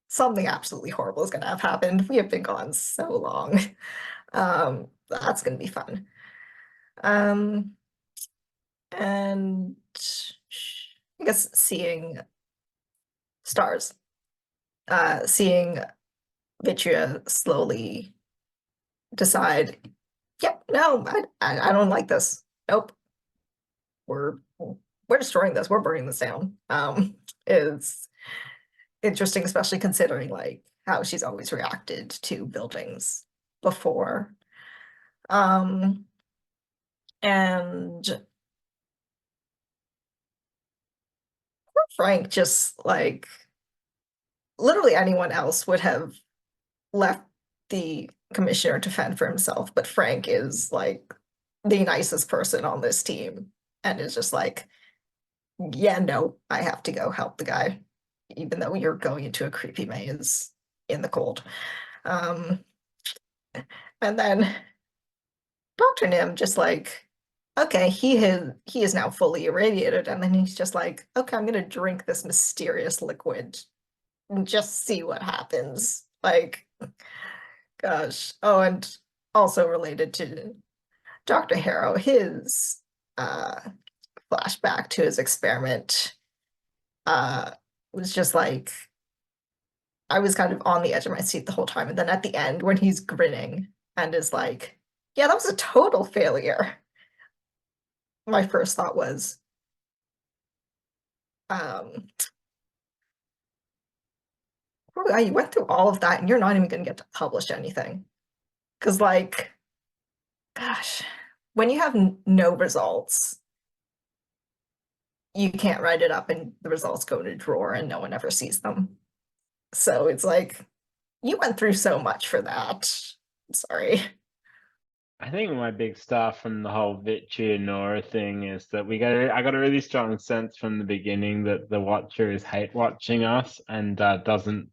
something absolutely horrible is going to have happened. We have been gone so long. That's going to be fun. And I guess seeing stars, seeing Vitria slowly decide, yep, no, I don't like this. Nope. We're destroying this. We're burning this down. Is interesting, especially considering like how she's always reacted to buildings before. And poor Frank, just like literally anyone else would have left the commissioner to fend for himself, but Frank is like the nicest person on this team and is just like, yeah, no, I have to go help the guy, even though you're going into a creepy maze in the cold. And then Dr. Nim just like, okay, he is now fully irradiated, and then he's just like, okay, I'm gonna drink this mysterious liquid and just see what happens. Like, gosh. Oh, and also related to Dr. Harrow, his flashback to his experiment was just like, I was kind of on the edge of my seat the whole time. And then at the end, when he's grinning and is like, yeah, that was a total failure. My first thought was, poor guy, you went through all of that and you're not even going to get to publish anything. Because, like, gosh, when you have no results, you can't write it up and the results go in a drawer and no one ever sees them. So it's like, you went through so much for that. Sorry. I think my big stuff from the whole Vitria and Nora thing is that I got a really strong sense from the beginning that the Watcher is hate watching us and isn't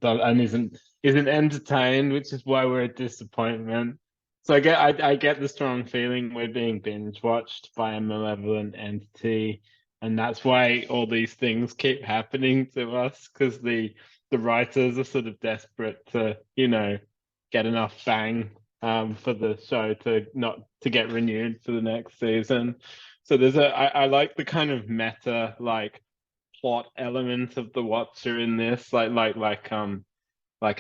entertained, which is why we're a disappointment. So I get the strong feeling we're being binge watched by a malevolent entity, and that's why all these things keep happening to us, because the writers are sort of desperate to, get enough bang for the show to get renewed for the next season. So I like the kind of meta like plot element of the Watcher in this, like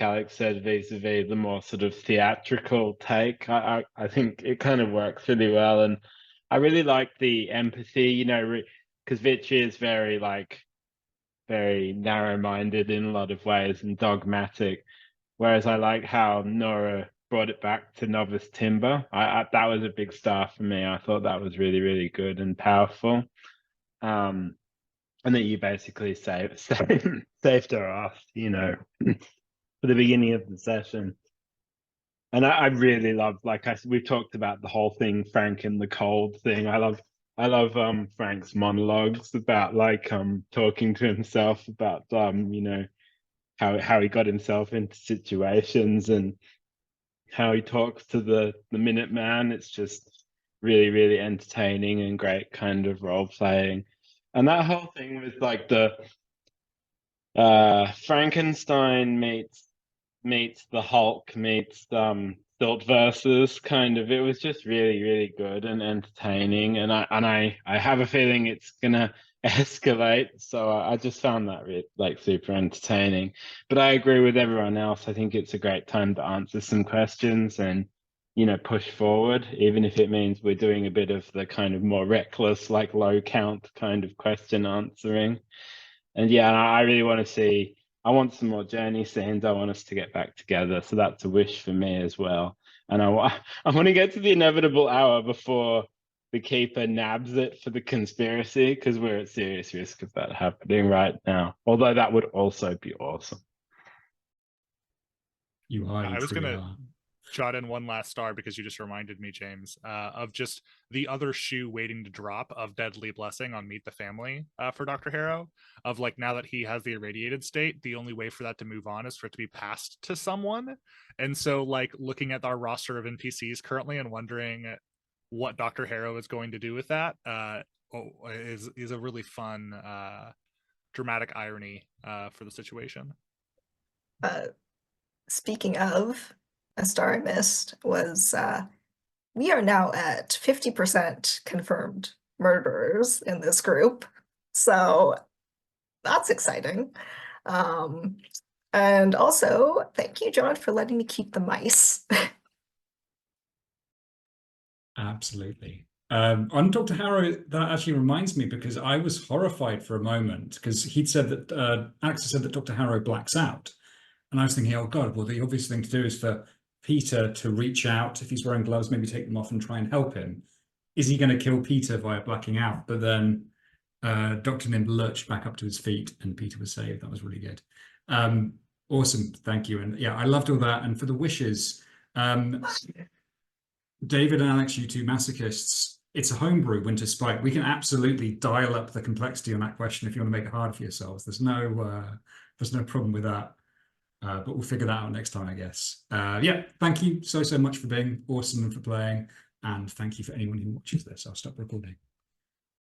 Alex said, vis-a-vis the more sort of theatrical take. I think it kind of works really well, and I really like the empathy, because Vitri is very narrow-minded in a lot of ways and dogmatic, whereas I like how Nora brought it back to novice timber. That was a big star for me. I thought that was really, really good and powerful. And that you basically saved her off, for the beginning of the session. And I really love, we've talked about the whole thing, Frank and the cold thing. I love Frank's monologues about talking to himself about how he got himself into situations and how he talks to the Minuteman. It's just really, really entertaining and great kind of role playing. And that whole thing with like the Frankenstein meets the Hulk meets Silt versus kind of, it was just really, really good and entertaining. And I have a feeling it's gonna escalate. So I just found that super entertaining. But I agree with everyone else. I think it's a great time to answer some questions and push forward, even if it means we're doing a bit of the kind of more reckless, like low count kind of question answering. And yeah, I really want to see, I want some more journey scenes. I want us to get back together. So that's a wish for me as well. And I want to get to the inevitable hour before the Keeper nabs it for the conspiracy, because we're at serious risk of that happening right now. Although that would also be awesome. You highly I was going to are. jot in one last star because you just reminded me, James, of just the other shoe waiting to drop of Deadly Blessing on Meet the Family for Dr. Harrow, of like, now that he has the irradiated state, the only way for that to move on is for it to be passed to someone. And so like looking at our roster of NPCs currently and wondering what Dr. Harrow is going to do with that is a really fun dramatic irony for the situation. Speaking of, a star I missed was we are now at 50% confirmed murderers in this group. So that's exciting. And also, thank you, John, for letting me keep the mice. Absolutely. On Dr. Harrow, that actually reminds me, because I was horrified for a moment, because he'd said that Alex said that Dr. Harrow blacks out. And I was thinking, oh God, well, the obvious thing to do is for Peter to reach out. If he's wearing gloves, maybe take them off and try and help him. Is he going to kill Peter via blacking out? But then Dr. Nim lurched back up to his feet and Peter was saved. That was really good. Awesome. Thank you. And yeah, I loved all that. And for the wishes, David and Alex, you two masochists, it's a homebrew Winter Spike. We can absolutely dial up the complexity on that question if you want to make it hard for yourselves. There's no problem with that. But we'll figure that out next time, I guess. Yeah, thank you so much for being awesome and for playing. And thank you for anyone who watches this. I'll stop recording.